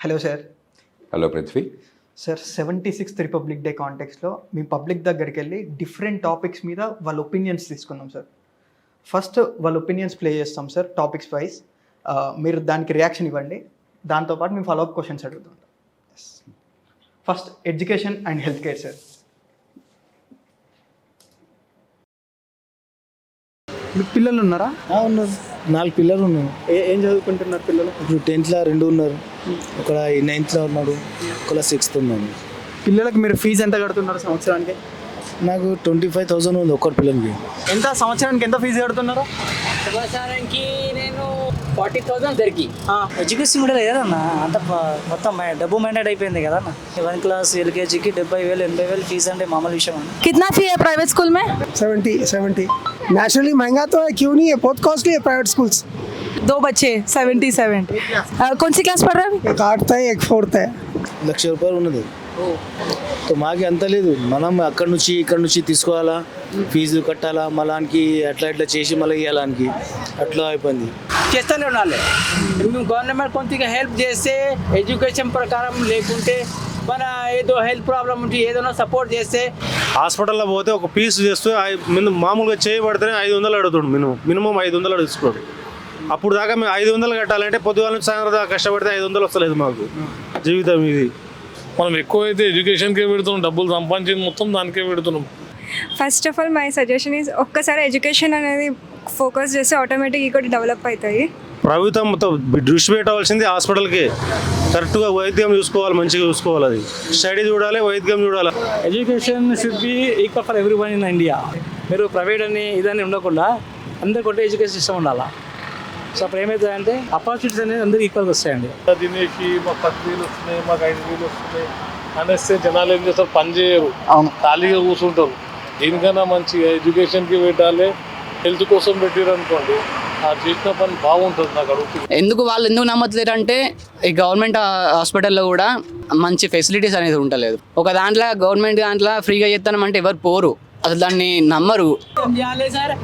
Hello sir. Hello Prithvi. Sir 76th Republic Day కాంటెక్స్లో మీ public దగ్గరికి వెళ్ళి డిఫరెంట్ టాపిక్స్ మీద వాళ్ళ ఒపీనియన్స్ తీసుకున్నాం సార్. ఫస్ట్ వాళ్ళ ఒపీనియన్స్ ప్లే చేస్తాం సార్ టాపిక్స్ వైజ్. మీరు దానికి రియాక్షన్ ఇవ్వండి. దాంతోపాటు మేము ఫాలోఅప్ క్వశ్చన్స్ అడుగుతాం. First education and health care sir. మీకు పిల్లలు ఉన్నారా? ఉన్నారు, 4 పిల్లలు ఉన్నారు. ఏం చదువుకుంటున్నారు పిల్లలు? ఇప్పుడు 10th 2 ఉన్నారు, ఒక 9th ఉన్నాడు, ఒక 6th ఉన్నాడు. పిల్లలకు మీరు ఫీజు ఎంత కడుతున్నారు సంవత్సరానికి? నాకు 25,000 ఉంది ఒక్కటి పిల్లలకి. ఎంత సంవత్సరానికి ఎంత ఫీజు కడుతున్నారు? సంవత్సరానికి నేను 40,000 దొరికి. ఎడ్యుకేషన్ కూడా లేదన్న, అంత మొత్తం డబ్బు మైండెడ్ అయిపోయింది కదా. 1 క్లాస్ ఎల్కేజీకి 70,000 80,000 ఫీజు అంటే మామూలు విషయం అన్న. कितना फी है प्राइवेट स्कूल में? 70. नेचुरली महंगा तो है, क्यों नहीं है, बहुत कॉस्टली है प्राइवेट स्कूल्स. 2 बच्चे 77. कौन सी क्लास पढ़ रहा है? एक 8th है, एक 4th है. ₹1,00,000 ఉన్నది. సో మాకు అంత లేదు, మనం అక్కడ నుంచి ఇక్కడ నుంచి తీసుకోవాలా, ఫీజు కట్టాలా, మళ్ళానికి అట్లా ఇట్లా చేసి మళ్ళీ ఇవ్వాలానికి అట్లా అయిపోయింది. చేస్తూనే ఉండాలి. గవర్నమెంట్ కొంత హెల్ప్ చేస్తే ఎడ్యుకేషన్ ప్రకారం, లేకుంటే మన ఏదో హెల్త్ ప్రాబ్లం ఉంటే ఏదైనా సపోర్ట్ చేస్తే. హాస్పిటల్లో పోతే ఒక పీస్ చేస్తే మామూలుగా చేయబడితేనే 500 అడుగుతాడు, మినిమం 500 అడుగుతున్నాడు. అప్పుడు దాకా మేము 500 కట్టాలంటే పొద్దుగాల నుంచి సాయంత్రం దాకా కష్టపడితే 500 వస్తలేదు మాకు జీవితం ఇది. మనం ఎక్కువైతే ఎడ్యుకేషన్కే పెడుతున్నాం, డబ్బులు సంపాదించింది మొత్తం దానికే పెడుతున్నాం. First of all my suggestion is ఒక్కసారి ఎడ్యుకేషన్ అనేది ఫోకస్ చేస్తే ఆటోమేటిక్ ఇంకోటి డెవలప్ అవుతాయి. ప్రభుత్వం దృష్టి పెట్టవలసింది హాస్పిటల్కి, కరెక్ట్గా వైద్యం చూసుకోవాలి, మంచిగా చూసుకోవాలి. అది స్టడీ చూడాలి, వైద్యం చూడాలి. Education should be equal for every one in India. మీరు ప్రైవేట్ అని ఇదని ఉండకుండా అందరికి ఒకటే ఎడ్యుకేషన్ సిస్టమ్ ఉండాలా. సో అప్పుడు ఏమవుతుందంటే ఆపర్చునిటీస్ అనేది అందరికి ఈక్వల్గా వస్తాయండి. తినేసి మాకు 10,000 వస్తున్నాయి, మాకు 5,000 వస్తున్నాయి అనేస్తే జనాలు ఏం చేస్తారు, పని చేయరు, ఖాళీగా కూర్చుంటారు. దీనికన్నా మంచిగా ఎడ్యుకేషన్కి పెట్టాలి, హెల్త్ కోసం పెట్టారు అనుకోండి, ఆ చేసిన పని బాగుంటుంది. నాకు అడుగుతుంది ఎందుకు వాళ్ళు ఎందుకు నమ్మట్లేరు అంటే ఈ గవర్నమెంట్ హాస్పిటల్లో కూడా మంచి ఫెసిలిటీస్ అనేది ఉండలేదు. ఒక దాంట్లో గవర్నమెంట్ దాంట్లో ఫ్రీగా చేస్తామంటే ఎవరు పోరు, అసలు దాన్ని నమ్మరు. Sir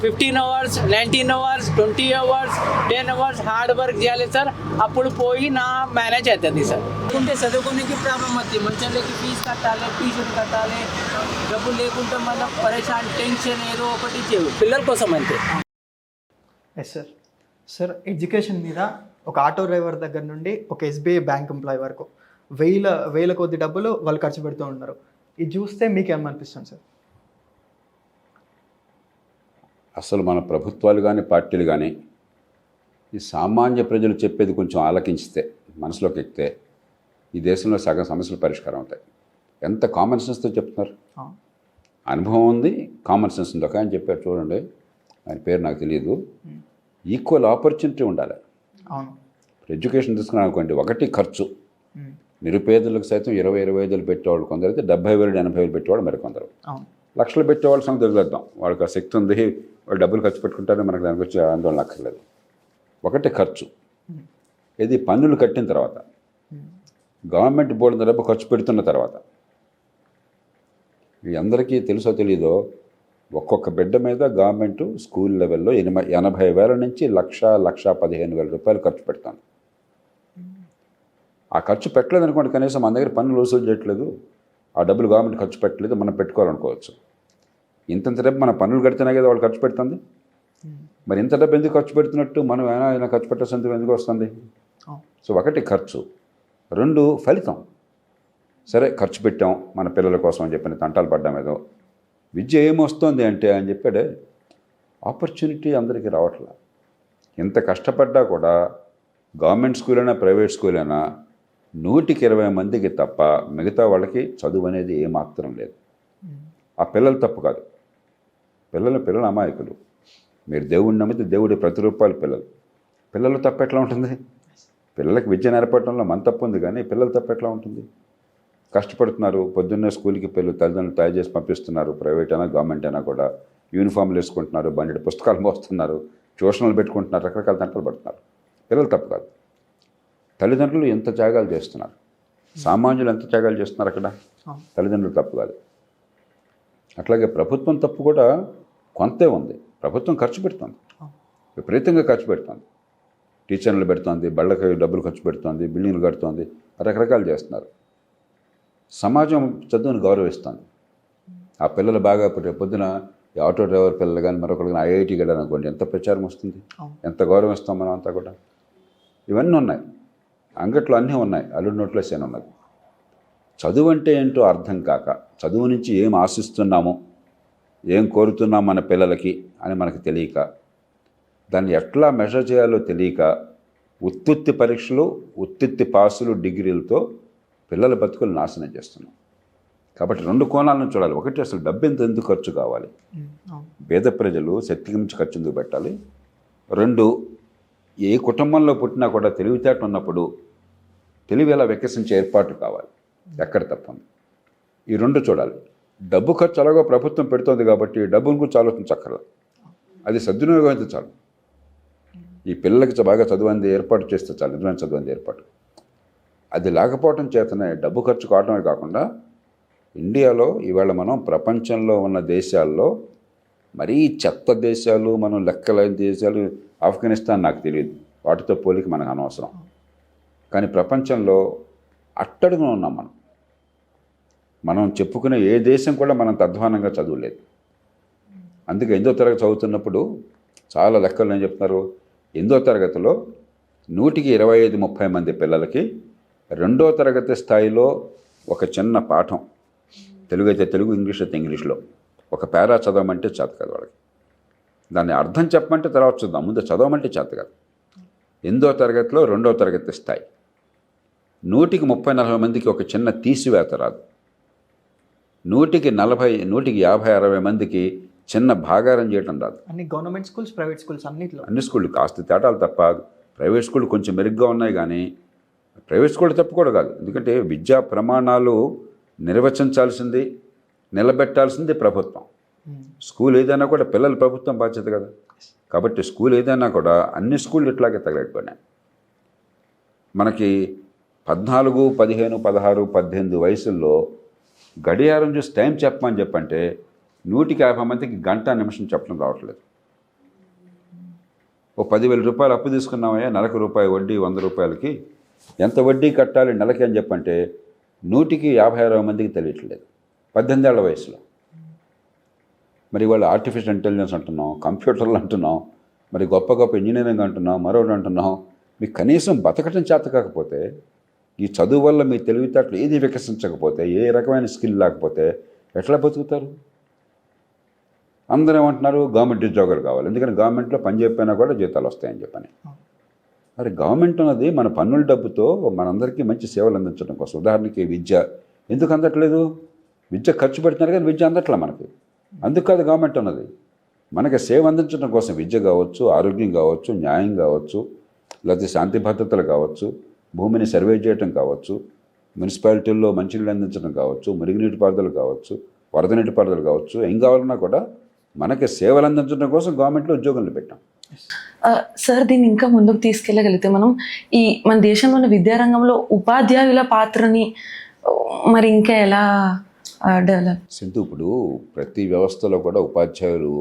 15 hours 19 hours 20 hours 10 hours hard work చేయాలి సార్, అప్పుడు పోయి నా మేనేజ్ అవుతుంది సార్. లేకుంటే చదువుకోనికి ప్రాబ్లం అవుతుంది, మంచికి ఫీజు కట్టాలి, ట్యూషన్ కట్టాలి, డబ్బులు లేకుంటే మన పరేషాన్ టెన్షన్ ఏదో ఒకటి పిల్లల కోసం అంతే. Yes sir. సార్ ఎడ్యుకేషన్ మీద ఒక ఆటో డ్రైవర్ దగ్గర నుండి ఒక ఎస్బీఐ బ్యాంక్ ఎంప్లాయీ వరకు వేల కొద్ది డబ్బులు వాళ్ళు ఖర్చు పెడుతూ ఉన్నారు. ఇది చూస్తే మీకు ఏమనిపిస్తుంది సార్? అసలు మన ప్రభుత్వాలు కానీ పార్టీలు కానీ ఈ సామాన్య ప్రజలు చెప్పేది కొంచెం ఆలకించితే, మనసులోకి ఎక్కితే ఈ దేశంలో సగం సమస్యలు పరిష్కారం అవుతాయి. ఎంత కామన్ సెన్స్తో చెప్తున్నారు. అనుభవం ఉంది, కామన్ సెన్స్ ఉంది. ఒక ఆయన చెప్పారు చూడండి, ఆయన పేరు నాకు తెలియదు. ఈక్వల్ ఆపర్చునిటీ ఉండాలి. ఎడ్యుకేషన్ తీసుకున్నాను అనుకోండి, ఒకటి ఖర్చు. నిరుపేదలకు సైతం 20,000 పెట్టేవాళ్ళు కొందరు, అయితే 70,000 80,000 పెట్టేవాళ్ళు మరికొందరు. లక్షలు పెట్టేవాళ్ళ సంగతి వదిలేద్దాం, వాళ్ళకి ఆ శక్తి ఉంది, వాళ్ళు డబ్బులు ఖర్చు పెట్టుకుంటారని మనకు దానికి వచ్చి ఆందోళన అక్కర్లేదు. ఒకటి ఖర్చు. ఇది పన్నులు కట్టిన తర్వాత, గవర్నమెంట్ బోర్డు డబ్బు ఖర్చు పెడుతున్న తర్వాత, ఇది అందరికీ తెలుసో తెలీదో, ఒక్కొక్క బిడ్డ మీద గవర్నమెంట్ స్కూల్ లెవెల్లో 80,000 నుంచి 1,15,000 రూపాయలు ఖర్చు పెడతాను. ఆ ఖర్చు పెట్టలేదు అనుకోండి, కనీసం మన దగ్గర పన్నులు వసూలు చేయట్లేదు, ఆ డబ్బులు గవర్నమెంట్ ఖర్చు పెట్టలేదు, మనం పెట్టుకోవాలనుకోవచ్చు. ఇంత డబ్బు మన పన్నులు కడితేనే కదా వాళ్ళు ఖర్చు పెడుతుంది. మరి ఇంత డబ్బు ఎందుకు ఖర్చు పెడుతున్నట్టు, మనం ఏమైనా ఖర్చు పెట్టాల్సింది ఎందుకు వస్తుంది? సో ఒకటి ఖర్చు, 2 ఫలితం. సరే ఖర్చు పెట్టాం మన పిల్లల కోసం అని చెప్పిన తంటాలు పడ్డాం. ఏదో విద్య ఏమొస్తుంది అంటే అని చెప్పాడే, ఆపర్చునిటీ అందరికీ రావట్లా. ఎంత కష్టపడ్డా కూడా గవర్నమెంట్ స్కూల్ అయినా ప్రైవేట్ స్కూల్ అయినా 120 మందికి తప్ప మిగతా వాళ్ళకి చదువు అనేది ఏమాత్రం లేదు. ఆ పిల్లలు తప్పు కాదు, పిల్లలు అమాయకులు. మీరు దేవుడిని నమ్మితే దేవుడి ప్రతిరూపాలు పిల్లలు తప్పు ఎట్లా ఉంటుంది? పిల్లలకి విద్య నేర్పడంలో మన తప్పు ఉంది, కానీ పిల్లలు తప్పు ఎట్లా ఉంటుంది? కష్టపడుతున్నారు, పొద్దున్నే స్కూల్కి తల్లిదండ్రులు తయారు చేసి పంపిస్తున్నారు, ప్రైవేట్ అయినా గవర్నమెంట్ అయినా కూడా. యూనిఫామ్లు వేసుకుంటున్నారు, బండి పుస్తకాలు మోస్తున్నారు, ట్యూషన్లు పెట్టుకుంటున్నారు, రకరకాల తంటలు పడుతున్నారు. పిల్లలు తప్పు కాదు, తల్లిదండ్రులు ఎంత త్యాగాలు చేస్తున్నారు, సామాన్యులు ఎంత త్యాగాలు చేస్తున్నారు అక్కడ. తల్లిదండ్రులు తప్పు కాదు. అట్లాగే ప్రభుత్వం తప్పు కూడా కొంతే ఉంది. ప్రభుత్వం ఖర్చు పెడుతుంది, విపరీతంగా ఖర్చు పెడుతుంది. టీచర్లు పెడుతోంది, బళ్ళకి డబ్బులు ఖర్చు పెడుతోంది, బిల్డింగ్లు కడుతోంది, రకరకాలు చేస్తున్నారు. సమాజం చదువును గౌరవిస్తుంది. ఆ పిల్లలు బాగా పొద్దున ఈ ఆటో డ్రైవర్ పిల్లలు కానీ మరొకరు కానీ ఐఐటీకి వెళ్ళారు అనుకోండి, ఎంత ప్రచారం వస్తుంది, ఎంత గౌరవిస్తాం మనం అంతా కూడా. ఇవన్నీ ఉన్నాయి, అంగట్లో అన్నీ ఉన్నాయి, అల్లుడి నోట్లో సేన ఉన్నది. చదువు అంటే ఏంటో అర్థం కాక, చదువు నుంచి ఏం ఆశిస్తున్నాము, ఏం కోరుతున్నాం మన పిల్లలకి అని మనకు తెలియక, దాన్ని ఎట్లా మెజర్ చేయాలో తెలియక, ఉత్తుత్తి పరీక్షలు, ఉత్తుత్తి పాసులు, డిగ్రీలతో పిల్లల బతుకులు నాశనం చేస్తున్నాం. కాబట్టి 2 కోణాలను చూడాలి. ఒకటి, అసలు డబ్బు ఎందుకు ఖర్చు కావాలి, పేద ప్రజలు శక్తికి మించి ఖర్చు ఎందుకు పెట్టాలి. 2, ఏ కుటుంబంలో పుట్టినా కూడా తెలివితేట ఉన్నప్పుడు తెలివి ఎలా వికసించే ఏర్పాటు కావాలి, ఎక్కడ తప్పంది. ఈ 2 చూడాలి. డబ్బు ఖర్చు అలాగో ప్రభుత్వం పెడుతోంది కాబట్టి డబ్బును గురించి ఆలోచించక్కర్లేదు, అది సద్వినియోగం అయితే చాలు. ఈ పిల్లలకి బాగా చదువుంది ఏర్పాటు చేస్తే చాలు, నిజమైన చదువుంది ఏర్పాటు. అది లేకపోవటం చేతనే డబ్బు ఖర్చు కావడమే కాకుండా ఇండియాలో ఇవాళ మనం ప్రపంచంలో ఉన్న దేశాల్లో మరీ చెత్త దేశాలు, మనం లెక్కలేని దేశాలు, ఆఫ్ఘనిస్తాన్ నాకు తెలియదు, వాటితో పోలిక మనకు అనవసరం. కానీ ప్రపంచంలో అట్టడుగున ఉన్నాం మనం. మనం చెప్పుకునే ఏ దేశం కూడా మనం అధ్వానంగా చదువులేదు. అందుకే 8వ తరగతి చదువుతున్నప్పుడు చాలా లెక్కలు ఏం చెప్తున్నారు, 8వ తరగతిలో 100కి 25-30 మంది పిల్లలకి 2వ తరగతి స్థాయిలో ఒక చిన్న పాఠం, తెలుగు అయితే తెలుగు, ఇంగ్లీష్ అయితే ఇంగ్లీష్లో ఒక పేరా చదవమంటే చేత కాదు వాళ్ళకి. దాన్ని అర్థం చెప్పమంటే తర్వాత చూద్దాం, ముందు చదవమంటే చేత కాదు. 8వ తరగతిలో 2వ తరగతి స్థాయి 100కి 30-40 మందికి ఒక చిన్న తీసివేత రాదు. 100కి 50-60 మందికి చిన్న భాగారం చేయటం రాదు. అన్ని గవర్నమెంట్ స్కూల్స్, ప్రైవేట్ స్కూల్స్ అన్నిట్లో, అన్ని స్కూళ్ళు కాస్త తేడాలు తప్ప. ప్రైవేట్ స్కూళ్ళు కొంచెం మెరుగ్గా ఉన్నాయి, కానీ ప్రైవేట్ స్కూళ్ళు తప్పు కూడా కాదు. ఎందుకంటే విద్యా ప్రమాణాలు నిర్వచించాల్సింది, నిలబెట్టాల్సింది ప్రభుత్వం. స్కూల్ ఏదైనా కూడా పిల్లల ప్రభుత్వం బాధ్యత కదా. కాబట్టి స్కూల్ ఏదైనా కూడా అన్ని స్కూళ్ళు ఇట్లాగే తగలెట్టుకున్నాయి. మనకి 14, 15, 16, 18 వయసుల్లో గడియారం చూసి టైం చెప్పమని చెప్పంటే 150 మందికి గంట నిమిషం చెప్పడం రావట్లేదు. ఓ 10,000 రూపాయలు అప్పు తీసుకున్నామయ్యా, నెలకు రూపాయి వడ్డీ, 100 రూపాయలకి ఎంత వడ్డీ కట్టాలి నెలకి అని చెప్పంటే 100కి 50-60 మందికి తెలియట్లేదు 18 ఏళ్ల వయసులో. మరి వాళ్ళు ఆర్టిఫిషియల్ ఇంటెలిజెన్స్ అంటున్నాం, కంప్యూటర్లు అంటున్నాం, మరి గొప్ప గొప్ప ఇంజనీరింగ్ అంటున్నాం, మరొకటి అంటున్నాం. మీకు కనీసం బతకటం చేత కాకపోతే, ఈ చదువు వల్ల మీ తెలివితేటలు ఏది వికసించకపోతే, ఏ రకమైన స్కిల్ లేకపోతే ఎట్లా బతుకుతారు? అందరూ ఏమంటున్నారు, గవర్నమెంట్ ఉద్యోగాలు కావాలి, ఎందుకని గవర్నమెంట్లో పని చెప్పినా కూడా జీతాలు వస్తాయని చెప్పని. మరి గవర్నమెంట్ అన్నది మన పన్నుల డబ్బుతో మనందరికీ మంచి సేవలు అందించడం కోసం. ఉదాహరణకి విద్య ఎందుకు అందట్లేదు? విద్య ఖర్చు పెడుతున్నారు కానీ విద్య అందట్లే మనకి. అందుకు కాదు గవర్నమెంట్ అన్నది, మనకి సేవ అందించడం కోసం. విద్య కావచ్చు, ఆరోగ్యం కావచ్చు, న్యాయం కావచ్చు, లేకపోతే శాంతి భద్రతలు కావచ్చు, భూమిని సర్వే చేయటం కావచ్చు, మున్సిపాలిటీల్లో మంచినీళ్ళు అందించడం కావచ్చు, మురుగునీటి పారుదల కావచ్చు, వరద నీటి పారుదల కావచ్చు, ఏం కావాలన్నా కూడా మనకి సేవలు అందించడం కోసం గవర్నమెంట్లో ఉద్యోగాలు పెట్టాం. సార్, దీన్ని ఇంకా ముందుకు తీసుకెళ్ళగలిగితే మనం మన దేశంలోని విద్యారంగంలో ఉపాధ్యాయుల పాత్రని మరి ఇంకా ఎలా డెవలప్? సింధు, ఇప్పుడు ప్రతి వ్యవస్థలో కూడా ఉపాధ్యాయులు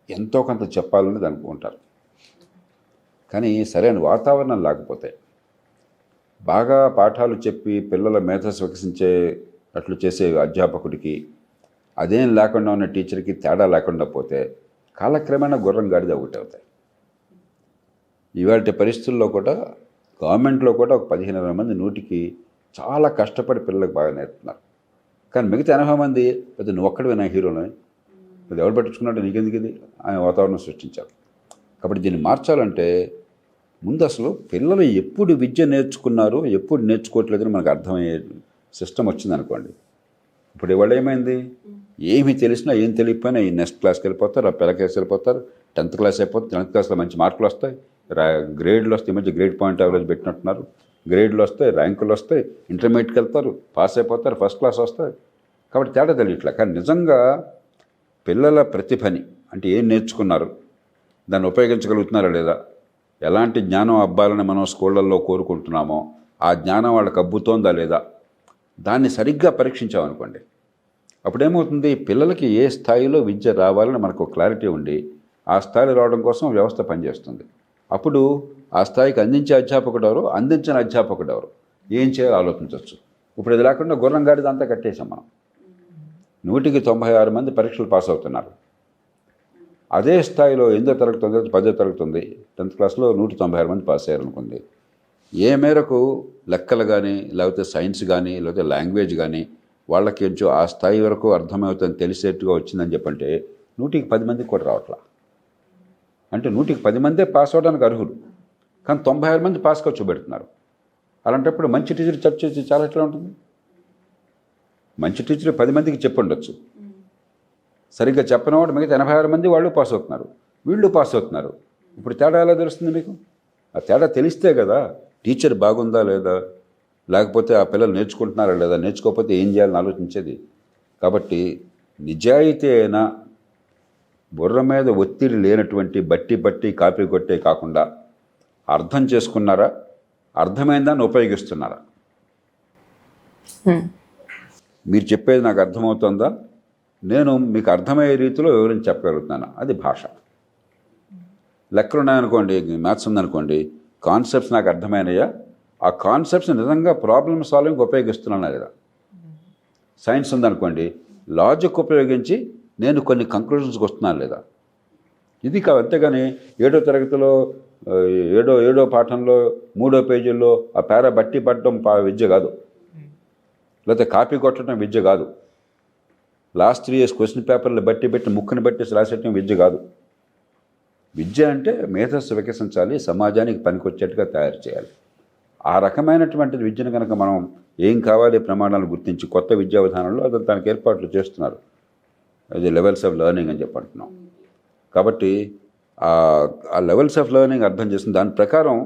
ఎంతో కొంత చెప్పాలని అనుకుంటారు, కానీ సరైన వాతావరణం లేకపోతే, బాగా పాఠాలు చెప్పి పిల్లల మేధస్సు వికసించే అట్లు చేసే అధ్యాపకుడికి, అదేం లేకుండా ఉన్న టీచర్కి తేడా లేకుండా పోతే కాలక్రమేణా గుర్రం గాడిద ఒకటి అవుతాయి. ఇవాళ పరిస్థితుల్లో కూడా గవర్నమెంట్లో కూడా ఒక 15-20 మంది 100కి చాలా కష్టపడి పిల్లలకు బాగా నేర్పుతున్నారు. కానీ మిగతా 80 మంది పెద్ద నువ్వు ఒక్కడివే నా హీరోని, పెద్ద ఎవరు పట్టించుకున్నట్టు నీకెందుకు ఇది ఆయన వాతావరణం సృష్టించారు. కాబట్టి దీన్ని మార్చాలంటే ముందు అసలు పిల్లలు ఎప్పుడు విద్య నేర్చుకున్నారు, ఎప్పుడు నేర్చుకోవట్లేదని మనకు అర్థమయ్యే సిస్టమ్ వచ్చిందనుకోండి. ఇప్పుడు ఇవాళ ఏమైంది, ఏమి తెలిసినా ఏం తెలియకపోయినా ఈ నెక్స్ట్ క్లాస్కి వెళ్ళిపోతారు, ఆ పిల్లకేసి వెళ్ళిపోతారు, 10th క్లాస్ అయిపోతే 10th క్లాస్లో మంచి మార్కులు వస్తాయి, గ్రేడ్లు వస్తాయి, ఈ మధ్య గ్రేడ్ పాయింట్ యావరేజ్ పెట్టినట్టున్నారు, గ్రేడ్లు వస్తాయి, ర్యాంకులు వస్తాయి, ఇంటర్మీడియట్కి వెళ్తారు, పాస్ అయిపోతారు, ఫస్ట్ క్లాస్ వస్తాయి. కాబట్టి తేడా తెలియట్లే. కానీ నిజంగా పిల్లల ప్రతిభని, అంటే ఏం నేర్చుకున్నారు, దాన్ని ఉపయోగించగలుగుతున్నారా లేదా, ఎలాంటి జ్ఞానం అబ్బాలని మనం స్కూళ్ళల్లో కోరుకుంటున్నామో ఆ జ్ఞానం వాళ్ళకి అబ్బుతోందా లేదా, దాన్ని సరిగ్గా పరీక్షించామనుకోండి, అప్పుడేమవుతుంది, పిల్లలకి ఏ స్థాయిలో విద్య రావాలని మనకు క్లారిటీ ఉండి ఆ స్థాయిలో రావడం కోసం వ్యవస్థ పనిచేస్తుంది. అప్పుడు ఆ స్థాయికి అందించే అధ్యాపకుడు ఎవరు, అందించిన అధ్యాపకుడు ఎవరు, ఏం చేయాలో ఆలోచించవచ్చు. ఇప్పుడు ఇది లేకుండా గుర్రం గాడిదంతా కట్టేసాం మనం. 100కి 96 మంది పరీక్షలు పాస్ అవుతున్నారు. అదే స్థాయిలో 8వ తరగతి ఉంది, 10వ తరగతి ఉంది, 10th క్లాస్లో 196 మంది పాస్ అయ్యారనుకుంది. ఏ మేరకు లెక్కలు కానీ, లేకపోతే సైన్స్ కానీ, లేకపోతే లాంగ్వేజ్ కానీ వాళ్ళకి కొంచెం ఆ స్థాయి వరకు అర్థమవుతుందని తెలిసేట్టుగా వచ్చిందని చెప్పంటే 100కి 10 మందికి కూడా రావట్లా. అంటే 100కి 10 మందే పాస్ అవడానికి అర్హులు, కానీ 96 మంది పాస్గా చూపెడుతున్నారు. అలాంటప్పుడు మంచి టీచర్ చర్చ చాలా ఎట్లా ఉంటుంది? మంచి టీచర్ 10 మందికి చెప్పండొచ్చు, సరిగ్గా చెప్పినవాడు మిగతా 86 మంది వాళ్ళు పాస్ అవుతున్నారు, వీళ్ళు పాస్ అవుతున్నారు. ఇప్పుడు తేడా ఎలా తెలుస్తుంది మీకు? ఆ తేడా తెలిస్తే కదా టీచర్ బాగుందా లేదా, లేకపోతే ఆ పిల్లలు నేర్చుకుంటున్నారా లేదా, నేర్చుకోకపోతే ఏం చేయాలని ఆలోచించేది. కాబట్టి నిజాయితీ అయినా బుర్ర మీద ఒత్తిడి లేనటువంటి బట్టి కాపీ కొట్టే కాకుండా అర్థం చేసుకున్నారా, అర్థమైందాన్ని ఉపయోగిస్తున్నారా? మీరు చెప్పేది నాకు అర్థమవుతుందా, నేను మీకు అర్థమయ్యే రీతిలో వివరించి చెప్పగలుగుతున్నాను, అది భాష. లెక్కలు ఉన్నాయనుకోండి, మ్యాథ్స్ ఉందనుకోండి, కాన్సెప్ట్స్ నాకు అర్థమైనయా, ఆ కాన్సెప్ట్స్ నిజంగా ప్రాబ్లమ్ సాల్వింగ్ ఉపయోగిస్తున్నానా లేదా. సైన్స్ ఉందనుకోండి, లాజిక్ ఉపయోగించి నేను కొన్ని కంక్లూషన్స్కి వస్తున్నాను లేదా. ఇది కాదు. అంతేగాని 7వ తరగతిలో ఏడో పాఠంలో 3వ పేజీల్లో ఆ పేర బట్టి పట్టడం విద్య కాదు, లేకపోతే కాపీ కొట్టడం విద్య కాదు, లాస్ట్ 3 years క్వశ్చన్ పేపర్లు బట్టి ముక్కుని బట్టి రాసేయటం విద్య కాదు. విద్య అంటే మేధస్సు వికసించాలి, సమాజానికి పనికొచ్చేట్టుగా తయారు చేయాలి. ఆ రకమైనటువంటి విద్యను కనుక మనం ఏం కావాలి ప్రమాణాలు గుర్తించి కొత్త విద్యా విధానంలో అది దానికి ఏర్పాట్లు చేస్తున్నారు. అది లెవెల్స్ ఆఫ్ లెర్నింగ్ అని చెప్పంటున్నాం. కాబట్టి ఆ లెవెల్స్ ఆఫ్ లెర్నింగ్ అర్థం చేస్తుంది. దాని ప్రకారం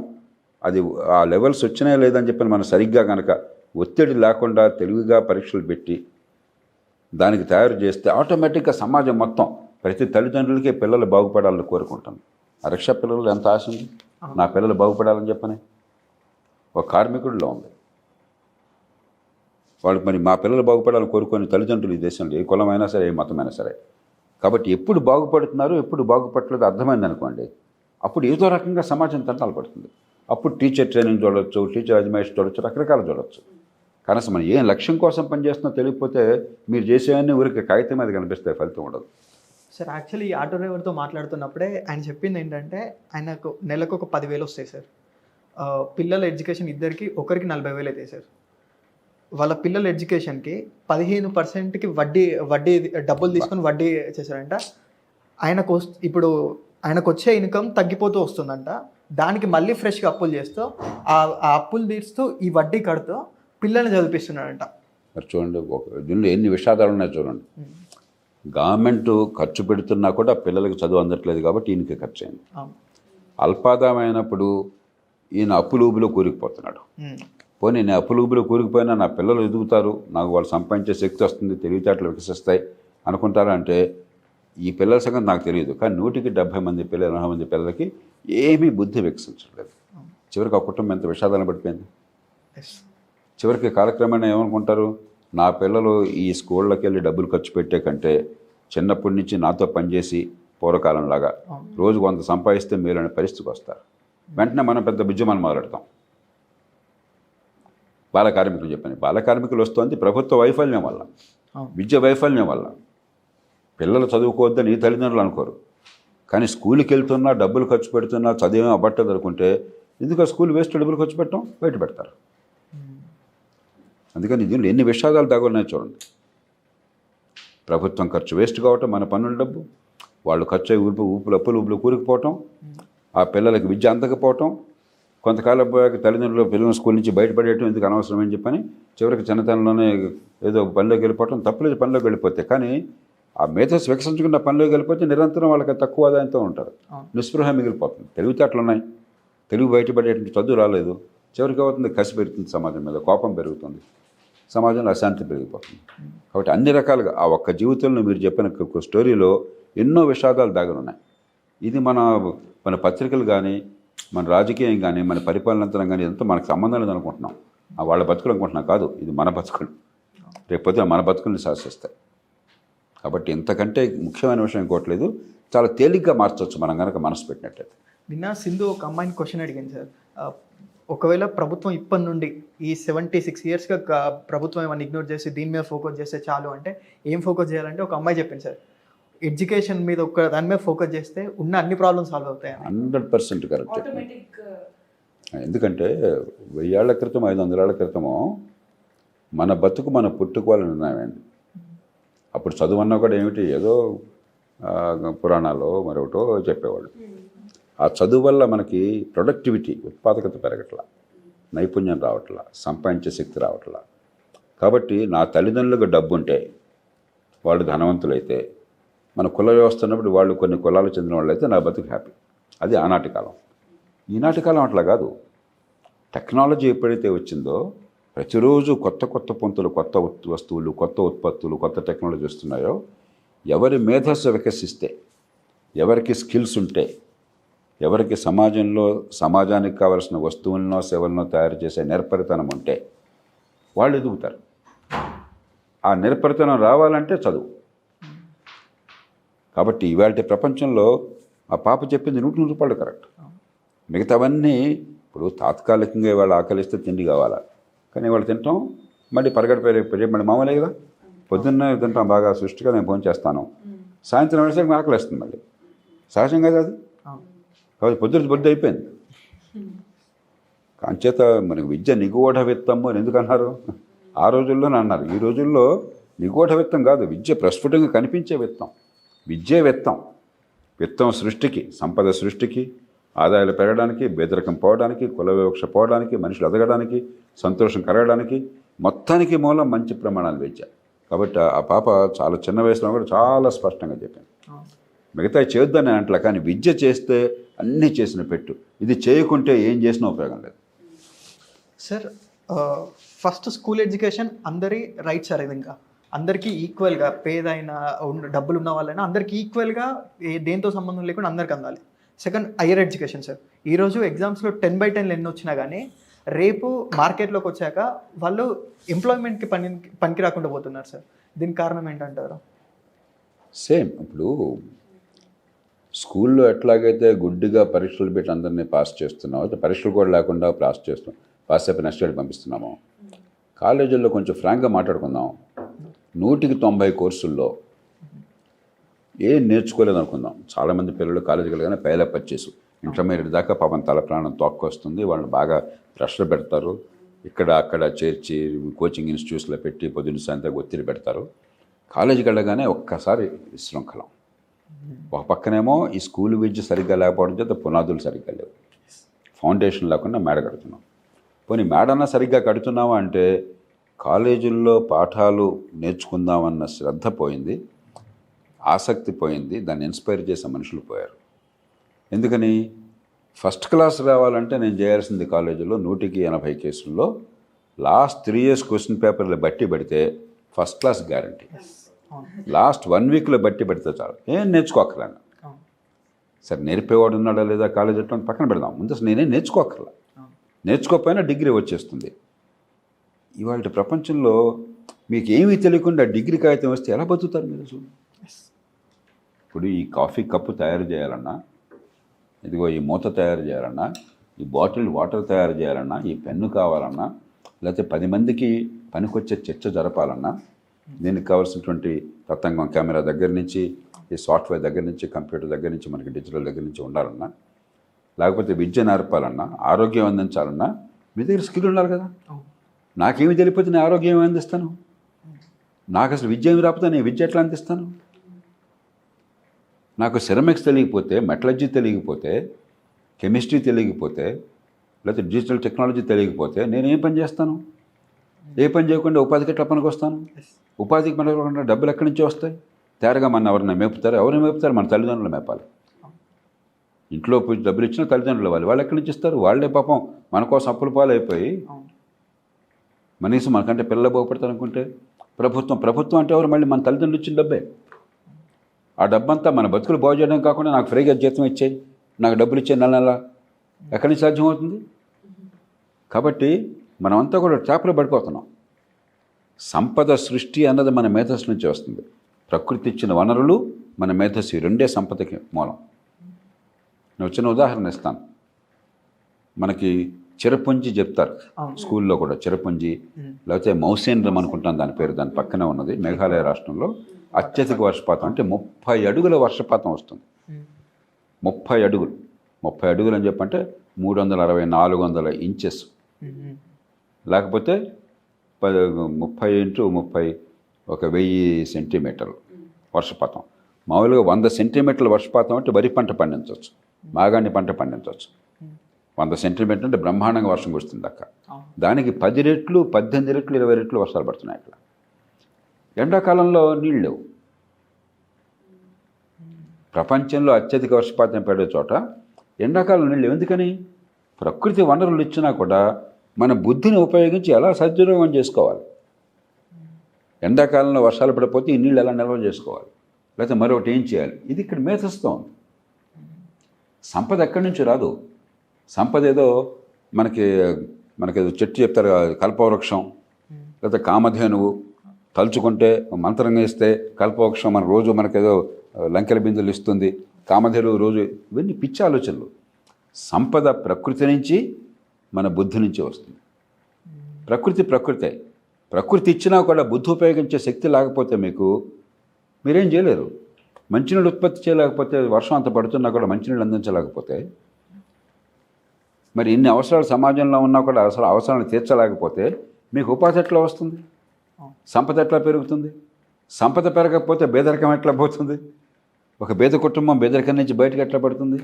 అది ఆ లెవెల్స్ వచ్చినాయా లేదని చెప్పి మనం సరిగ్గా కనుక ఒత్తిడి లేకుండా తెలివిగా పరీక్షలు పెట్టి దానికి తయారు చేస్తే ఆటోమేటిక్గా సమాజం మొత్తం ప్రతి తల్లిదండ్రులకి పిల్లలు బాగుపడాలని కోరుకుంటాను. ఆ రిక్షా పిల్లలు ఎంత ఆశ ఉంది, నా పిల్లలు బాగుపడాలని చెప్పని. ఒక కార్మికుడిలో ఉంది వాళ్ళు, మరి మా పిల్లలు బాగుపడాలని కోరుకొని తల్లిదండ్రులు ఈ దేశంలో ఏ కులమైనా సరే, ఏ మతమైనా సరే. కాబట్టి ఎప్పుడు బాగుపడుతున్నారు, ఎప్పుడు బాగుపడలేదు అర్థమైంది అనుకోండి, అప్పుడు ఏదో రకంగా సమాజం తంటాలు పడుతుంది. అప్పుడు టీచర్ ట్రైనింగ్ చూడవచ్చు, టీచర్ అజమాయిష్ చూడవచ్చు, రకరకాలు చూడవచ్చు. కానీ అసలు మనం ఏం లక్ష్యం కోసం పనిచేస్తున్నా తెలియకపోతే మీరు చేసేవన్నీ ఊరికి కాగితం మీద కనిపిస్తాయి, ఫలితం ఉండదు. సార్ యాక్చువల్లీ ఈ ఆటో డ్రైవర్తో మాట్లాడుతున్నప్పుడే ఆయన చెప్పింది ఏంటంటే ఆయనకు నెలకు ఒక 10,000 వస్తాయి సార్. పిల్లల ఎడ్యుకేషన్ ఇద్దరికి ఒకరికి 40,000 అవుతాయి సార్. వాళ్ళ పిల్లల ఎడ్యుకేషన్కి 15%కి వడ్డీ డబ్బులు తీసుకొని వడ్డీ చేశారంట. ఇప్పుడు ఆయనకు వచ్చే ఇన్కమ్ తగ్గిపోతూ వస్తుందంట. దానికి మళ్ళీ ఫ్రెష్గా అప్పులు చేస్తూ ఆ అప్పులు తీరుస్తూ ఈ వడ్డీ కడుతూ పిల్లల్ని చదివిస్తున్నాడంట. మరి చూడండి, దీనిలో ఎన్ని విషాదాలు ఉన్నాయో చూడండి. గవర్నమెంట్ ఖర్చు పెడుతున్నా కూడా పిల్లలకి చదువు అందట్లేదు కాబట్టి ఈయనకి ఖర్చు అయింది. అల్పాదామైనప్పుడు ఈయన అప్పులూబులో కూరుకుపోతున్నాడు. పోనీ నేను అప్పులూబులో కూరుకుపోయినా నా పిల్లలు ఎదుగుతారు, నాకు వాళ్ళు సంపాదించే శక్తి వస్తుంది, తెలివితేటలు వికసిస్తాయి అనుకుంటారా అంటే ఈ పిల్లల సంగతి నాకు తెలియదు. కానీ 100కి 70 మంది పిల్లలు, 80 మంది పిల్లలకి ఏమీ బుద్ధి వికసించట్లేదు. చివరికి ఆ కుటుంబం ఎంత విషాదాన్ని పడిపోయింది. చివరికి కాలక్రమేణా ఏమనుకుంటారు, నా పిల్లలు ఈ స్కూళ్ళకి వెళ్ళి డబ్బులు ఖర్చు పెట్టే కంటే చిన్నప్పటి నుంచి నాతో పనిచేసి పూర్వకాలంలాగా రోజు కొంత సంపాదిస్తే మేలనే పరిస్థితికి వస్తారు. వెంటనే మనం పెద్ద ఉద్యమాన్ని మొదలెడతాం. బాల కార్మికులు చెప్పని బాల కార్మికులు వస్తుంది ప్రభుత్వ వైఫల్యం వల్ల, విద్య వైఫల్యం వల్ల. పిల్లలు చదువుకోవద్దని ఈ తల్లిదండ్రులు అనుకోరు, కానీ స్కూల్కి వెళ్తున్నా డబ్బులు ఖర్చు పెడుతున్నా చదివేం అబ్బట్టదు అనుకుంటే ఎందుకు ఆ స్కూల్ వేస్ట్ డబ్బులు ఖర్చు పెట్టడం బయట పెడతారు. అందుకని దీనిలో ఎన్ని విషాదాలు దాగున్నాయో చూడండి. ప్రభుత్వం ఖర్చు వేస్ట్ కావటం, మన పన్నుల డబ్బు, వాళ్ళు ఖర్చు అయ్యి అప్పులు కూరుకుపోవటం, ఆ పిల్లలకి విద్య అందకపోవటం, కొంతకాలం పోయాక తల్లిదండ్రులు పిల్లల స్కూల్ నుంచి బయటపడేయటం ఎందుకు అనవసరం అని చెప్పని చివరికి చిన్నతనంలోనే ఏదో పనిలోకి వెళ్ళిపోవటం. తప్పులేదు పనిలోకి వెళ్ళిపోతే, కానీ ఆ మేధస్సు వికసించుకున్న పనిలోకి వెళ్ళిపోతే నిరంతరం వాళ్ళకి తక్కువ ఆదాయంతో ఉంటారు, నిస్పృహ మిగిలిపోతుంది. తెలివితేటలు ఉన్నాయి, తెలుగు బయటపడేటువంటి చదువు రాలేదు, చివరికి అవుతుంది కసి పెరుగుతుంది, సమాజం మీద కోపం పెరుగుతుంది, సమాజంలో అశాంతి పెరిగిపోతుంది. కాబట్టి అన్ని రకాలుగా ఆ ఒక్క జీవితంలో మీరు చెప్పిన స్టోరీలో ఎన్నో విషాదాలు దాగులు ఉన్నాయి. ఇది మన పత్రికలు కానీ, మన రాజకీయం కానీ, మన పరిపాలనంతరం కానీ ఇదంతా మనకు సంబంధం లేదనుకుంటున్నాం. వాళ్ళ బతుకులు అనుకుంటున్నాం, కాదు, ఇది మన బతుకులు. రేపొద్దున మన బతుకుల్ని శాసిస్తాయి. కాబట్టి ఇంతకంటే ముఖ్యమైన విషయం ఇంకోట్లేదు. చాలా తేలిగ్గా మార్చవచ్చు మనం కనుక మనసు పెట్టినట్టయితే. నిన్న సింధు ఒక అమ్మాయిని క్వశ్చన్ అడిగింది సార్. ఒకవేళ ప్రభుత్వం ఇప్పటి నుండి ఈ 76 ఇయర్స్గా ప్రభుత్వం ఏమైనా ఇగ్నోర్ చేసి దీని మీద ఫోకస్ చేస్తే చాలు అంటే ఏం ఫోకస్ చేయాలంటే ఒక అమ్మాయి చెప్పింది సార్, ఎడ్యుకేషన్ మీద ఒక దాని మీద ఫోకస్ చేస్తే ఉన్న అన్ని ప్రాబ్లమ్స్ సాల్వ్ అవుతాయి. 100% కరెక్ట్. ఎందుకంటే 1000 ఏళ్ల క్రితం 500 ఏళ్ల క్రితము మన బతుకు మన పుట్టుకోవాలి నిర్ణయమైంది. అప్పుడు చదువు అన్నా కూడా ఏమిటి, ఏదో పురాణాలు మరొకటో చెప్పేవాళ్ళు. ఆ చదువు వల్ల మనకి ప్రొడక్టివిటీ, ఉత్పాదకత పెరగట్లా, నైపుణ్యం రావట్లా, సంపాదించే శక్తి రావట్లా. కాబట్టి నా తల్లిదండ్రులకు డబ్బు ఉంటే, వాళ్ళు ధనవంతులైతే, మన కుల వ్యవస్థ ఉన్నప్పుడు వాళ్ళు కొన్ని కులాలకు చెందిన వాళ్ళు అయితే నా బతుకు హ్యాపీ. అది ఆనాటి కాలం. ఈనాటి కాలం అట్లా కాదు. టెక్నాలజీ ఎప్పుడైతే వచ్చిందో ప్రతిరోజు కొత్త కొత్త పొంతులు, కొత్త వస్తువులు, కొత్త ఉత్పత్తులు, కొత్త టెక్నాలజీ వస్తున్నాయో, ఎవరి మేధస్సు వికసిస్తే, ఎవరికి స్కిల్స్ ఉంటే, ఎవరికి సమాజానికి కావలసిన వస్తువులను సేవలను తయారు చేసే నేర్పరితనం ఉంటే వాళ్ళు ఎదుగుతారు. ఆ నేర్పరితనం రావాలంటే చదువు. కాబట్టి ఇవాళ ప్రపంచంలో ఆ పాప చెప్పింది 100 రూపాయలు కరెక్ట్. మిగతావన్నీ ఇప్పుడు తాత్కాలికంగా ఇవాళ ఆకలిస్తే తిండి కావాలా, కానీ వాళ్ళు తింటాం మళ్ళీ పరిగెడిపోయి మళ్ళీ మామూలే కదా. పొద్దున్న తింటాం బాగా సృష్టిగా, నేను ఫోన్ చేస్తాను, సాయంత్రం వేసరికి ఆకలిస్తుంది మళ్ళీ, సహజం కదా అది. కాబట్టి పొద్దు అయిపోయింది. అంచేత మనకి విద్య నిగూఢ విత్తము అని ఎందుకు అన్నారు? ఆ రోజుల్లోనే అన్నారు. ఈ రోజుల్లో నిగూఢ విత్తం కాదు, విద్య ప్రస్ఫుటంగా కనిపించే విత్తం. విద్యే విత్తం సృష్టికి, సంపద సృష్టికి, ఆదాయాలు పెరగడానికి, బేదరికం పోవడానికి, కుల వివక్ష పోవడానికి, మనుషులు ఎదగడానికి, సంతోషం కలగడానికి, మొత్తానికి మూలం మంచి ప్రమాణాలు విద్య. కాబట్టి ఆ పాప చాలా చిన్న వయసులో కూడా చాలా స్పష్టంగా చెప్పింది. మిగతా చేయొద్దని అంటలే, కానీ విద్య చేస్తే అన్నీ చేసిన పెట్టు, ఇది చేయకుంటే ఏం చేసినా ఉపయోగం లేదు. సార్ ఫస్ట్ స్కూల్ ఎడ్యుకేషన్ అందరి రైట్స్ సార్. ఇది ఇంకా అందరికీ ఈక్వల్గా, పేదైనా డబ్బులు ఉన్న వాళ్ళైనా అందరికీ ఈక్వల్గా దేంతో సంబంధం లేకుండా అందరికి అందాలి. Second higher education sir. ఈరోజు ఎగ్జామ్స్లో 10/10 ఎన్ని వచ్చినా కానీ రేపు మార్కెట్లోకి వచ్చాక వాళ్ళు ఎంప్లాయ్మెంట్కి పనికి రాకుండా పోతున్నారు సార్. దీనికి కారణం ఏంటంటారు? సేమ్ ఇప్పుడు స్కూల్లో ఎట్లాగైతే గుడ్డిగా పరీక్షలు పెట్టి అందరినీ పాస్ చేస్తున్నామో, పరీక్షలు కూడా లేకుండా పాస్ అయిపోయి నెక్స్ట్ ఇయర్కి పంపిస్తున్నాము. కాలేజీల్లో కొంచెం ఫ్రాంక్గా మాట్లాడుకుందాం, 100కి 90 కోర్సుల్లో ఏం నేర్చుకోలేదు అనుకుందాం. చాలామంది పిల్లలు కాలేజీకి వెళ్ళగానే పైలప్ వచ్చేసి ఇంటర్మీడియట్ దాకా పాపం తల ప్రాణం తోక్కొస్తుంది, వాళ్ళని బాగా ప్రెషర్ పెడతారు, ఇక్కడ అక్కడ చేర్చి కోచింగ్ ఇన్స్టిట్యూట్స్లో పెట్టి పొద్దున్న సాయంత్రం ఒత్తిడి పెడతారు. కాలేజీకి వెళ్ళగానే ఒక్కసారి విశృంఖలం. ఒక పక్కనేమో ఈ స్కూల్ విద్య సరిగ్గా లేకపోవడం చేత పునాదులు సరిగ్గా లేవు, ఫౌండేషన్ లేకుండా మేడ కడుతున్నాం. పోనీ మేడన్నా సరిగ్గా కడుతున్నామా అంటే కాలేజీల్లో పాఠాలు నేర్చుకుందామన్న శ్రద్ధ పోయింది, ఆసక్తి పోయింది, దాన్ని ఇన్స్పైర్ చేసే మనుషులు పోయారు. ఎందుకని? ఫస్ట్ క్లాస్ రావాలంటే నేను చేయాల్సింది కాలేజీలో 100కి 80 కేసుల్లో లాస్ట్ 3 years క్వశ్చన్ పేపర్లు బట్టి పెడితే ఫస్ట్ క్లాస్ గ్యారంటీ. లాస్ట్ 1 weekలో బట్టి పెడితే చాలు, ఏం నేర్చుకోక్కర్లేను. సరే నేర్పేవాడు ఉన్నాడా లేదా కాలేజ్ ఎట్లా పక్కన పెడదాం, ముందు అసలు నేనేం నేర్చుకోక్కర్లా, నేర్చుకోకపోయినా డిగ్రీ వచ్చేస్తుంది. ఇవాళ ప్రపంచంలో మీకు ఏమీ తెలియకుండా డిగ్రీ కాగితం వస్తే ఎలా బతుకుతారు మీరు అసలు? ఇప్పుడు ఈ కాఫీ కప్పు తయారు చేయాలన్నా, ఇదిగో ఈ మూత తయారు చేయాలన్నా, ఈ బాటిల్ వాటర్ తయారు చేయాలన్నా, ఈ పెన్ను కావాలన్నా, లేకపోతే 10 మందికి పనికొచ్చే చర్చ జరపాలన్నా, దీనికి కావాల్సినటువంటి తతంగం కెమెరా దగ్గర నుంచి, ఈ సాఫ్ట్వేర్ దగ్గర నుంచి, కంప్యూటర్ దగ్గర నుంచి, మనకి డిజిటల్ దగ్గర నుంచి ఉండాలన్నా, లేకపోతే విద్య నేర్పాలన్నా, ఆరోగ్యం అందించాలన్నా మీ దగ్గర స్కిల్ ఉండాలి కదా. నాకేమి తెలియకపోతే నేను ఆరోగ్యం ఏమి అందిస్తాను? నాకు అసలు విద్య ఏమి రాకపోతే నేను విద్య ఎట్లా అందిస్తాను? నాకు సెరమిక్స్ తెలియకపోతే, మెటలర్జీ తెలియకపోతే, కెమిస్ట్రీ తెలియకపోతే, లేకపోతే డిజిటల్ టెక్నాలజీ తెలియకపోతే నేను ఏం పని చేస్తాను? ఏ పని చేయకుండా ఉపాధికి ఎట్లా పనికి వస్తాను? ఉపాధికి పనికి డబ్బులు ఎక్కడి నుంచి వస్తాయి? తేరగా మన ఎవరిని మేపుతారు? ఎవరిని మేపుతారు? మన తల్లిదండ్రులు మేపాలి. ఇంట్లో డబ్బులు ఇచ్చిన తల్లిదండ్రులు వాళ్ళు ఎక్కడి నుంచి ఇస్తారు? వాళ్ళే పాపం మన కోసం అప్పుల పాలు అయిపోయి మనీసం మనకంటే పిల్లలు బాగుపడతారు అనుకుంటే ప్రభుత్వం అంటే ఎవరు? మళ్ళీ మన తల్లిదండ్రులు ఇచ్చిన డబ్బే. ఆ డబ్బంతా మన బతుకులు బాగు చేయడం కాకుండా నాకు ఫ్రీగా జీతం ఇచ్చేయి, నాకు డబ్బులు ఇచ్చే నెల ఎక్కడి నుంచి సాధ్యమవుతుంది? కాబట్టి మనమంతా కూడా ట్రాప్లో పడిపోతున్నాం. సంపద సృష్టి అన్నది మన మేధస్సు నుంచి వస్తుంది. ప్రకృతి ఇచ్చిన వనరులు మన మేధస్సు, రెండే సంపదకి మూలం. నేను చిన్న ఉదాహరణ ఇస్తాను. మనకి చిరపుంజి చెప్తారు స్కూల్లో కూడా, చిరపుంజి లేకపోతే మౌసేంద్రం అనుకుంటాను దాని పేరు, దాని పక్కనే ఉన్నది. మేఘాలయ రాష్ట్రంలో అత్యధిక వర్షపాతం అంటే 30 అడుగుల వర్షపాతం వస్తుంది. 30 అడుగులు, 30 అడుగులు అని చెప్పంటే 360-400 ఇంచెస్, లేకపోతే 30 × 30 1000 సెంటీమీటర్లు వర్షపాతం. మామూలుగా 100 సెంటీమీటర్ల వర్షపాతం అంటే వరి పంట పండించవచ్చు, మాగాణి పంట పండించవచ్చు. 100 సెంటీమీటర్ అంటే బ్రహ్మాండంగా వర్షం కురుస్తుంది అక్క. దానికి 10 రెట్లు, 18 రెట్లు, 20 రెట్లు వర్షాలు పడుతున్నాయి అక్కడ. ఎండాకాలంలో నీళ్ళు లేవు. ప్రపంచంలో అత్యధిక వర్షపాతం పడే చోట ఎండాకాలం నీళ్ళు లేవు. ఎందుకని? ప్రకృతి వనరులు ఇచ్చినా కూడా మన బుద్ధిని ఉపయోగించి ఎలా సద్వినియోగం చేసుకోవాలి. ఎండాకాలంలో వర్షాలు పడిపోతే ఈ నీళ్ళు ఎలా నిల్వ చేసుకోవాలి, లేకపోతే మరొకటి ఏం చేయాలి, ఇది ఇక్కడ మేధస్సుతో ఉంది. సంపద ఎక్కడి నుంచి రాదు. సంపద ఏదో మనకేదో చెట్టు చెప్తారు, కల్పవృక్షం లేకపోతే కామధేనువు, తలుచుకుంటే మంత్రంగా ఇస్తే కల్పవృక్షం మన రోజు మనకేదో లంకెల బిందులు ఇస్తుంది, కామధేనువు రోజు, ఇవన్నీ పిచ్చి ఆలోచనలు. సంపద ప్రకృతి నుంచి, మన బుద్ధి నుంచి వస్తుంది. ప్రకృతే. ప్రకృతి ఇచ్చినా కూడా బుద్ధి ఉపయోగించే శక్తి లేకపోతే మీరేం చేయలేరు. మంచినీళ్ళు ఉత్పత్తి చేయలేకపోతే, వర్షం అంత పడుతున్నా కూడా మంచినీళ్ళు అందించలేకపోతే, మరి ఇన్ని అవసరాలు సమాజంలో ఉన్నా కూడా అవసరాలను తీర్చలేకపోతే మీకు ఉపాధి ఎట్లా వస్తుంది? సంపద ఎట్లా పెరుగుతుంది? సంపద పెరగకపోతే పేదరికం ఎట్లా పోతుంది? ఒక పేద కుటుంబం పేదరికం నుంచి బయటకు ఎట్లా పడుతుంది?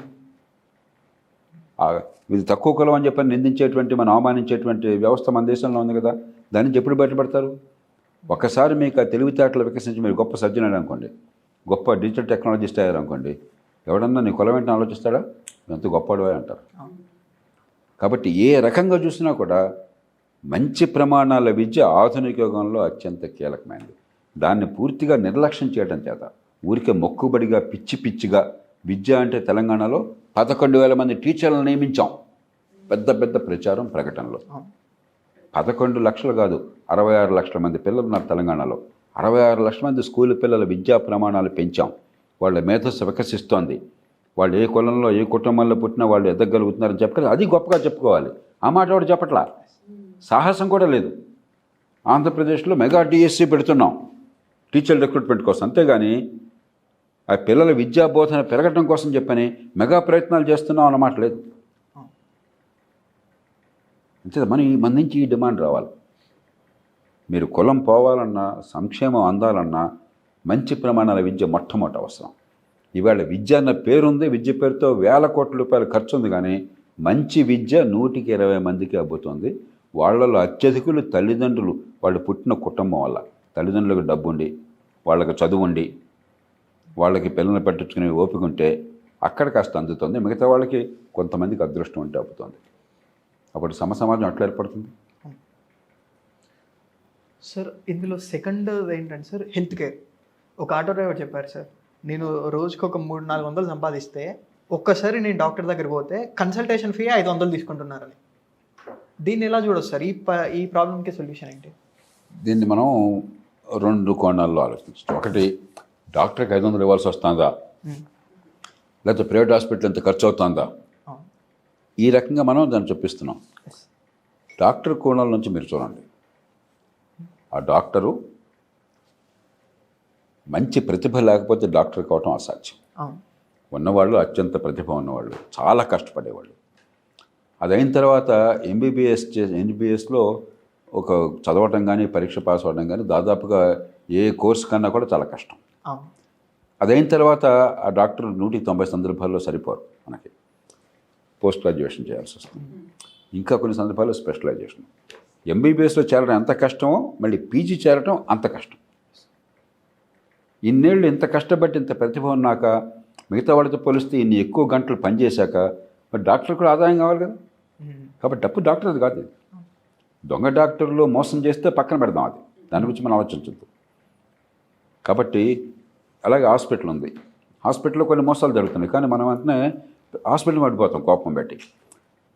ఇది తక్కువ కులం అని చెప్పని నిందించేటువంటి, మనం అవమానించేటువంటి వ్యవస్థ మన దేశంలో ఉంది కదా. దాని నుంచి ఎప్పుడు బయటపడతారు? ఒక్కసారి మీకు ఆ తెలివితేటలు వికసించి మీరు గొప్ప సర్జన్ అనుకోండి, గొప్ప డిజిటల్ టెక్నాలజిస్ట్ అయ్యారనుకోండి, ఎవడన్నా నీ కులం ఏంటని ఆలోచిస్తాడా? ఎంత గొప్పవాడు అంటారు. కాబట్టి ఏ రకంగా చూసినా కూడా మంచి ప్రమాణాల విద్య ఆధునిక యుగంలో అత్యంత కీలకమైనది. దాన్ని పూర్తిగా నిర్లక్ష్యం చేయడం చేత ఊరికే మొక్కుబడిగా పిచ్చిగా విద్య అంటే తెలంగాణలో 11,000 మంది టీచర్లను నియమించాం. పెద్ద ప్రచారం ప్రకటనలో 11 లక్షలు కాదు, 66 లక్షల మంది పిల్లలు ఉన్నారు తెలంగాణలో. 66 లక్షల మంది స్కూల్ పిల్లల విద్యా ప్రమాణాలు పెంచాం. వాళ్ళ మేధస్సు వికసిస్తోంది. వాళ్ళు ఏ కులంలో ఏ కుటుంబంలో పుట్టినా వాళ్ళు ఎదగలుగుతున్నారని చెప్పాలి. అది గొప్పగా చెప్పుకోవాలి. ఆ మాట వాడు చెప్పట్లా. సాహసం కూడా లేదు. ఆంధ్రప్రదేశ్లో మెగా డిఎస్సి పెడుతున్నాం టీచర్ రిక్రూట్మెంట్ కోసం, అంతేగాని ఆ పిల్లల విద్యా బోధన పెరగడం కోసం చెప్పని మెగా ప్రయత్నాలు చేస్తున్నాం అన్నమాట లేదు. అంతే, మన నుంచి ఈ డిమాండ్ రావాలి. మీరు కులం పోవాలన్నా, సంక్షేమం అందాలన్నా మంచి ప్రమాణాల విద్య మొట్టమొదటి అవసరం. ఇవాళ విద్య అన్న పేరుంది, విద్య పేరుతో వేల కోట్ల రూపాయలు ఖర్చు ఉంది, కానీ మంచి విద్య 100కి 20 మందికి అబ్బుతుంది. వాళ్ళలో అత్యధికులు తల్లిదండ్రులు, వాళ్ళు పుట్టిన కుటుంబం వల్ల. తల్లిదండ్రులకు డబ్బు ఉండి, వాళ్ళకి చదువు ఉండి, వాళ్ళకి పిల్లల్ని పెట్టించుకునే ఓపిక ఉంటే అక్కడ కాస్త అందుతుంది. మిగతా వాళ్ళకి కొంతమందికి అదృష్టం ఉంటే అబ్బుతుంది. అప్పుడు సమాజం అట్లా ఏర్పడుతుంది. సార్ ఇందులో సెకండ్ ఏంటంటే సార్ హెల్త్ కేర్. ఒక ఆటో డ్రైవర్ చెప్పారు సార్, నేను రోజుకి ఒక 300-400 సంపాదిస్తే ఒక్కసారి నేను డాక్టర్ దగ్గరికి పోతే కన్సల్టేషన్ ఫీ 500 తీసుకుంటున్నారని. దీన్ని ఎలా చూడొచ్చు సార్? ఈ ప్రాబ్లంకి సొల్యూషన్ ఏంటి? దీన్ని మనం 2 కోణాల్లో ఆలోచించవచ్చు. ఒకటి, డాక్టర్కి 500 ఇవ్వాల్సి వస్తుందా, లేకపోతే ప్రైవేట్ హాస్పిటల్ ఎంత ఖర్చు అవుతుందా, ఈ రకంగా మనం దాన్ని చూపిస్తున్నాం. డాక్టర్ కోణాల నుంచి మీరు చూడండి. ఆ డాక్టరు మంచి ప్రతిభ లేకపోతే డాక్టర్ కావటం అసాధ్యం. ఉన్నవాళ్ళు అత్యంత ప్రతిభ ఉన్నవాళ్ళు, చాలా కష్టపడేవాళ్ళు. అదైన తర్వాత ఎంబీబీఎస్లో ఒక చదవటం కానీ పరీక్ష పాస్ అవ్వడం కానీ దాదాపుగా ఏ కోర్సు కన్నా కూడా చాలా కష్టం. అదైన తర్వాత ఆ డాక్టర్ 190 సందర్భాల్లో సరిపోరు. మనకి పోస్ట్ గ్రాడ్యుయేషన్ చేయాల్సి వస్తుంది, ఇంకా కొన్ని సందర్భాల్లో స్పెషలైజేషన్. ఎంబీబీఎస్లో చేరడం ఎంత కష్టమో మళ్ళీ పీజీ చేరటం అంత కష్టం. ఇన్నేళ్ళు ఇంత కష్టపడి ఇంత ప్రతిభ ఉన్నాక, మిగతా వాళ్ళతో పోలిస్తే ఇన్ని ఎక్కువ గంటలు పనిచేశాక మరి డాక్టర్ కూడా ఆదాయం కావాలి కదా. కాబట్టి డబ్బు డాక్టర్ అది కాదు. దొంగ డాక్టర్లు మోసం చేస్తే పక్కన పెడదాం, అది దాని గురించి మనం ఆలోచించద్దు. కాబట్టి అలాగే హాస్పిటల్ ఉంది. హాస్పిటల్లో కొన్ని మోసాలు జరుగుతున్నాయి, కానీ మనం వెంటనే హాస్పిటల్ పడిపోతాం కోపం పెట్టి.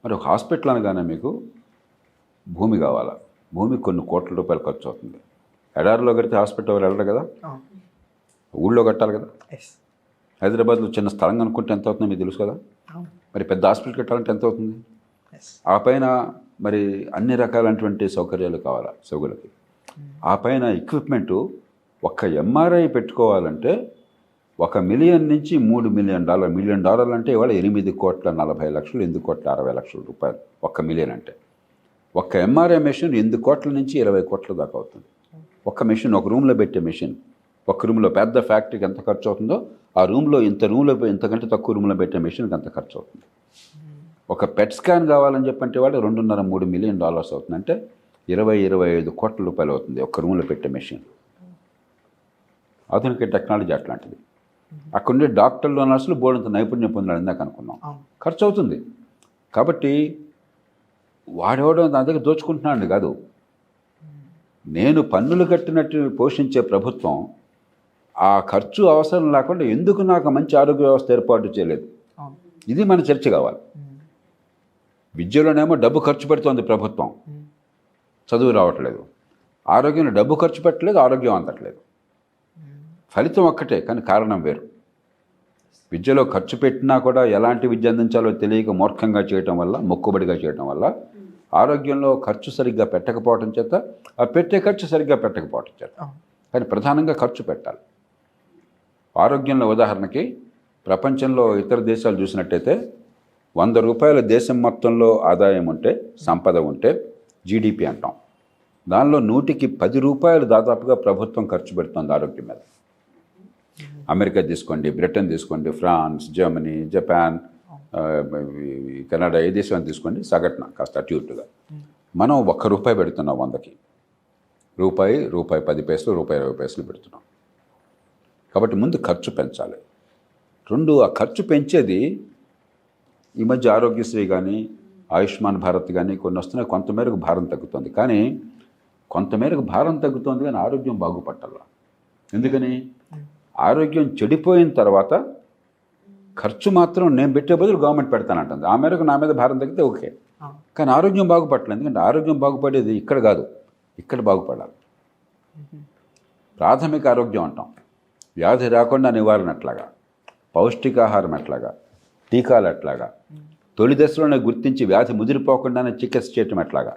మరి ఒక హాస్పిటల్ అనగానే మీకు భూమి కావాలా, భూమికి కొన్ని కోట్ల రూపాయలు ఖర్చు అవుతుంది. ఎడారిలో కడితే హాస్పిటల్ ఎవరు వెళ్ళరు కదా, ఊళ్ళో కట్టాలి కదా. హైదరాబాద్లో చిన్న స్థలం కనుక్కుంటే ఎంత అవుతుందో మీకు తెలుసు కదా. మరి పెద్ద హాస్పిటల్ కట్టాలంటే ఎంత అవుతుంది? ఆ పైన మరి అన్ని రకాలైనటువంటి సౌకర్యాలు కావాలా సౌగులకి. ఆ పైన ఎక్విప్మెంటు ఒక్క ఎంఆర్ఐ పెట్టుకోవాలంటే $1 మిలియన్ నుంచి $3 మిలియన్. $1 మిలియన్ అంటే ఇవాళ 8,40,00,000, 8,60,00,000 రూపాయలు. 1 మిలియన్ అంటే ఒక్క ఎంఆర్ఐ మెషిన్ 8 కోట్ల నుంచి 20 కోట్ల దాకా అవుతుంది. ఒక మెషిన్, ఒక రూమ్లో పెట్టే మెషిన్. ఒక రూమ్లో పెద్ద ఫ్యాక్టరీకి ఎంత ఖర్చు అవుతుందో ఆ రూమ్లో ఇంతకంటే తక్కువ రూమ్లో పెట్టే మెషిన్కి అంత ఖర్చు అవుతుంది. ఒక పెట్ స్కాన్ కావాలని చెప్పంటే వాళ్ళు $2.5-3 మిలియన్ అవుతుంది. అంటే 20-25 కోట్ల రూపాయలు అవుతుంది ఒక రూమ్లో పెట్టే మెషిన్. ఆధునిక టెక్నాలజీ అట్లాంటిది. అక్కడుండే డాక్టర్లు నర్సులు బోర్డంత నైపుణ్యం పొందాలని ఇందాక అనుకున్నాం. ఖర్చు అవుతుంది. కాబట్టి వాడెవడో దాని దగ్గర దోచుకుంటున్నాడు కాదు. నేను పన్నులు కట్టినట్టు పోషించే ప్రభుత్వం ఆ ఖర్చు అవసరం లేకుండా ఎందుకు నాకు మంచి ఆరోగ్య వ్యవస్థ ఏర్పాటు చేయలేదు? ఇది మన చర్చ కావాలి. విద్యలోనేమో డబ్బు ఖర్చు పెడుతోంది ప్రభుత్వం, చదువు రావట్లేదు. ఆరోగ్యంలో డబ్బు ఖర్చు పెట్టలేదు, ఆరోగ్యం అందట్లేదు. ఫలితం ఒక్కటే కానీ కారణం వేరు. విద్యలో ఖర్చు పెట్టినా కూడా ఎలాంటి విద్య అందించాలో తెలియక మూర్ఖంగా చేయటం వల్ల, మొక్కుబడిగా చేయటం వల్ల ఆరోగ్యంలో ఖర్చు సరిగ్గా పెట్టకపోవటం చేత, ఆ పెట్టే ఖర్చు సరిగ్గా పెట్టకపోవటం చేత. కానీ ప్రధానంగా ఖర్చు పెట్టాలి. ఆరోగ్యంలో ఉదాహరణకి ప్రపంచంలో ఇతర దేశాలు చూసినట్టయితే ₹100 దేశం మొత్తంలో ఆదాయం ఉంటే, సంపద ఉంటే జీడిపి అంటాం. దానిలో 100కి ₹10 దాదాపుగా ప్రభుత్వం ఖర్చు పెడుతుంది ఆరోగ్యం మీద. అమెరికా తీసుకోండి, బ్రిటన్ తీసుకోండి, ఫ్రాన్స్, జర్మనీ, జపాన్, కెనడా, ఏ దేశం తీసుకోండి, సగటున కాస్త అటు ఇటుగా. మనం ₹1 పెడుతున్నాం 100కి. ₹1.10, ₹1.20 పెడుతున్నాం. కాబట్టి ముందు ఖర్చు పెంచాలి. 2, ఆ ఖర్చు పెంచేది ఈ మధ్య ఆరోగ్యశ్రీ కానీ, ఆయుష్మాన్ భారత్ కానీ కొన్ని వస్తున్నాయి. కొంతమేరకు భారం తగ్గుతుంది. కానీ కొంతమేరకు భారం తగ్గుతుంది కానీ ఆరోగ్యం బాగుపట్టాల. ఎందుకని? ఆరోగ్యం చెడిపోయిన తర్వాత ఖర్చు మాత్రం నేను పెట్టే బదులు గవర్నమెంట్ పెడతానంటుంది. ఆ మేరకు నా మీద భారం తగ్గితే ఓకే. కానీ ఆరోగ్యం బాగుపడలేదు. ఎందుకంటే ఆరోగ్యం బాగుపడేది ఇక్కడ కాదు, ఇక్కడ బాగుపడాలి. ప్రాథమిక ఆరోగ్యం అంటాం. వ్యాధి రాకుండా నివారణ ఎట్లాగా, పౌష్టికాహారం ఎట్లాగా, టీకాలు ఎట్లాగా, తొలి దశలోనే గుర్తించి వ్యాధి ముదిరిపోకుండానే చికిత్స చేయటం ఎట్లాగా.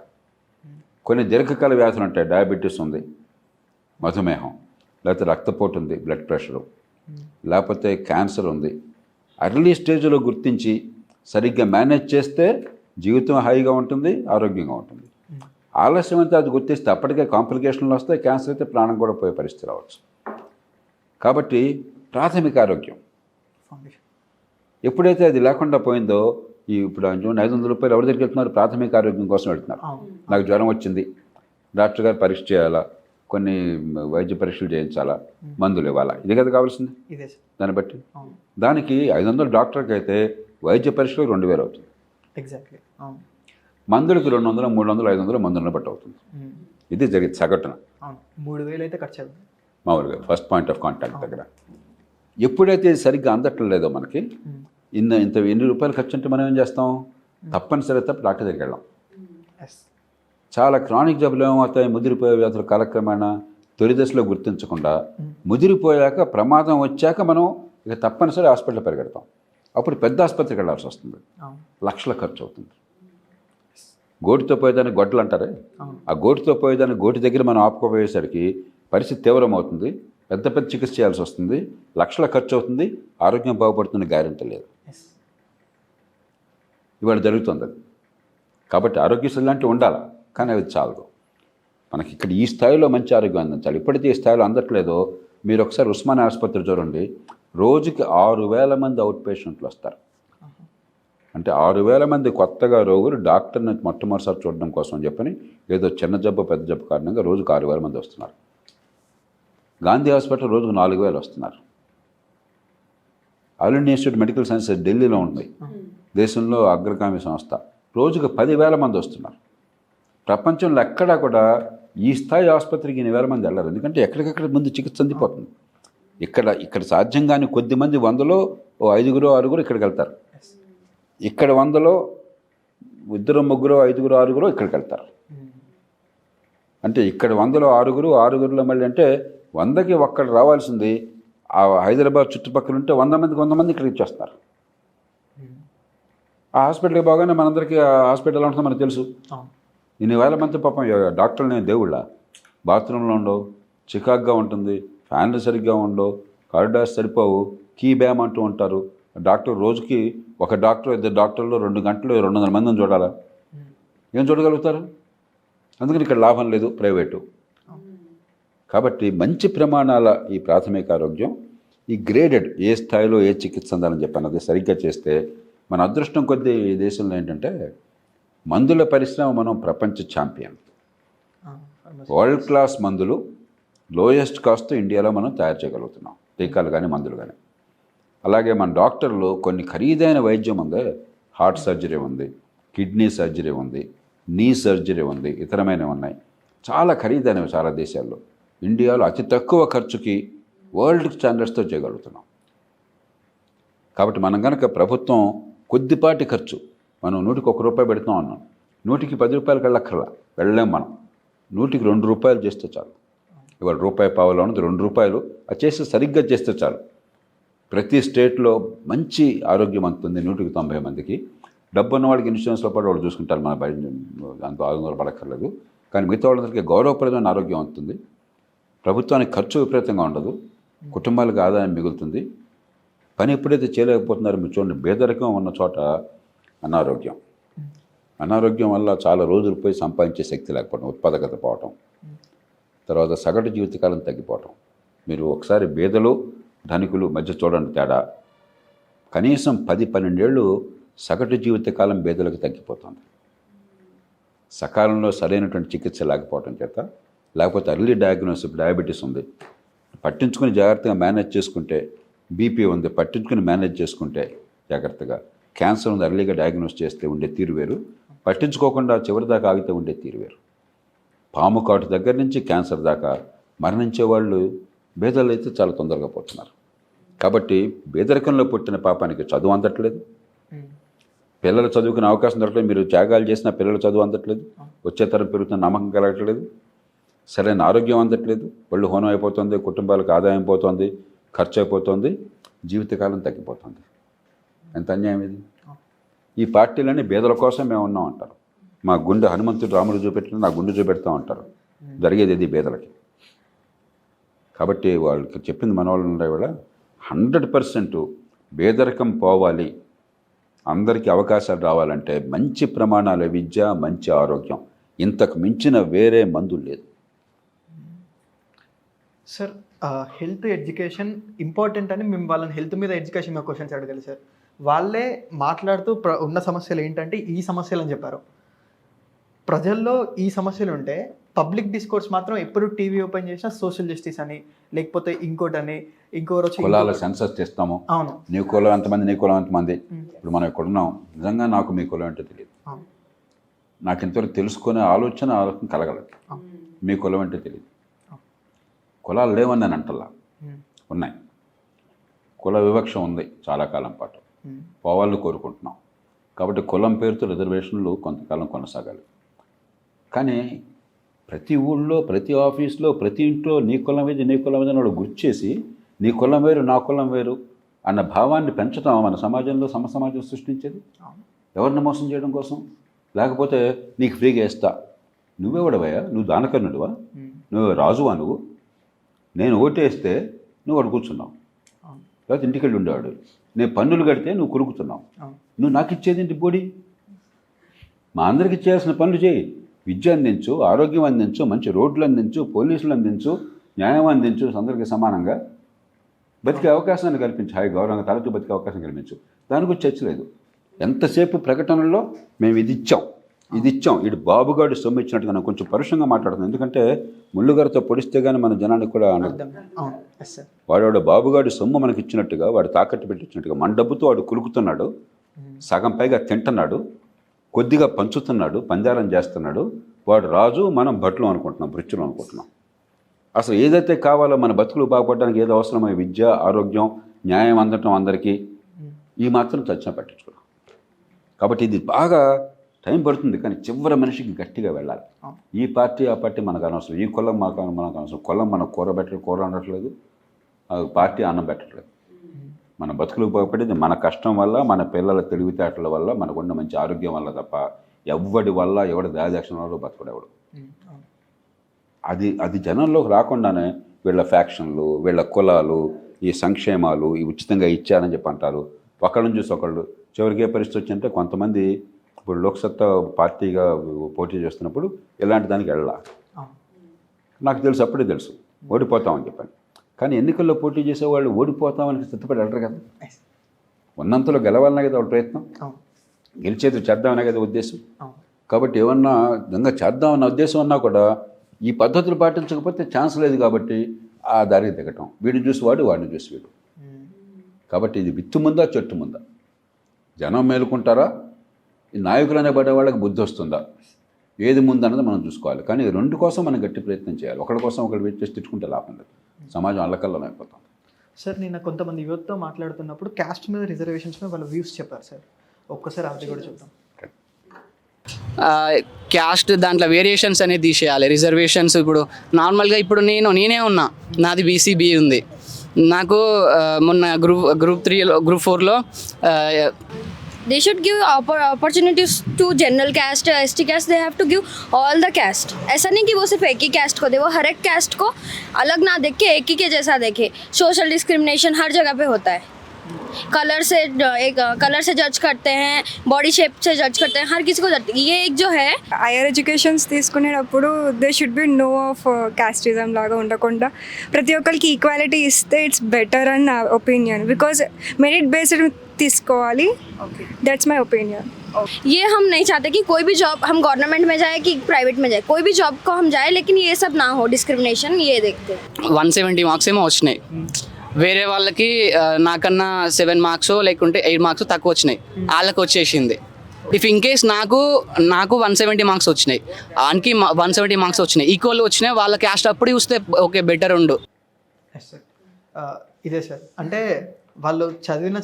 కొన్ని దీర్ఘకాల వ్యాధులు ఉంటాయి. డయాబెటీస్ ఉంది, మధుమేహం, లేకపోతే రక్తపోటు ఉంది, బ్లడ్ ప్రెషరు, లేకపోతే క్యాన్సర్ ఉంది. అర్లీ స్టేజ్లో గుర్తించి సరిగ్గా మేనేజ్ చేస్తే జీవితం హాయిగా ఉంటుంది, ఆరోగ్యంగా ఉంటుంది. ఆలస్యం అయితే అది గుర్తిస్తే అప్పటికే కాంప్లికేషన్లు వస్తాయి. క్యాన్సర్ అయితే ప్రాణం కూడా పోయే పరిస్థితి రావచ్చు. కాబట్టి ప్రాథమిక ఆరోగ్యం ఎప్పుడైతే అది లేకుండా పోయిందో, ఇప్పుడు ₹500 ఎవరి దగ్గరికి వెళ్తున్నారు? ప్రాథమిక ఆరోగ్యం కోసం వెళ్తున్నారు. నాకు జ్వరం వచ్చింది, డాక్టర్ గారు పరీక్ష చేయాలా, కొన్ని వైద్య పరీక్షలు చేయించాలా, మందులు ఇవ్వాలా, ఇది కదా కావాల్సింది. దాన్ని బట్టి దానికి 500 డాక్టర్కి అయితే వైద్య పరీక్షలకు 2000 అవుతుంది. ఎగ్జాక్ట్లీ. మందులకు 200, 300, 500 మందులను బట్టి అవుతుంది. ఇది జరిగింది సగటున. 3000 అయితే ఖర్చు అవుతుంది మామూలుగా ఫస్ట్ పాయింట్ ఆఫ్ కాంటాక్ట్ దగ్గర. ఎప్పుడైతే సరిగ్గా అందట్లేదో మనకి ఎన్ని రూపాయలు ఖర్చు అంటే మనం ఏం చేస్తాం? తప్పనిసరి తప్ప డాక్టర్ దగ్గరికి వెళ్ళాం. చాలా క్రానిక్ జబ్బులు ఏమవుతాయి? ముదిరిపోయే వ్యాధులు కాలక్రమేణా తొలి దశలో గుర్తించకుండా ముదిరిపోయాక, ప్రమాదం వచ్చాక మనం ఇక తప్పనిసరి హాస్పిటల్ పరిగెడతాం. అప్పుడు పెద్ద ఆసుపత్రికి వెళ్ళాల్సి వస్తుంది. లక్షల ఖర్చు అవుతుంది. గోటితో పోయేదాన్ని గొడ్డలు అంటారే, ఆ గోటితో పోయేదాన్ని గోటి దగ్గర మనం ఆపుకోపోయేసరికి పరిస్థితి తీవ్రమవుతుంది. పెద్ద పెద్ద చికిత్స చేయాల్సి వస్తుంది. లక్షల ఖర్చు అవుతుంది. ఆరోగ్యం బాగుపడుతున్న గ్యారెంటీ లేదు. ఇవాళ జరుగుతుంది అది. కాబట్టి ఆరోగ్యశ్రీ లాంటివి ఉండాలి, కానీ అది చాలదు. మనకి ఇక్కడ ఈ స్థాయిలో మంచి ఆరోగ్యం అందించాలి. ఎప్పుడైతే ఈ స్థాయిలో అందట్లేదో, మీరు ఒకసారి ఉస్మానియా ఆసుపత్రి చూడండి. రోజుకి 6000 మంది అవుట్ పేషెంట్లు వస్తారు. అంటే 6000 మంది కొత్తగా రోగులు డాక్టర్ని మొట్టమొదటిసారి చూడడం కోసం చెప్పని ఏదో చిన్న జబ్బు పెద్ద జబ్బు కారణంగా రోజుకు 6000 మంది వస్తున్నారు. గాంధీ హాస్పిటల్ రోజుకు 4000 వస్తున్నారు. All India institute medical sciences ఢిల్లీలో ఉంది, దేశంలో అగ్రగామి సంస్థ. రోజుకు 10,000 మంది వస్తున్నారు. ప్రపంచంలో ఎక్కడా కూడా ఈ స్థాయి ఆసుపత్రికి 1,000 మంది వెళ్ళరు. ఎందుకంటే ఎక్కడికక్కడ ముందు చికిత్స అందిపోతుంది. ఇక్కడ సాధ్యంగాని కొద్ది మంది 100లో 5, 6 ఇక్కడికి వెళ్తారు. ఇక్కడ 100లో 2, 3, 5, 6 ఇక్కడికి వెళ్తారు. అంటే ఇక్కడ 100లో 6, 6లో మళ్ళీ అంటే 100కి ఒక్కడు రావాల్సింది ఆ హైదరాబాద్ చుట్టుపక్కల ఉంటే 100 మంది ఇక్కడికి ఇచ్చేస్తారు. ఆ హాస్పిటల్కి బాగానే మనందరికీ ఆ హాస్పిటల్ ఎలా ఉంటుందో మనకు తెలుసు. ఇన్ని వేల మంది పాపం డాక్టర్లు నేను దేవుళ్ళ బాత్రూంలో ఉండవు, చికాగ్గా ఉంటుంది, ఫ్యాన్లు సరిగ్గా ఉండవు, కారిడార్స్ సరిపోవు, కీ బ్యామ్ అంటూ ఉంటారు. డాక్టర్ రోజుకి ఒక డాక్టర్ 2 డాక్టర్లు 2 గంటలు 200 మందిని చూడాలా? ఏం చూడగలుగుతారు? అందుకని ఇక్కడ లాభం లేదు ప్రైవేటు. కాబట్టి మంచి ప్రమాణాల ఈ ప్రాథమిక ఆరోగ్యం, ఈ గ్రేడెడ్ ఏ స్థాయిలో ఏ చికిత్స అందాలని చెప్పాను అది సరిగ్గా చేస్తే మన అదృష్టం కొద్దీ ఈ దేశంలో ఏంటంటే మందుల పరిశ్రమ మనం ప్రపంచ ఛాంపియన్. వరల్డ్ క్లాస్ మందులు లోయెస్ట్ కాస్ట్ ఇండియాలో మనం తయారు చేయగలుగుతున్నాం, టీకాలు కానీ మందులు కానీ. అలాగే మన డాక్టర్లు కొన్ని ఖరీదైన వైద్యం ఉంది, హార్ట్ సర్జరీ ఉంది, కిడ్నీ సర్జరీ ఉంది, నీ సర్జరీ ఉంది, ఇతరమైనవి ఉన్నాయి, చాలా ఖరీదైనవి చాలా దేశాల్లో. ఇండియాలో అతి తక్కువ ఖర్చుకి వరల్డ్ స్టాండర్డ్స్తో చేయగలుగుతున్నాం. కాబట్టి మనం కనుక ప్రభుత్వం కొద్దిపాటి ఖర్చు, మనం 100కి 1 రూపాయి పెడతాం అన్నాం, 100కి 10 రూపాయలకి వెళ్ళక్కర్లా, వెళ్ళలేం మనం. 100కి 2 రూపాయలు చేస్తే చాలు. ఇవాళ రూపాయి పావులో ఉన్నది 2 రూపాయలు, అది చేస్తే సరిగ్గా చేస్తే చాలు. ప్రతి స్టేట్లో మంచి ఆరోగ్యం అందుతుంది 100కి 90 మందికి. డబ్బు ఉన్న వాళ్ళకి ఇన్సూరెన్స్లో పాటు వాళ్ళు చూసుకుంటారు, మన బయట దాంతో ఆందోళన పడక్కర్లేదు. కానీ మిగతా వాళ్ళందరికీ గౌరవప్రదమైన ఆరోగ్యం అందుతుంది, ప్రభుత్వానికి ఖర్చు విపరీతంగా ఉండదు, కుటుంబాలకు ఆదాయం మిగులుతుంది. పని ఎప్పుడైతే చేయలేకపోతున్నారో మీరు చూడండి, పేదరికం ఉన్న చోట అనారోగ్యం వల్ల చాలా రోజులు పోయి సంపాదించే శక్తి లేకపోవడం, ఉత్పాదకత పోవటం, తర్వాత సగటు జీవితకాలం తగ్గిపోవటం. మీరు ఒకసారి పేదలు ధనికులు మధ్య చూడండి తేడా. కనీసం 10-12 ఏళ్ళు సగటు జీవితకాలం పేదలకు తగ్గిపోతుంది. సకాలంలో సరైనటువంటి చికిత్స లేకపోవటం చేత, లేకపోతే ఎర్లీ డయాగ్నోసిస్, డయాబెటీస్ ఉంది పట్టించుకుని జాగ్రత్తగా మేనేజ్ చేసుకుంటే, బీపీ ఉంది పట్టించుకుని మేనేజ్ చేసుకుంటే జాగ్రత్తగా, క్యాన్సర్ ఉంది ఎర్లీగా డయాగ్నోస్ చేస్తే ఉండే తీరు వేరు, పట్టించుకోకుండా చివరి దాకా ఆగితే ఉండే తీరు వేరు. పాము కాటు దగ్గర నుంచి క్యాన్సర్ దాకా మరణించే వాళ్ళు పేదలు అయితే చాలా తొందరగా పోతున్నారు. కాబట్టి పేదరికంలో పుట్టిన పాపానికి చదువు అందట్లేదు, పిల్లలు చదువుకునే అవకాశం దొరకలేదు, మీరు త్యాగాలు చేసిన పిల్లల చదువు అందట్లేదు, వచ్చే తరం పెరుగుతున్న నమ్మకం కలగట్లేదు, సరైన ఆరోగ్యం అందట్లేదు, ఒళ్ళు హోనం అయిపోతుంది, కుటుంబాలకు ఆదాయం పోతుంది, ఖర్చు అయిపోతుంది, జీవితకాలం తగ్గిపోతుంది. ఎంత అన్యాయం ఇది! ఈ పార్టీలన్నీ పేదల కోసం మేము ఉన్నాం అంటారు. మా గుండె హనుమంతుడు రాముడు చూపెట్టిన నా గుండె చూపెడతాం అంటారు. జరిగేది ఇది పేదలకి. కాబట్టి వాళ్ళకి చెప్పింది మన వాళ్ళు ఉండే కూడా 100% పేదరికం పోవాలి, అందరికీ అవకాశాలు రావాలంటే మంచి ప్రమాణాల విద్య, మంచి ఆరోగ్యం, ఇంతకు మించిన వేరే మందు లేదు. సార్ హెల్త్ ఎడ్యుకేషన్ ఇంపార్టెంట్ అని మేము వాళ్ళని హెల్త్ మీద ఎడ్యుకేషన్ మీద క్వశ్చన్స్ అడగాలి సార్. వాళ్ళే మాట్లాడుతూ ఉన్న సమస్యలు ఏంటంటే ఈ సమస్యలు అని చెప్పారు. ప్రజల్లో ఈ సమస్యలు ఉంటే పబ్లిక్ డిస్కోర్స్ మాత్రం ఎప్పుడు టీవీ ఓపెన్ చేసినా సోషల్ జస్టిస్ అని, లేకపోతే ఇంకోటని, ఇంకోరు వచ్చి కులాల సెన్సస్ చేస్తాము, అవును నీ కులం ఎంతమంది, నీ కులం ఎంతమంది. ఇప్పుడు మనం ఇక్కడ ఉన్నాం, నిజంగా నాకు మీ కులం ఏంటో తెలియదు, నాకు ఇంతవరకు తెలుసుకునే ఆలోచన కలగలేదు. మీ కులం అంటే తెలియదు. కులాలు లేవని నేను అంటల్లా, ఉన్నాయి. కుల వివక్ష ఉంది చాలా కాలం పాటు, పోవాలని కోరుకుంటున్నాం. కాబట్టి కులం పేరుతో రిజర్వేషన్లు కొంతకాలం కొనసాగాలి. కానీ ప్రతి ఊళ్ళో, ప్రతి ఆఫీస్లో, ప్రతి ఇంట్లో నీ కులం ఏది, నీ కులం ఏది వాడు గుర్తు చేసి నీ కులం వేరు, నా కులం వేరు అన్న భావాన్ని పెంచడం మన సమాజంలో సమాజం సృష్టించేది. ఎవరిని మోసం చేయడం కోసం? లేకపోతే నీకు ఫ్రీగా ఇస్తా, నువ్వెవడవయ్యా, నువ్వు దానకర్ణుడివా, నువ్వు రాజువా, నువ్వు నేను ఓటేస్తే నువ్వు అడు కూర్చున్నావు, లేకపోతే ఇంటికి వెళ్ళి ఉండేవాడు, నేను పన్నులు కడితే నువ్వు కొరుకుతున్నావు, నువ్వు నాకు ఇచ్చేది ఏంటి బోడి? మా అందరికి చేయాల్సిన పనులు చేయి, విద్య అందించు, ఆరోగ్యం అందించు, మంచి రోడ్లు అందించు, పోలీసులు అందించు, న్యాయం అందించు, అందరికీ సమానంగా బతికే అవకాశాన్ని కల్పించు, హాయి గౌరవంగా తలతో బతికే అవకాశం కల్పించు. దాని గురించి చర్చ లేదు. ఎంతసేపు ప్రకటనల్లో మేము ఇది ఇచ్చాం, ఇటు బాబుగాడు సొమ్ము ఇచ్చినట్టుగా నాకు కొంచెం పరుషంగా మాట్లాడుతుంది. ఎందుకంటే ముళ్ళుగారితో పొడిస్తే కానీ మన జనానికి కూడా అనదు. వాడు బాబుగాడు సొమ్ము మనకి ఇచ్చినట్టుగా, వాడు తాకట్టు పెట్టి ఇచ్చినట్టుగా మన డబ్బుతో వాడు కులుకుతున్నాడు, సగం పైగా తింటున్నాడు, కొద్దిగా పంచుతున్నాడు, పంజారం చేస్తున్నాడు. వాడు రాజు, మనం భట్లు అనుకుంటున్నాం, భృత్యులు అనుకుంటున్నాం. అసలు ఏదైతే కావాలో మన బతుకులు బాగుపడడానికి ఏదో అవసరమో విద్య, ఆరోగ్యం, న్యాయం అందటం అందరికీ, ఈ మాత్రం చర్చన పట్టించుకున్నాం. కాబట్టి ఇది బాగా టైం పడుతుంది, కానీ చివరి మనిషికి గట్టిగా వెళ్ళాలి. ఈ పార్టీ ఆ పార్టీ మనకు అనవసరం, ఈ కులం మనకు అనవసరం. కులం మన కూర అనట్లేదు, ఆ పార్టీ అన్నం పెట్టట్లేదు. మన బతుకులకు పోగొట్టేది మన కష్టం వల్ల, మన పిల్లల తెలివితేటల వల్ల, మనకున్న మంచి ఆరోగ్యం వల్ల తప్ప ఎవడి వల్ల ఎవడి దాదాక్షణ వల్ల బతకడెవడు. అది జనంలోకి రాకుండానే వీళ్ళ ఫ్యాక్షన్లు, వీళ్ళ కులాలు, ఈ సంక్షేమాలు, ఈ ఉచితంగా ఇచ్చారని చెప్పి అంటారు. ఒకళ్ళని చూసి ఒకళ్ళు. చివరికి ఏ పరిస్థితి వచ్చిందంటే కొంతమంది ఇప్పుడు లోక్సత్తా పార్టీగా పోటీ చేస్తున్నప్పుడు ఇలాంటి దానికి వెళ్ళా. నాకు తెలుసు, అప్పుడే తెలుసు ఓడిపోతామని చెప్పాను. కానీ ఎన్నికల్లో పోటీ చేసేవాళ్ళు ఓడిపోతామని సిద్ధపడి వెళ్ళరు కదా. ఉన్నంతలో గెలవాలనే కదా వాళ్ళ ప్రయత్నం, గెలిచేది చేద్దామనే కదా ఉద్దేశం. కాబట్టి ఏమన్నా నిజంగా చేద్దామన్న ఉద్దేశం ఉన్నా కూడా ఈ పద్ధతులు పాటించకపోతే ఛాన్స్ లేదు కాబట్టి ఆ దారికి దిగటం, వీడిని చూసి వాడు, వాడిని చూసి వీడు. కాబట్టి ఇది విత్తు ముందా చెట్టు ముందా? జనం మేలుకుంటారా, ఈ నాయకులు అనే పడే వాళ్ళకి బుద్ధి వస్తుందా, ఏది ముందన్నది మనం చూసుకోవాలి. కానీ రెండు కోసం మనం గట్టి ప్రయత్నం చేయాలి. ఒకరి కోసం ఒకరు వెయిట్ చేసి తిట్టుకుంటే లాభం లేదు, సమాజం అల్లకల్లం అయిపోతాం. సార్ నిన్న కొంతమంది యువతతో మాట్లాడుతున్నప్పుడు క్యాస్ట్ మీద, రిజర్వేషన్స్ మీద వాళ్ళ వ్యూస్ చెప్పారు సార్. ఒక్కసారి అది కూడా చూద్దాం. క్యాస్ట్ దాంట్లో వేరియేషన్స్ అనేది తీసేయాలి. రిజర్వేషన్స్ ఇప్పుడు నార్మల్గా ఇప్పుడు నేనే ఉన్నా, నాది బీసీబీ ఉంది. నాకు మొన్న గ్రూప్ 3లో గ్రూప్ 4లో they should give opportunities to general caste, ST caste. They have to give all the caste. ऐसा नहीं कि वो सिर्फ एक ही caste को दे, वो हर एक caste को अलग ना देख के एक ही के जैसा देखे. सोशल डिस्क्रिमिनेशन हर जगह पे होता है. कलर से जज करते हैं, बॉडी शेप से जज करते हैं, हर किसी को जज. ये एक जो है హైయర్ ఎడ్యుకేషన్స్ తీసుకునేటప్పుడు they should be no of casteism లాగా ఉండకుండా ప్రతి ఒక్కరికి ఈక్వాలిటీ ఇస్తే ఇట్స్ బెటర్ అని నా ఒపీనియన్. బికాజ్ మెరిట్ బేస్డ్ తీసుకోవాలి. That's my opinion. ये हम नहीं चाहते कि कोई भी जॉब हम गवर्नमेंट में जाए कि प्राइवेट में जाए, कोई भी जॉब को हम जाए, लेकिन ये सब ना हो, डिस्क्रिमिनेशन. ये देखते 170 మార్క్స్ ఏమో వచ్చినాయి. వేరే వాళ్ళకి నాకన్నా 7 మార్క్స్ లేకుంటే 8 మార్క్స్ తక్కువ వచ్చినాయి, వాళ్ళకి వచ్చేసింది. ఇఫ్ ఇన్ కేస్ నాకు 170 మార్క్స్ వచ్చినాయి, ఆయనకి 170 మార్క్స్ వచ్చినాయి, ఈక్వల్ వచ్చినాయి, వాళ్ళ క్యాస్ట్ అప్పుడు చూస్తే ఓకే బెటర్ ఉండు. ఇదే సార్, అంటే వాళ్ళు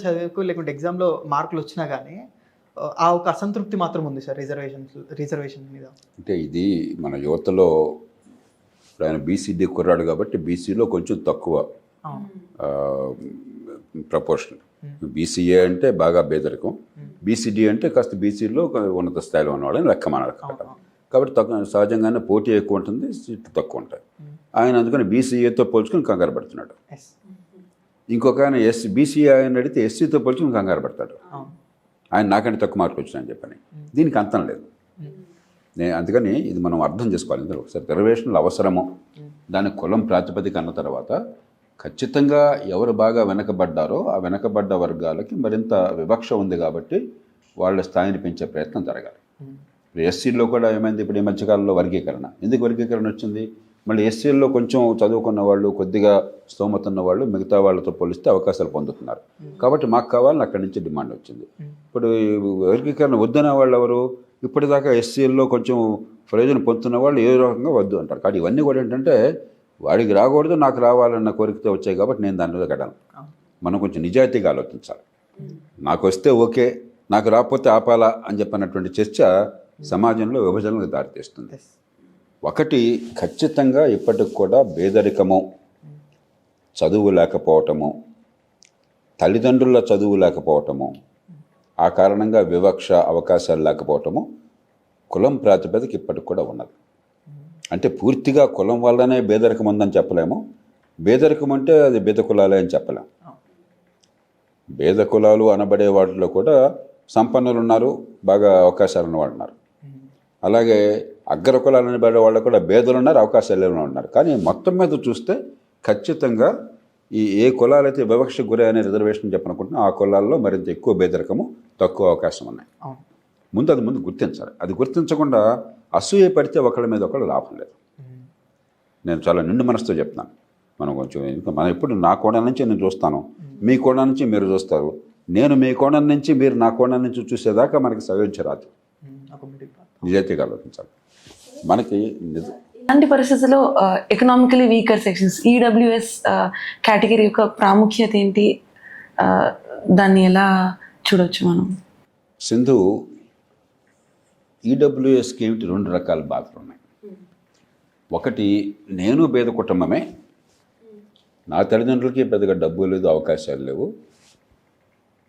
చదువుకు లేకుంటే ఎగ్జామ్లో మార్కులు వచ్చినా కానీ ఆ ఒక అసంతృప్తి మాత్రం ఉంది సార్ రిజర్వేషన్ మీద. అంటే ఇది మన యువతలో ఆయన బీసీడీ కుర్రాడు కాబట్టి బీసీలో కొంచెం తక్కువ ప్రపోర్షన్. బీసీఏ అంటే బాగా పేదరికం, బీసీడీ అంటే కాస్త బీసీలో ఉన్నత స్థాయిలో ఉన్నవాళ్ళని లెక్క మన కాబట్టి సహజంగానే పోటీ ఎక్కువ ఉంటుంది, సీట్లు తక్కువ ఉంటాయి. ఆయన అందుకని బీసీఏతో పోల్చుకొని కంగారు పడుతున్నాడు. ఇంకొక ఆయన బీసీఏ ఆయన అడిగితే ఎస్సీతో పోల్చుకొని కంగారు పడతాడు. ఆయన నాకంటే తక్కువ మార్కులు వచ్చినాయని చెప్పని. దీనికి అంతం లేదు. అందుకని ఇది మనం అర్థం చేసుకోవాలి. ఒకసారి రిజర్వేషన్లు అవసరము, దాని కులం ప్రాతిపదిక అన్న తర్వాత ఖచ్చితంగా ఎవరు బాగా వెనకబడ్డారో ఆ వెనకబడ్డ వర్గాలకి మరింత వివక్ష ఉంది కాబట్టి వాళ్ళ స్థాయిని పెంచే ప్రయత్నం జరగాలి. ఇప్పుడు ఎస్సీల్లో కూడా ఏమైంది, ఇప్పుడు ఈ మధ్యకాలంలో వర్గీకరణ. ఎందుకు వర్గీకరణ వచ్చింది? మళ్ళీ ఎస్సీల్లో కొంచెం చదువుకున్న వాళ్ళు, కొద్దిగా స్తోమత ఉన్న వాళ్ళు మిగతా వాళ్ళతో పోలిస్తే అవకాశాలు పొందుతున్నారు. కాబట్టి మాకు కావాలని అక్కడి నుంచి డిమాండ్ వచ్చింది. ఇప్పుడు వర్గీకరణ వద్దనే వాళ్ళు ఎవరు? ఇప్పటిదాకా ఎస్సీల్లో కొంచెం ప్రయోజనం పొందుతున్న వాళ్ళు ఏ రకంగా వద్దు అంటారు. కాబట్టి ఇవన్నీ కూడా ఏంటంటే వాడికి రాకూడదు, నాకు రావాలన్న కోరికతో వచ్చాయి కాబట్టి నేను దాని మీద కట్టాను. మనం కొంచెం నిజాయితీగా ఆలోచించాలి. నాకు వస్తే ఓకే, నాకు రాకపోతే ఆపాలా అని చెప్పినటువంటి చర్చ సమాజంలో విభజనలకు దారితీస్తుంది. ఒకటి ఖచ్చితంగా ఇప్పటికి కూడా పేదరికము, చదువు లేకపోవటము, తల్లిదండ్రుల చదువు లేకపోవటము, ఆ కారణంగా వివక్ష, అవకాశాలు లేకపోవటము కులం ప్రాతిపదిక ఇప్పటికి కూడా ఉన్నది. అంటే పూర్తిగా కులం వల్లనే పేదరికం ఉందని చెప్పలేము. పేదరికం అంటే అది బీద కులాలే అని చెప్పలేము. బీద కులాలు అనబడే వాటిలో కూడా సంపన్నులు ఉన్నారు, బాగా అవకాశాలు ఉన్నవాళ్ళు ఉన్నారు. అలాగే అగ్ర కులాలు అనబడే వాళ్ళు కూడా బేదలు ఉన్నారు, అవకాశాలు లేని ఉన్నారు. కానీ మొత్తం మీద చూస్తే ఖచ్చితంగా ఏ కులాలైతే వివక్షకు గురి అనే రిజర్వేషన్ చెప్పనుకుంటున్నా ఆ కులాల్లో మరింత ఎక్కువ పేదరికము, తక్కువ అవకాశం ఉన్నాయి. ముందు గుర్తించాలి. అది గుర్తించకుండా అసూయ పడితే ఒకళ్ళ మీద ఒకళ్ళు లాభం లేదు. నేను చాలా నిండు మనసుతో చెప్తాను. మనం కొంచెం మనం ఎప్పుడు నా కోణం నుంచి నేను చూస్తాను, మీ కోణం నుంచి మీరు చూస్తారు, నేను మీ కోణం నుంచి మీరు నా కోణం నుంచి చూసేదాకా మనకి సయోధ్యరాదు. నిజాయితీగా ఆలోచించాలి. మనకి ఇలాంటి పరిస్థితుల్లో economically weaker sections, EWS category యొక్క ప్రాముఖ్యత ఏంటి, దాన్ని ఎలా చూడవచ్చు మనం? సింధు, ఈడబ్ల్యూఎస్కి ఏమిటి 2 రకాల బాధలు ఉన్నాయి. ఒకటి నేను పేద కుటుంబమే, నా తల్లిదండ్రులకి పెద్దగా డబ్బు లేదు, అవకాశాలు లేవు.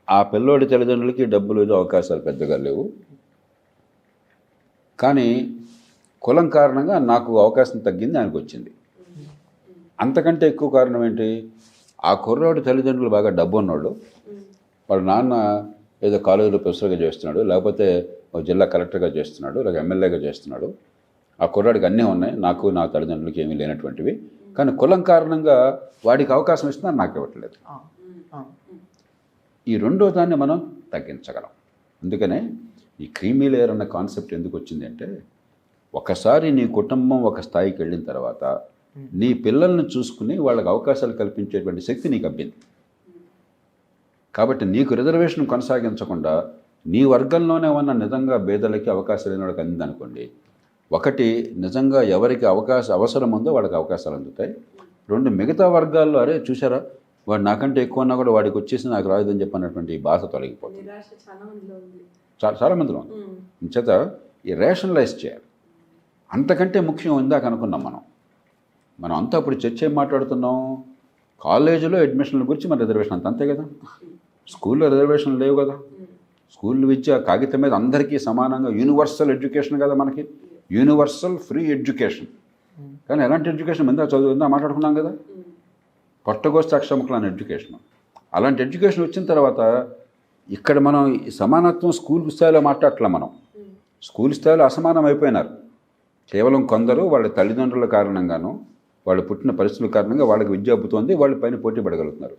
ఆ పిల్లోడి తల్లిదండ్రులకి డబ్బు లేదు, అవకాశాలు పెద్దగా లేవు. కానీ కులం కారణంగా నాకు అవకాశం తగ్గింది, ఆయనకు వచ్చింది. అంతకంటే ఎక్కువ కారణం ఏంటి? ఆ కుర్రాడి తల్లిదండ్రులు బాగా డబ్బు ఉన్నవాళ్ళు. వాళ్ళ నాన్న ఏదో కాలేజీలో ప్రొఫెసర్గా చేస్తున్నాడు, లేకపోతే ఒక జిల్లా కలెక్టర్గా చేస్తున్నాడు, లేక ఎమ్మెల్యేగా చేస్తున్నాడు. ఆ కుర్రాడికి అన్నీ ఉన్నాయి, నాకు నా తల్లిదండ్రులకి ఏమీ లేనటువంటివి. కానీ కులం కారణంగా వాడికి అవకాశం ఇస్తున్నారు, నాకు ఇవ్వట్లేదు. ఈ రెండో దాన్ని మనం తగ్గించగలం. అందుకనే ఈ క్రీమీ లేయర్ అన్న కాన్సెప్ట్ ఎందుకు వచ్చింది అంటే, ఒకసారి నీ కుటుంబం ఒక స్థాయికి వెళ్ళిన తర్వాత నీ పిల్లల్ని చూసుకుని వాళ్ళకి అవకాశాలు కల్పించేటువంటి శక్తి నీకు అబ్బింది. కాబట్టి నీకు రిజర్వేషన్ కొనసాగించకుండా నీ వర్గంలోనే ఉన్న నిజంగా పేదలకి అవకాశాలు లేని వాళ్ళకి అందిందనుకోండి, ఒకటి నిజంగా ఎవరికి అవసరం ఉందో వాళ్ళకి అవకాశాలు అందుతాయి. రెండు, మిగతా వర్గాల్లో అరే చూసారా వాడు నాకంటే ఎక్కువ ఉన్నా కూడా వాడికి వచ్చేసి నాకు రాదని చెప్పినటువంటి బాధ తొలగిపోతుంది. చాలా మందిలో ఉంది. చేత ఈ రేషనలైజ్ చేయాలి. అంతకంటే ముఖ్యం ఇందాక అనుకున్నాం మనం అంతా ఇప్పుడు చర్చ ఏం మాట్లాడుతున్నాం? కాలేజీలో అడ్మిషన్ల గురించి మన రిజర్వేషన్ అంతే కదా. స్కూల్లో రిజర్వేషన్ లేవు కదా. స్కూల్ విద్య కాగితం మీద అందరికీ సమానంగా యూనివర్సల్ ఎడ్యుకేషన్ కదా మనకి, యూనివర్సల్ ఫ్రీ ఎడ్యుకేషన్. కానీ ఎలాంటి ఎడ్యుకేషన్ మీద చదువుందా మాట్లాడుకున్నాం కదా, పొట్టగోస్తే అక్షరముఖులు అనే ఎడ్యుకేషన్. అలాంటి ఎడ్యుకేషన్ వచ్చిన తర్వాత ఇక్కడ మనం సమానత్వం స్కూల్ స్థాయిలో మాట్లాడట్లా. మనం స్కూల్ స్థాయిలో అసమానం అయిపోయినారు. కేవలం కొందరు వాళ్ళ తల్లిదండ్రుల కారణంగాను వాళ్ళు పుట్టిన పరిస్థితుల కారణంగా వాళ్ళకి విద్య అబ్బుతోంది, వాళ్ళు పైన పోటీ పడగలుగుతున్నారు.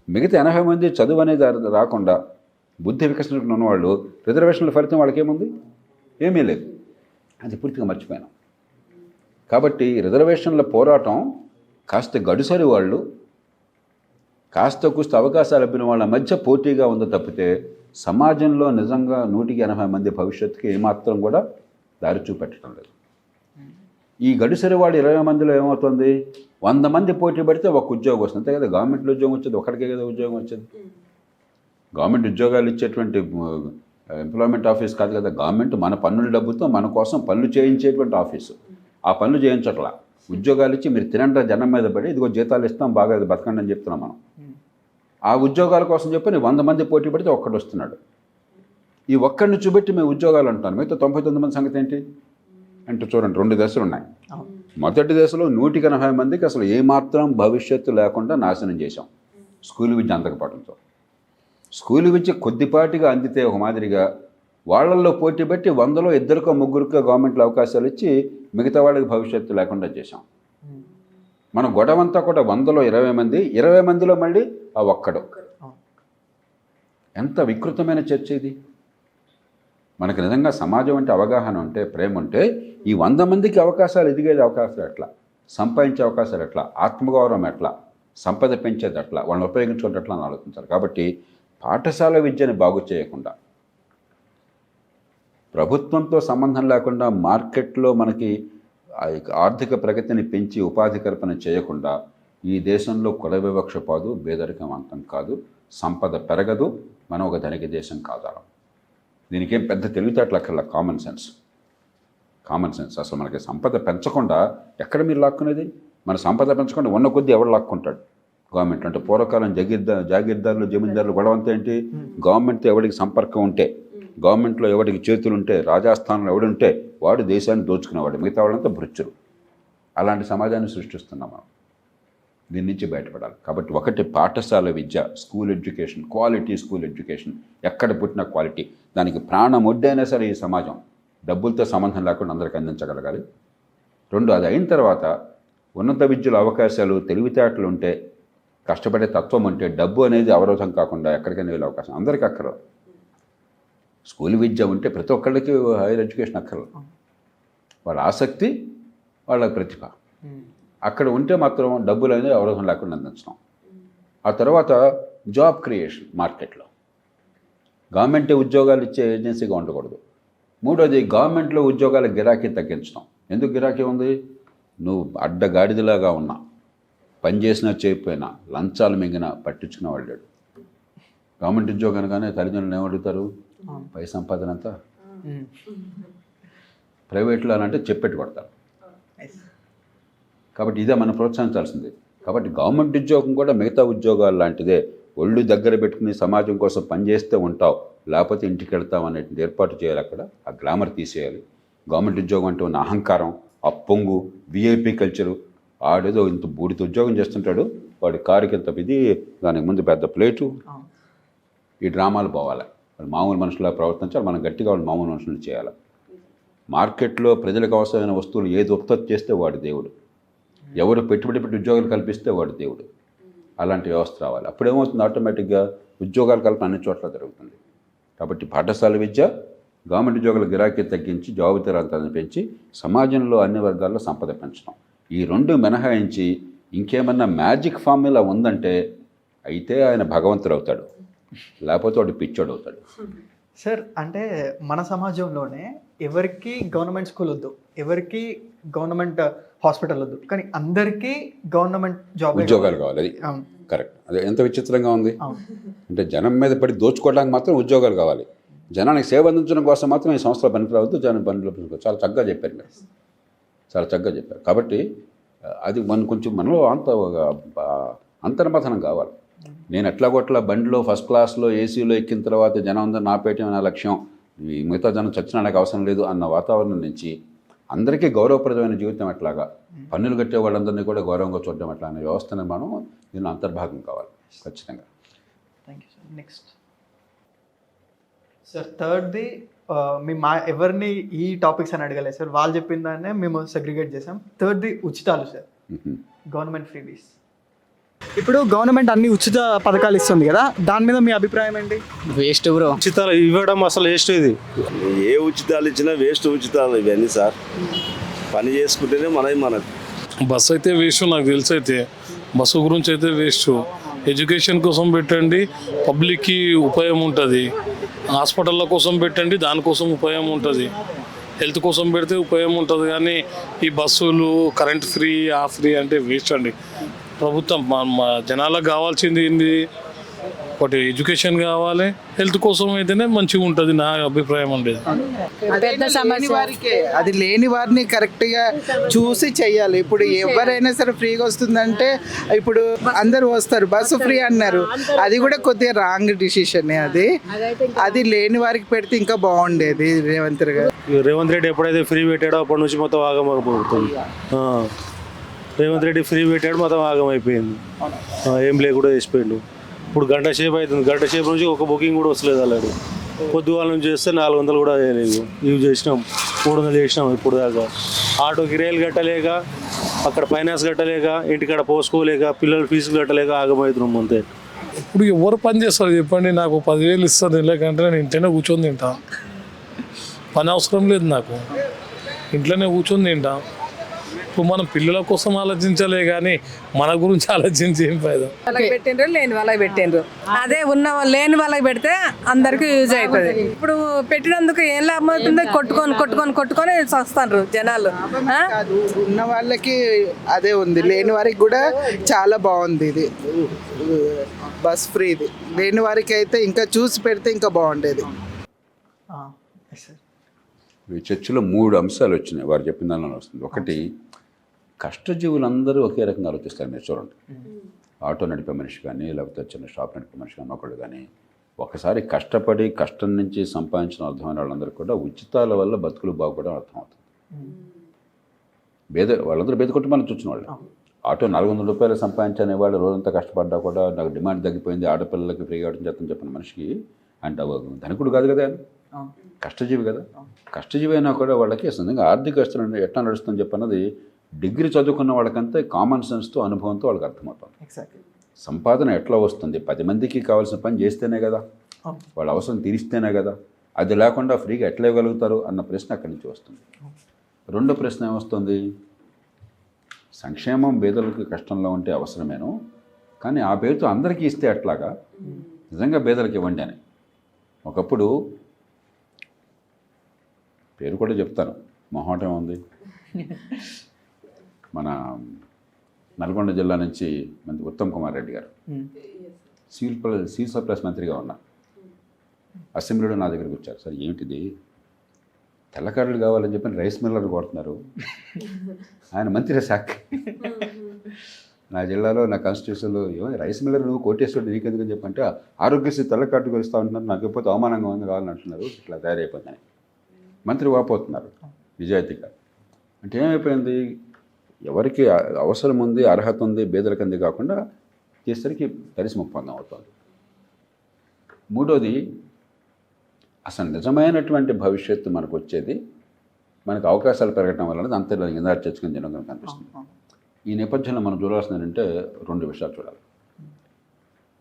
మిగతా 80 మంది చదువు అనేది రాకుండా బుద్ధి వికసనకు ఉన్నవాళ్ళు రిజర్వేషన్ల ఫలితం వాళ్ళకేముంది? ఏమీ లేదు. అది పూర్తిగా మర్చిపోయాను. కాబట్టి రిజర్వేషన్ల పోరాటం కాస్త గడుసరి వాళ్ళు, కాస్త కూస్త అవకాశాలు అబ్బిన వాళ్ళ మధ్య పోటీగా ఉందో తప్పితే సమాజంలో నిజంగా 180 మంది భవిష్యత్తుకి ఏమాత్రం కూడా దారి చూపెట్టడం లేదు. ఈ గడుసరి వాళ్ళు 20 మందిలో ఏమవుతుంది? 100 మంది పోటీ పడితే ఒక ఉద్యోగం వస్తుంది, అంతే కదా. గవర్నమెంట్లో ఉద్యోగం వచ్చేది ఒకటికే కదా ఉద్యోగం వచ్చేది. గవర్నమెంట్ ఉద్యోగాలు ఇచ్చేటువంటి ఎంప్లాయ్మెంట్ ఆఫీస్ కాదు కదా. గవర్నమెంట్ మన పన్నుల డబ్బుతో మన కోసం పనులు చేయించేటువంటి ఆఫీసు. ఆ పనులు చేయించట్లా, ఉద్యోగాలు ఇచ్చి మీరు తినంటే జనం మీద పడి ఇదిగో జీతాలు ఇస్తాం బాగా బతకండి అని చెప్తున్నాం మనం. ఆ ఉద్యోగాల కోసం చెప్పి 100 మంది పోటీ పడితే ఒక్కడు వస్తున్నాడు. ఈ ఒక్కడిని చూపెట్టి మేము ఉద్యోగాలు అంటాను. మిగతా 99 మంది సంగతి ఏంటి అంటే చూడండి, 2 దశలు ఉన్నాయి. మొదటి దశలో 180 మందికి అసలు ఏమాత్రం భవిష్యత్తు లేకుండా నాశనం చేశాం స్కూల్ విద్య అందకపోవడంతో. స్కూల్ విద్య కొద్దిపాటిగా అందితే ఒక మాదిరిగా వాళ్ళల్లో పోటీ పెట్టి 100లో 2కో 3కో గవర్నమెంట్లో అవకాశాలు ఇచ్చి మిగతా వాళ్ళకి భవిష్యత్తు లేకుండా చేశాం. మన గొడవంతా కూడా 100లో 20 మంది, 20 మందిలో మళ్ళీ ఆ ఒక్కడు. ఎంత వికృతమైన చర్చ ఇది. మనకు నిజంగా సమాజం అంటే అవగాహన ఉంటే, ప్రేమ ఉంటే ఈ 100 మందికి అవకాశాలు ఎదిగేది అవకాశాలు ఎట్లా, సంపాదించే అవకాశాలు ఎట్లా, ఆత్మగౌరవం ఎట్లా, సంపద పెంచేది ఎట్లా, వాళ్ళని ఉపయోగించుకుంటే ఎట్లా అని ఆలోచించారు. కాబట్టి పాఠశాల విద్యని బాగు చేయకుండా, ప్రభుత్వంతో సంబంధం లేకుండా మార్కెట్లో మనకి ఆర్థిక ప్రగతిని పెంచి ఉపాధి కల్పన చేయకుండా ఈ దేశంలో కుల వివక్ష పాదు, పేదరికం అంతం కాదు, సంపద పెరగదు, మనం ఒక ధనిక దేశం కాదాలం. దీనికి ఏం పెద్ద తెలివితేటలు అక్కర్లా, కామన్ సెన్స్. అసలు మనకి సంపద పెంచకుండా ఎక్కడ మీరు లాక్కునేది? మన సంపద పెంచకుండా ఉన్న కొద్దీ ఎవడు లాక్కుంటాడు? గవర్నమెంట్ అంటే పూర్వకాలం జాగీర్దారులు జమీందారులు గొడవంతా ఏంటి? గవర్నమెంట్తో ఎవడికి సంపర్కం ఉంటే, గవర్నమెంట్లో ఎవడికి చేతులు ఉంటే, రాజస్థానంలో ఎవడుంటే వాడు దేశాన్ని దోచుకునేవాడు, మిగతా వాళ్ళంతా భృత్యులు. అలాంటి సమాజాన్ని సృష్టిస్తున్నాం మనం. దీని నుంచి బయటపడాలి. కాబట్టి ఒకటి పాఠశాల విద్య, school education, quality school education, ఎక్కడ పుట్టిన క్వాలిటీ, దానికి ప్రాణం వడ్డైనా సరే ఈ సమాజం డబ్బులతో సంబంధం లేకుండా అందరికి అందించగలగాలి. 2, అది అయిన తర్వాత ఉన్నత విద్యలో అవకాశాలు, తెలివితేటలు ఉంటే, కష్టపడే తత్వం ఉంటే డబ్బు అనేది అవరోధం కాకుండా ఎక్కడికైనా వెళ్ళే అవకాశం అందరికీ అక్కర్లేదు. స్కూల్ విద్య ఉంటే ప్రతి ఒక్కళ్ళకి హైయర్ ఎడ్యుకేషన్ అక్కర్లేదు. వాళ్ళ ఆసక్తి, వాళ్ళ ప్రతిభ అక్కడ ఉంటే మాత్రం డబ్బులు అనేది అవరోధం లేకుండా అందించడం. ఆ తర్వాత జాబ్ క్రియేషన్ మార్కెట్లో. గవర్నమెంటే ఉద్యోగాలు ఇచ్చే ఏజెన్సీగా ఉండకూడదు. 3వది గవర్నమెంట్లో ఉద్యోగాల గిరాకీ తగ్గించడం. ఎందుకు గిరాకీ ఉంది? నువ్వు అడ్డగాడిదలాగా ఉన్నా, పని చేసినా చేయకపోయినా, లంచాలు మింగినా పట్టించుకునే వాళ్ళు లేడు. గవర్నమెంట్ ఉద్యోగం కానీ తల్లిదండ్రులు ఏమడుగుతారు? పై సంపాదన అంతా. ప్రైవేట్లో అంటే చెప్పెట్టు కొడతారు. కాబట్టి ఇదే మనం ప్రోత్సహించాల్సింది. కాబట్టి గవర్నమెంట్ ఉద్యోగం కూడా మిగతా ఉద్యోగాలు లాంటిదే. ఒళ్ళు దగ్గర పెట్టుకుని సమాజం కోసం పనిచేస్తే ఉంటావు, లేకపోతే ఇంటికి వెళ్తావు అనేటువంటి ఏర్పాటు చేయాలి. అక్కడ ఆ గ్లామర్ తీసేయాలి. గవర్నమెంట్ ఉద్యోగం అంటే ఉన్న అహంకారం, ఆ పొంగు, విఐపి కల్చరు. ఆడేదో ఇంత బూడిత ఉద్యోగం చేస్తుంటాడు, వాడి కారుకి ఇంత ఇది, దానికి ముందు పెద్ద ప్లేటు. ఈ డ్రామాలు పోవాలి. వాళ్ళు మామూలు మనుషులా ప్రవర్తించాలి, మనం గట్టిగా వాళ్ళు మామూలు మనుషులు చేయాలి. మార్కెట్లో ప్రజలకు అవసరమైన వస్తువులు ఏది ఉత్పత్తి చేస్తే వాడి దేవుడు, ఎవరు పెట్టుబడి పెట్టి ఉద్యోగాలు కల్పిస్తే వాడి దేవుడు. అలాంటి వ్యవస్థ రావాలి. అప్పుడేమవుతుంది, ఆటోమేటిక్గా ఉద్యోగాల కల్పన అన్ని చోట్ల జరుగుతుంది. కాబట్టి పాఠశాల విద్య, గవర్నమెంట్ ఉద్యోగాల గిరాకీ తగ్గించి జవాబుదారీతనాన్ని పెంచి సమాజంలో అన్ని వర్గాల్లో సంపద పెంచడం, ఈ రెండు మినహాయించి ఇంకేమన్నా మ్యాజిక్ ఫార్ములా ఉందంటే అయితే ఆయన భగవంతుడు అవుతాడు, లేకపోతే వాడు పిచ్చోడు అవుతాడు. సార్ అంటే మన సమాజంలోనే ఎవరికి గవర్నమెంట్ స్కూల్ వద్దు, ఎవరికి గవర్నమెంట్ హాస్పిటల్ వద్దు, కానీ అందరికీ గవర్నమెంట్ ఉద్యోగాలు కావాలి. అది కరెక్ట్. అదే ఎంత విచిత్రంగా ఉంది అంటే, జనం మీద పడి దోచుకోవడానికి మాత్రం ఉద్యోగాలు కావాలి, జనానికి సేవ అందించడం కోసం మాత్రం ఈ సంస్థలు పనికిరావద్దు, జనం పనులు. చాలా చక్కగా చెప్పారు మీరు, చాలా చక్కగా చెప్పారు. కాబట్టి అది కొంచెం మనలో అంతర్మథనం కావాలి. నేను ఎట్లాగొట్లా బండిలో ఫస్ట్ క్లాస్లో ఏసీలో ఎక్కిన తర్వాత జనం అందరూ నా పేట నా లక్ష్యం, ఈ మిగతా జనం చచ్చినా నాకు అవసరం లేదు అన్న వాతావరణం నుంచి అందరికీ గౌరవప్రదమైన జీవితం ఎట్లాగా, పన్నులు కట్టే వాళ్ళందరినీ కూడా గౌరవంగా చూడడం ఎట్లా అనే వ్యవస్థ నిర్మాణం దీనిలో అంతర్భాగం కావాలి ఖచ్చితంగా. Thank you sir. Next sir థర్డ్ది ఎవరిని ఈ టాపిక్స్ అని అడగలేదు సార్, వాళ్ళు చెప్పిన దాన్నే మేము సెగ్రిగేట్ చేసాం. థర్డ్ది ఉచితాలు సార్, గవర్నమెంట్ ఫ్రీబీస్. ఇప్పుడు గవర్నమెంట్ అన్ని ఉచిత పథకాలు ఇస్తుంది కదా, దాని మీద మీ అభిప్రాయం ఏంటి? వేస్ట్ బ్రో, ఉచితాలు ఇవ్వడం అసలు వేస్ట్. ఇది ఏ ఉచితాలు ఇచ్చినా వేస్ట్ ఉచితాలు ఇవన్నీ సార్. పని చేసుకుంటేనే మనకు. బస్సు అయితే వేస్ట్, నాకు తెలిసి అయితే బస్సు గురించి అయితే వేస్ట్. ఎడ్యుకేషన్ కోసం పెట్టండి, పబ్లిక్కి ఉపయోగం ఉంటుంది. హాస్పిటళ్ళ కోసం పెట్టండి, దానికోసం ఉపయోగం ఉంటుంది. హెల్త్ కోసం పెడితే ఉపయోగం ఉంటుంది. కానీ ఈ బస్సులు కరెంట్ ఫ్రీ, ఆ ఫ్రీ అంటే వేస్ట్ అండి. ప్రభుత్వం జనాలకు కావాల్సింది ఏంది, ఒకటి ఎడ్యుకేషన్ కావాలి, హెల్త్ కోసం అయితేనే మంచిగా ఉంటుంది నా అభిప్రాయం అండి. పెద్ద సమస్య వారికే, అది లేని వారిని కరెక్ట్గా చూసి చెయ్యాలి. ఇప్పుడు ఎవరైనా సరే ఫ్రీగా వస్తుందంటే ఇప్పుడు అందరూ వస్తారు, బస్సు ఫ్రీ అన్నారు, అది కూడా కొద్దిగా రాంగ్ డిసిషన్. అది లేని వారికి పెడితే ఇంకా బాగుండేది. రేవంత్ రెడ్డి ఎప్పుడైతే ఫ్రీ పెట్టాడో అప్పటి నుంచి మొత్తం ఆగమైపోతుంది. రేవంత్ రెడ్డి ఫ్రీ పెట్టాడు, మొత్తం ఆగమైపోయింది, ఏం లేకుండా చేసిపోయిండు. ఇప్పుడు గంట సేపు అవుతుంది, గంట సేపు నుంచి ఒక బుకింగ్ కూడా వస్తలేదు. అలాడు పొద్దుగాల నుంచి చేస్తే 400 కూడా చేయలేదు. ఇవి చేసినాం, 300 చేసినాం ఇప్పుడు దాకా. ఆటో కిరాయిలు కట్టలేక, అక్కడ ఫైనాన్స్ కట్టలేక, ఇంటికాడ పోసుకోలేక, పిల్లల ఫీజులు కట్టలేక ఆగమవుతున్నాం అంతే. ఇప్పుడు ఎవరు పని చేస్తారు చెప్పండి? నాకు 10,000 ఇస్తారు నెలకంటే నేను ఇంట్లోనే కూర్చొని తింటా, పని అవసరం లేదు నాకు, ఇంట్లోనే కూర్చొని తింటా. ఇప్పుడు మనం పిల్లల కోసం ఆలోచించలే కానీ మన గురించి ఆలోచించి ఏం ఫైదా? వాళ్ళకి పెట్టిండ్రు, లేని వాళ్ళకి పెట్టిండ్రు. అదే లేని వాళ్ళకి పెడితే అందరికి యూజ్ అవుతుంది. ఇప్పుడు పెట్టినందుకు ఏం లాభం అవుతుంది? కొట్టుకొని వస్తారు జనాలు. ఉన్న వాళ్ళకి అదే ఉంది, లేని వారికి కూడా చాలా బాగుంది ఇది బస్ ఫ్రీది. లేని వారికి అయితే ఇంకా చూసి పెడితే ఇంకా బాగుండేది. ఈ చర్చలో 3 అంశాలు వచ్చినాయి, వారు చెప్పిన దానిలో వస్తుంది. ఒకటి, కష్టజీవులందరూ ఒకే రకంగా ఆలోచిస్తారు. మీరు చూడండి, ఆటో నడిపే మనిషి కానీ, లేకపోతే చిన్న షాప్ నడిపే మనిషి కానీ, ఒకళ్ళు కానీ ఒకసారి కష్టపడి కష్టం నుంచి సంపాదించిన అర్థమైన వాళ్ళందరూ కూడా ఉచితాల వల్ల బతుకులు బాగుపడడం అర్థమవుతుంది. వాళ్ళందరూ బేద కుటుంబాలను చూసిన వాళ్ళు. ఆటో 400 రూపాయలు సంపాదించనే వాళ్ళు రోజంతా కష్టపడ్డా కూడా నాకు డిమాండ్ తగ్గిపోయింది, ఆడపిల్లలకి ఫ్రీగా అవడం చేద్దాం చెప్పిన మనిషికి అంటే ధనికుడు కాదు కదా, కష్టజీవి కదా. కష్టజీవి అయినా కూడా వాళ్ళకి నిజంగా ఆర్థిక వ్యవస్థ ఎట్లా నడుస్తుందని చెప్పన్నది డిగ్రీ చదువుకున్న వాళ్ళకంటే కామన్ సెన్స్తో, అనుభవంతో వాళ్ళకి అర్థమవుతుంది. సంపాదన ఎట్లా వస్తుంది? 10 మందికి కావాల్సిన పని చేస్తేనే కదా, వాళ్ళ అవసరం తీరిస్తేనే కదా. అది లేకుండా ఫ్రీగా ఎట్లా ఇవ్వగలుగుతారు అన్న ప్రశ్న అక్కడి నుంచి వస్తుంది. రెండో ప్రశ్న ఏమొస్తుంది, సంక్షేమం పేదలకు కష్టంలో ఉంటే అవసరమేను, కానీ ఆ పేరుతో అందరికీ ఇస్తే ఎట్లాగా, నిజంగా పేదలకు ఇవ్వండి అని. ఒకప్పుడు పేరు కూడా చెప్తాను, మొహమాటం ఉంది, మన నల్గొండ జిల్లా నుంచి ఉత్తమ్ కుమార్ రెడ్డి గారు సివిల్ సప్లైస్ మంత్రిగా ఉన్నారు. అసెంబ్లీలో నా దగ్గరికి వచ్చారు, సార్ ఏమిటిది తెల్లకారులు కావాలని చెప్పి రైస్ మిల్లర్ కొడుతున్నారు, ఆయన మంత్రి శాఖ నా జిల్లాలో నా కాన్స్టిట్యూషన్లో ఏమైనా రైస్ మిల్లర్ నువ్వు కోటేశ్వరుడు నీకెందుకు చెప్పంటే ఆరోగ్యశ్రీ తెల్ల కార్డు ఇస్తూ ఉంటున్నారు, నాకు ఎప్పుడు అవమానంగా ఉంది కావాలని అంటున్నారు, ఇట్లా తయారైపోయిందని మంత్రి వాపోతున్నారు నిజాయితీగా. అంటే ఏమైపోయింది, ఎవరికి అవసరం ఉంది, అర్హత ఉంది, బేదలకంది కాకుండా చేసరికి పరిశ్రమ ఒప్పందం అవుతుంది. మూడోది, అసలు నిజమైనటువంటి భవిష్యత్తు మనకు వచ్చేది మనకు అవకాశాలు పెరగటం వల్ల అంతలో ఇందాక చర్చకుని జనంగా కనిపిస్తుంది. ఈ నేపథ్యంలో మనం చూడాల్సింది ఏంటంటే 2 విషయాలు చూడాలి.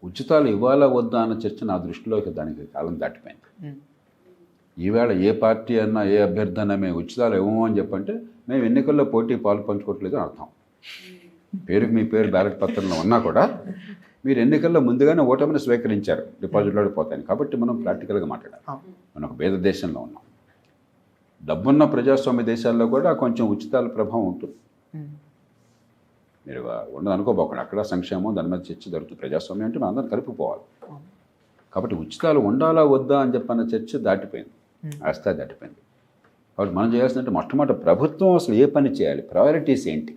ఉచితాలు ఇవ్వాలా వద్దా అన్న చర్చ నా దృష్టిలో దానికి కాలం దాటిపోయింది. ఈవేళ ఏ పార్టీ అన్నా ఏ అభ్యర్థి అన్నా మేము ఉచితాలు ఇవ్వము అని చెప్పంటే మేము ఎన్నికల్లో పోటీ పాలు పంచుకోవట్లేదు అని అర్థం. పేరుకి మీ పేరు బ్యాలెట్ పత్రంలో ఉన్నా కూడా మీరు ఎన్నికల్లో ముందుగానే ఓటమిని స్వీకరించారు, డిపాజిట్లో పోతాయి. కాబట్టి మనం ప్రాక్టికల్గా మాట్లాడాలి. మనం ఒక పేద దేశంలో ఉన్నాం. డబ్బున్న ప్రజాస్వామ్య దేశాల్లో కూడా కొంచెం ఉచితాల ప్రభావం ఉంటుంది. మీరు ఉండదు అనుకోబోకండి, అక్కడ సంక్షేమం దాని మీద చర్చ జరుగుతుంది. ప్రజాస్వామ్యం అంటే మనం అందరం కలిపిపోవాలి. కాబట్టి ఉచితాలు ఉండాలా వద్దా అని చెప్పన్న చర్చ దాటిపోయింది, ఆ స్థాయి దాటిపోయింది. కాబట్టి మనం చేయాల్సిందంటే మొట్టమొదటి ప్రభుత్వం అసలు ఏ పని చేయాలి, ప్రయారిటీస్ ఏంటి.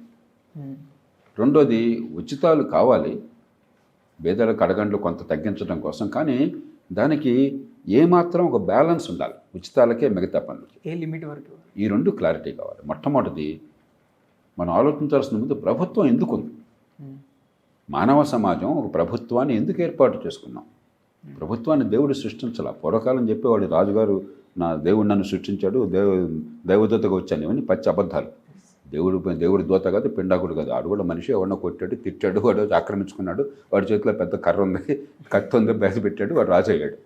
రెండోది, ఉచితాలు కావాలి పేదల కడగండ్లు కొంత తగ్గించడం కోసం, కానీ దానికి ఏమాత్రం ఒక బ్యాలెన్స్ ఉండాలి. ఉచితాలకే మిగతా పనులకి ఏ లిమిట్ వరకు, ఈ 2 క్లారిటీ కావాలి. మొట్టమొదటిది మనం ఆలోచించాల్సిన ముందు ప్రభుత్వం ఎందుకుంది, మానవ సమాజం ఒక ప్రభుత్వాన్ని ఎందుకు ఏర్పాటు చేసుకున్నాం. ప్రభుత్వాన్ని దేవుడు సృష్టించాల. పూర్వకాలం చెప్పేవాడు రాజుగారు నా దేవుడు నన్ను సృష్టించాడు, దైవదూతగా వచ్చాను. ఇవన్నీ పచ్చి అబద్ధాలు. దేవుడు దూత కాదు, పిండాకుడు కాదు. ఆడు కూడా మనిషి, ఎవరినో కొట్టాడు, తిట్టాడు, వాడు ఆక్రమించుకున్నాడు, వాడి చేతిలో పెద్ద కర్ర ఉంది, కత్తి ఉంది, బేసి పెట్టాడు, వాడు రాజు అయ్యాడు.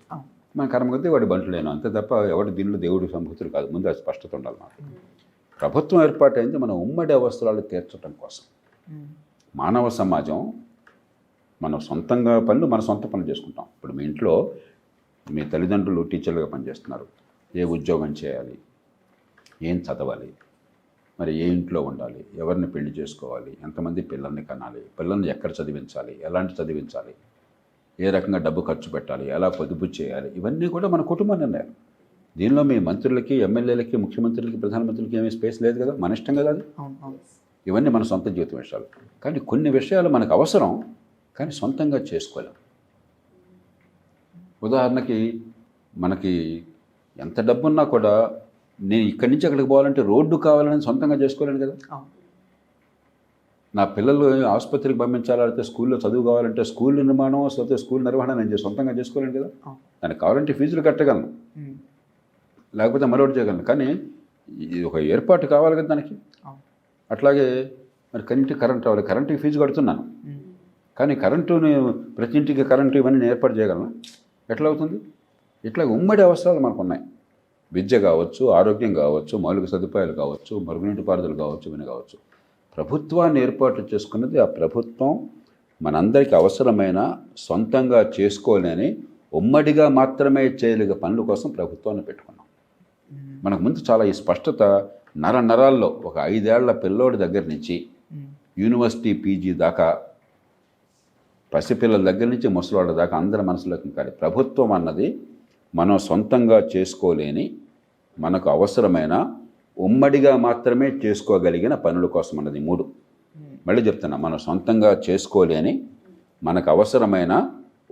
మన కర్మ కొద్దీ వాడు బంటులేను, అంతే తప్ప ఎవడు దీనిలో దేవుడు సంభూతులు కాదు. ముందు అది స్పష్టత ఉండాలి మాకు. ప్రభుత్వం ఏర్పాటైంది మన ఉమ్మడి అవసరాలు తీర్చడం కోసం. మానవ సమాజం మనం సొంతంగా పనులు మన సొంత పనులు చేసుకుంటాం. ఇప్పుడు మీ ఇంట్లో మీ తల్లిదండ్రులు టీచర్లుగా పనిచేస్తున్నారు, ఏ ఉద్యోగం చేయాలి, ఏం చదవాలి, మరి ఏ ఇంట్లో ఉండాలి, ఎవరిని పెళ్లి చేసుకోవాలి, ఎంతమంది పిల్లల్ని కనాలి, పిల్లల్ని ఎక్కడ చదివించాలి, ఎలాంటి చదివించాలి, ఏ రకంగా డబ్బు ఖర్చు పెట్టాలి, ఎలా పొదుపు చేయాలి, ఇవన్నీ కూడా మన కుటుంబ నిర్ణయాలు. దీనిలో మీ మంత్రులకి, ఎమ్మెల్యేలకి, ముఖ్యమంత్రులకి, ప్రధానమంత్రులకి ఏమీ స్పేస్ లేదు కదా, మన ఇష్టం కదా అది. ఇవన్నీ మన సొంత జీవిత విషయాలు. కానీ కొన్ని విషయాలు మనకు అవసరం, కానీ సొంతంగా చేసుకోలేం. ఉదాహరణకి మనకి ఎంత డబ్బున్నా కూడా నేను ఇక్కడి నుంచి అక్కడికి పోవాలంటే రోడ్డు కావాలని సొంతంగా చేసుకోలేను కదా. నా పిల్లలు ఆసుపత్రికి పంపించాలంటే, స్కూల్లో చదువు కావాలంటే స్కూల్ నిర్మాణం, లేకపోతే స్కూల్ నిర్వహణ నేను సొంతంగా చేసుకోలేను కదా. దానికి కావాలంటే ఫీజులు కట్టగలను, లేకపోతే మరొకటి చేయగలను, కానీ ఇది ఒక ఏర్పాటు కావాలి కదా దానికి. అట్లాగే మరి కరెంట్ రావాలి, కరెంటుకి ఫీజు కడుతున్నాను, కానీ కరెంటుని ప్రతి ఇంటికి కరెంటు ఇవన్నీ నేను ఏర్పాటు చేయగలను, ఎట్లా అవుతుంది. ఇట్లా ఉమ్మడి అవసరాలు మనకు ఉన్నాయి. విద్య కావచ్చు, ఆరోగ్యం కావచ్చు, మౌలిక సదుపాయాలు కావచ్చు, మరుగునీటి పారుదల కావచ్చు, ఇవన్నీ కావచ్చు. ప్రభుత్వాన్ని ఏర్పాటు చేసుకున్నది ఆ ప్రభుత్వం మనందరికీ అవసరమైన సొంతంగా చేసుకోలేని ఉమ్మడిగా మాత్రమే చేయగలిగే పనుల కోసం ప్రభుత్వాన్ని పెట్టుకున్నాం. మనకు ముందు చాలా ఈ స్పష్టత నరాల్లో ఒక 5 ఏళ్ల పిల్లోడి దగ్గర నుంచి యూనివర్సిటీ పీజీ దాకా, పసిపిల్లల దగ్గర నుంచి ముసలివాళ్ళ దాకా అందరి మనసులోకి కాదు, ప్రభుత్వం అన్నది మనం సొంతంగా చేసుకోలేని, మనకు అవసరమైన ఉమ్మడిగా మాత్రమే చేసుకోగలిగిన పనుల కోసం అన్నది 3. మళ్ళీ చెప్తున్నా, మనం సొంతంగా చేసుకోలేని, మనకు అవసరమైన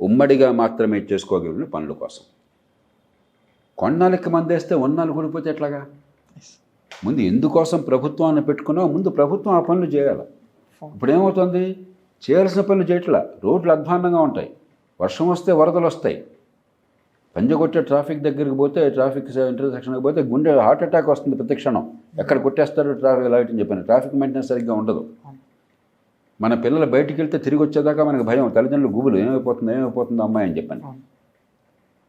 ఉమ్మడిగా మాత్రమే చేసుకోగలిగిన పనుల కోసం. కొన్నాళ్ళకి మందేస్తే ఉన్నాళ్ళు కూడిపోతే ఎట్లాగా. ముందు ఎందుకోసం ప్రభుత్వాన్ని పెట్టుకున్నావు, ముందు ప్రభుత్వం ఆ పనులు చేయాలి. ఇప్పుడు ఏమవుతుంది, చేయాల్సిన పనులు చేయట్లా. రోడ్లు అధ్వాన్నంగా ఉంటాయి, వర్షం వస్తే వరదలు వస్తాయి. పంజగొట్టే ట్రాఫిక్ దగ్గరికి పోతే, ట్రాఫిక్ ఇంటర్సెక్షన్కి పోతే గుండె హార్ట్ అటాక్ వస్తుంది ప్రతి క్షణం. ఎక్కడ కొట్టేస్తారో ట్రాఫిక్ లైట్ అని చెప్పాను. ట్రాఫిక్ మెయింటెనెన్స్ సరిగ్గా ఉండదు. మన పిల్లలు బయటికి వెళ్తే తిరిగి వచ్చేదాకా మనకు భయం, తల్లిదండ్రులు గుబులు, ఏమైపోతుందో అమ్మాయి అని చెప్పాను.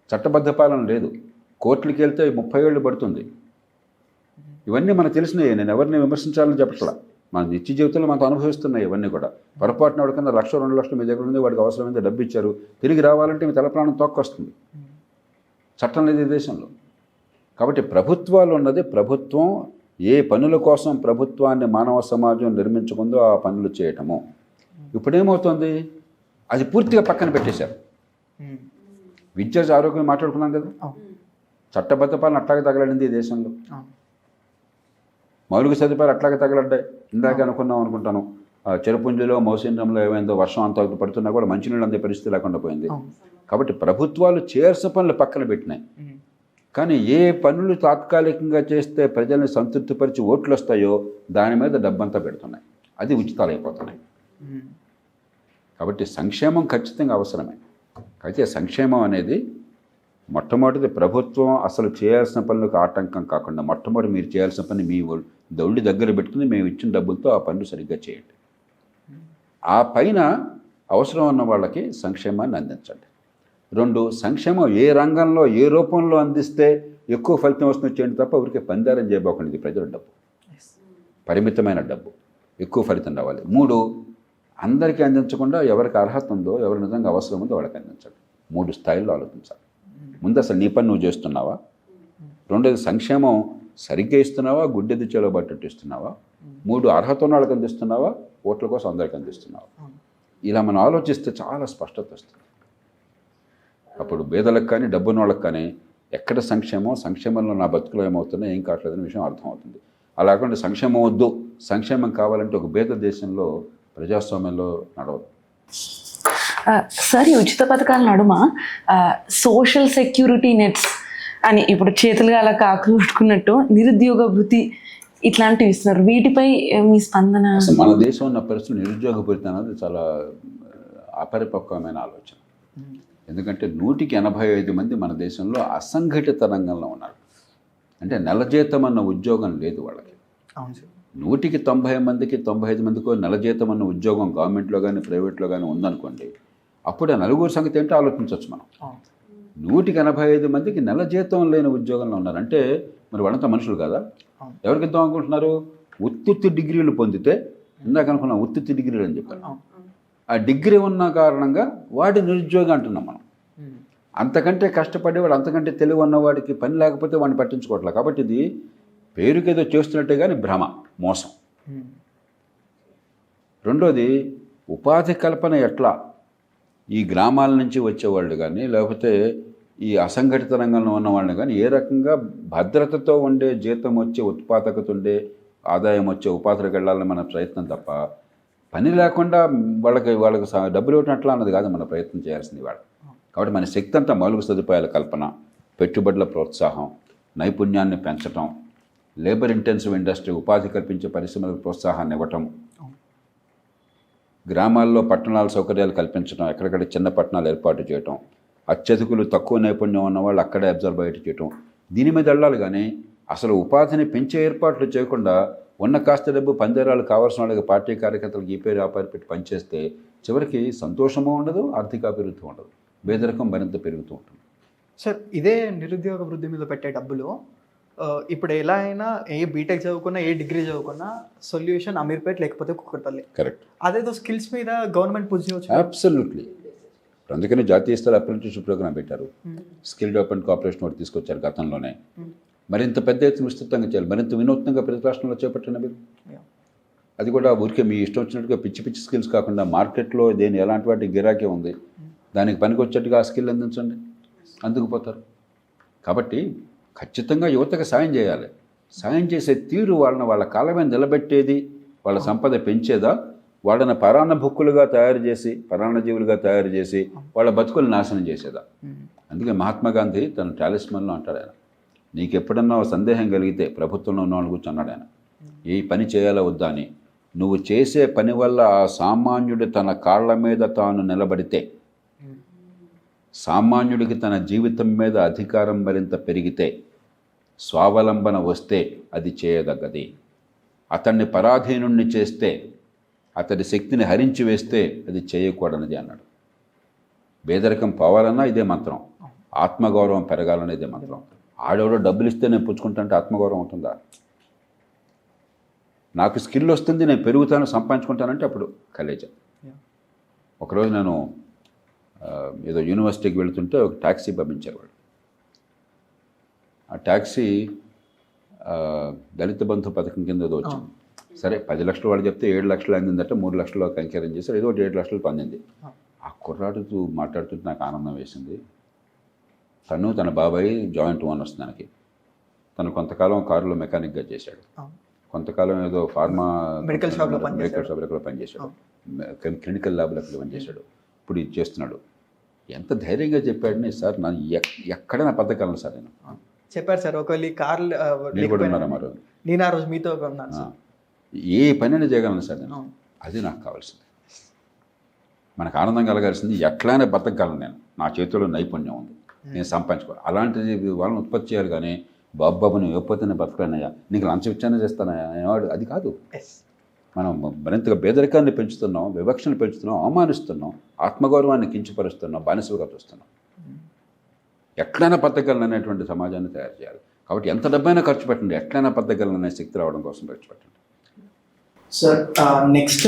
చట్టబద్ధ పాలన లేదు. కోర్టులకి వెళ్తే 30 ఏళ్ళు పడుతుంది. ఇవన్నీ మనకు తెలిసినాయి, నేను ఎవరిని విమర్శించాలని చెప్పట్లా. మన నిత్య జీవితంలో మనకు అనుభవిస్తున్నాయి ఇవన్నీ కూడా. పొరపాటున వాడికన్నా 1,00,000, 2,00,000 మీ దగ్గర ఉంది, వాడికి అవసరమైంది డబ్బు ఇచ్చారు, తిరిగి రావాలంటే మీ తల ప్రాణం తొక్కొస్తుంది. చట్టం లేదు ఈ దేశంలో. కాబట్టి ప్రభుత్వాలు ఉన్నది, ప్రభుత్వం ఏ పనుల కోసం ప్రభుత్వాన్ని మానవ సమాజం నిర్మించుకుందో ఆ పనులు చేయటము. ఇప్పుడేమవుతుంది, అది పూర్తిగా పక్కన పెట్టేశారు. విద్య, ఆరోగ్యం మాట్లాడుకున్నాం కదా, చట్టబద్ధ పాలన అట్లాగే తగలడింది ఈ దేశంలో. మౌలిక సదుపాయాలు అట్లాగే తగలడ్డాయి. ఇందాక అనుకున్నాం అనుకుంటాను, చెరుపుంజలో మౌసిండ్రంలో ఏమైందో వర్షం అంత పడుతున్నా కూడా మంచినీళ్ళు అందే పరిస్థితి లేకుండా పోయింది. కాబట్టి ప్రభుత్వాలు చేయాల్సిన పనులు పక్కన పెట్టినాయి. కానీ ఏ పనులు తాత్కాలికంగా చేస్తే ప్రజల్ని సంతృప్తిపరిచి ఓట్లు వస్తాయో దాని మీద డబ్బంతా పెడుతున్నాయి. అది ఉచితాలు అయిపోతున్నాయి. కాబట్టి సంక్షేమం ఖచ్చితంగా అవసరమే. అయితే సంక్షేమం అనేది మొట్టమొదటిది ప్రభుత్వం అసలు చేయాల్సిన పనులకు ఆటంకం కాకుండా మొట్టమొదటి మీరు చేయాల్సిన పని మీ దౌడి దగ్గర పెట్టుకుని మేము ఇచ్చిన డబ్బులతో ఆ పనులు సరిగ్గా చేయండి. ఆ పైన అవసరం ఉన్న వాళ్ళకి సంక్షేమాన్ని అందించండి. 2, సంక్షేమం ఏ రంగంలో ఏ రూపంలో అందిస్తే ఎక్కువ ఫలితం వస్తుంది చేయండి తప్ప ఊరికే పందారం చేయబోకండి. ఇది ప్రజల డబ్బు, పరిమితమైన డబ్బు, ఎక్కువ ఫలితం రావాలి. 3, అందరికీ అందించకుండా ఎవరికి అర్హత ఉందో ఎవరి నిజంగా అవసరం ఉందో వాళ్ళకి అందించండి. 3 స్థాయిల్లో ఆలోచించాలి. ముందు అసలు నీ పని నువ్వు చేస్తున్నావా, 2ది సంక్షేమం సరిగ్గా ఇస్తున్నావా, గుడ్డెది చేలో పట్టట్టు ఇస్తున్నావా, 3 అర్హత ఉన్న వాళ్ళకి అందిస్తున్నావా, ఓట్ల కోసం అందరికి అందిస్తున్నావా. ఇలా మనం ఆలోచిస్తే చాలా స్పష్టత వస్తుంది. అప్పుడు పేదలకు కానీ డబ్బున్న వాళ్ళకి కానీ ఎక్కడ సంక్షేమంలో నా బతుకులో ఏమవుతున్నా ఏం కావట్లేదనే విషయం అర్థమవుతుంది. అలా కాకుండా సంక్షేమం వద్దు, సంక్షేమం కావాలంటే ఒక పేద దేశంలో ప్రజాస్వామ్యంలో నడవదు. సార్, ఈ ఉచిత పథకాల నడుమ సోషల్ సెక్యూరిటీ నెట్స్ అని ఇప్పుడు చేతులుగా అలా కాకులు పట్టుకున్నట్టు నిరుద్యోగ భృతి ఇట్లాంటివి ఇస్తున్నారు. వీటిపై మీ స్పందన? అసలు మన దేశం ఉన్న పరిస్థితులు నిరుద్యోగ భృతి అనేది చాలా అపరిపక్వమైన ఆలోచన. ఎందుకంటే 185 మంది మన దేశంలో అసంఘటిత రంగంలో ఉన్నారు. అంటే నెల జీతం అన్న ఉద్యోగం లేదు వాళ్ళకి. 190 మందికి 95 మందికో నెల జీతం అన్న ఉద్యోగం గవర్నమెంట్లో కానీ ప్రైవేట్లో కానీ ఉందనుకోండి, అప్పుడు ఆ నలుగురు సంగతి ఏంటో ఆలోచించవచ్చు మనం. 185 మందికి నెల జీతం లేని ఉద్యోగంలో ఉన్నారు అంటే మరి వాళ్ళంతా మనుషులు కదా. ఎవరికి ఇద్దాం అనుకుంటున్నారు? ఉత్తుత్తి డిగ్రీలు పొందితే, ఇందాక అనుకున్నాం ఉత్తుత్తి డిగ్రీలు అని చెప్పాను, ఆ డిగ్రీ ఉన్న కారణంగా వాడి నిరుద్యోగం అంటున్నాం మనం. అంతకంటే కష్టపడేవాడు, అంతకంటే తెలివి ఉన్నవాడికి పని లేకపోతే వాడిని పట్టించుకోవట్లేదు. కాబట్టి ఇది పేరుకేదో చేస్తున్నట్టే కానీ భ్రమ, మోసం. 2వది ఉపాధి కల్పన ఎట్లా ఈ గ్రామాల నుంచి వచ్చేవాళ్ళు కానీ లేకపోతే ఈ అసంఘటిత రంగంలో ఉన్న వాళ్ళని కానీ ఏ రకంగా భద్రతతో ఉండే జీతం వచ్చే ఉత్పాదకత ఉండే ఆదాయం వచ్చే ఉపాధికి వెళ్ళాలని మన ప్రయత్నం తప్ప పని లేకుండా వాళ్ళకి డబ్బులు ఇవ్వటం అన్నది కాదు మన ప్రయత్నం చేయాల్సింది వాళ్ళు. కాబట్టి మన శక్తి అంతా మౌలిక సదుపాయాల కల్పన, పెట్టుబడుల ప్రోత్సాహం, నైపుణ్యాన్ని పెంచడం, లేబర్ ఇంటెన్సివ్ ఇండస్ట్రీ ఉపాధి కల్పించే పరిశ్రమలకు ప్రోత్సాహాన్ని ఇవ్వటం, గ్రామాల్లో పట్టణాల సౌకర్యాలు కల్పించడం, ఎక్కడెక్కడ చిన్న పట్టణాలు ఏర్పాటు చేయటం, అత్యధికులు తక్కువ నైపుణ్యం ఉన్న వాళ్ళు అక్కడే అబ్జర్వ్ బయట చేయటం, దీని మీద వెళ్ళాలి. కానీ అసలు ఉపాధిని పెంచే ఏర్పాట్లు చేయకుండా ఉన్న కాస్త డబ్బు పందేరాలు కావాల్సిన వాళ్ళకి పార్టీ కార్యకర్తలకు ఈ పేరు ఆ పేరు పెట్టి పనిచేస్తే చివరికి సంతోషము ఉండదు, ఆర్థిక అభివృద్ధి ఉండదు, పేదరికం మరింత పెరుగుతూ ఉంటుంది. సార్, ఇదే నిరుద్యోగ వృద్ధి మీద పెట్టే డబ్బులు ఇప్పుడు ఎలా అయినా ఏ బీటెక్ చదువుకున్నా ఏ డిగ్రీ చదువుకున్నా సొల్యూషన్ అమీర్పేట్ లేకపోతే కుక్కట్పల్లి. కరెక్ట్. అదేదో స్కిల్స్ మీద గవర్నమెంట్ పుష్ చేయవచ్చు. అబ్సల్యూట్లీ. అందుకని జాతీయ స్థాయి అప్రెంటిస్షిప్ ప్రోగ్రామ్ పెట్టారు. స్కిల్ డెవలప్మెంట్ కార్పొరేషన్ ఒకటి తీసుకొచ్చారు గతంలోనే. మరింత పెద్ద ఎత్తున విస్తృతంగా చేయాలి, మరింత వినూత్నంగా ప్రతి రాష్ట్రంలో చేపట్టిన మీరు. అది కూడా ఊరికే మీ ఇష్టం వచ్చినట్టుగా పిచ్చి పిచ్చి స్కిల్స్ కాకుండా మార్కెట్లో దేని ఎలాంటి వాటి గిరాకీ ఉంది, దానికి పనికొచ్చేట్టుగా ఆ స్కిల్ అందించండి, అందుకుపోతారు. కాబట్టి ఖచ్చితంగా యువతకు సాయం చేయాలి. సాయం చేసే తీరు వాళ్ళ కాళ్ళ మీద నిలబెట్టేది, వాళ్ళ సంపద పెంచేదా, వాళ్ళని పరాన్న భుక్కులుగా తయారు చేసి పరాన్న జీవులుగా తయారు చేసి వాళ్ళ బతుకులు నాశనం చేసేదా. అందుకే మహాత్మా గాంధీ తన టాలిస్మన్లో అంటాడు ఆయన, నీకు ఎప్పుడన్నా సందేహం కలిగితే ప్రభుత్వంలో ఉన్న వాళ్ళు కూర్చొని అన్నాడు ఆయన, ఈ పని చేయాలా వద్దా అని, నువ్వు చేసే పని వల్ల ఆ సామాన్యుడు తన కాళ్ళ మీద తాను నిలబడితే, సామాన్యుడికి తన జీవితం మీద అధికారం మరింత పెరిగితే, స్వావలంబన వస్తే అది చేయదగ్గది. అతన్ని పరాధీనుణ్ణి చేస్తే, అతడి శక్తిని హరించి వేస్తే అది చేయకూడనిది అన్నాడు. పేదరికం పోవాలన్నా ఇదే మంత్రం, ఆత్మగౌరవం పెరగాలన్నా ఇదే మంత్రం. ఆడెవడో డబ్బులు ఇస్తే నేను పుచ్చుకుంటానంటే ఆత్మగౌరవం ఉంటుందా? నాకు స్కిల్ వస్తుంది, నేను పెరుగుతాను, సంపాదించుకుంటానంటే అప్పుడు కలేజా. ఒకరోజు నేను ఏదో యూనివర్సిటీకి వెళుతుంటే ఒక ట్యాక్సీ పంపించారు వాళ్ళు. ఆ ట్యాక్సీ దళిత బంధు పథకం కింద ఏదో వచ్చింది. సరే 10 లక్షలు వాడు చెప్తే 7 లక్షలు అందిందంటే 3 లక్షలు కంకరం చేశారు, ఏదో 7 లక్షలు పొందింది. ఆ కుర్రాడుతూ మాట్లాడుతుంటే నాకు ఆనందం వేసింది. తన బాబాయ్ జాయింట్ ఓనర్స్ దానికి, తను కొంతకాలం కారులో మెకానిక్గా చేశాడు. కొంతకాలం ఏదో ఫార్మా మెడికల్ షాప్లో పనిచేశాడు, క్లినికల్ ల్యాబ్లో పనిచేశాడు, ఇప్పుడు ఇది చేస్తున్నాడు. ఎంత ధైర్యంగా చెప్పాడని సార్, నా ఎక్కడైనా పథకాలను సార్ నేను చెప్పారు సార్. ఒకవేళ ఈ కార్లు నేను కూడా ఉన్నాను మరి, నేను ఆ రోజు మీతో ఉన్నాను సార్. ఏ పనైనా చేయగలను సార్ నేను. అది నాకు కావాల్సింది. మనకు ఆనందం కలగాల్సింది ఎట్లయినా బతకగలను నేను. నా చేతిలో నైపుణ్యం ఉంది, నేను సంపాదించుకోవాలి. అలాంటిది వాళ్ళని ఉత్పత్తి చేయాలి. కానీ బాబు నువ్వు ఇవ్వకపోతే నేను బతకలేనయ్యా, నీకు లంచం ఇచ్చానే చేస్తానయ్యా అనేవాడు. అది కాదు. మనం మరింతగా పేదరికాన్ని పెంచుతున్నాం, వివక్షను పెంచుతున్నాం, అవమానిస్తున్నాం, ఆత్మగౌరవాన్ని కించపరుస్తున్నాం, బానిసలుగా చూస్తున్నాం. ఎట్లయినా బతకగలను అనేటువంటి సమాజాన్ని తయారు చేయాలి. కాబట్టి ఎంత డబ్బైనా ఖర్చు పెట్టండి, ఎట్లయినా బతకగలను అనే శక్తి రావడం కోసం ఖర్చు పెట్టండి. సార్ నెక్స్ట్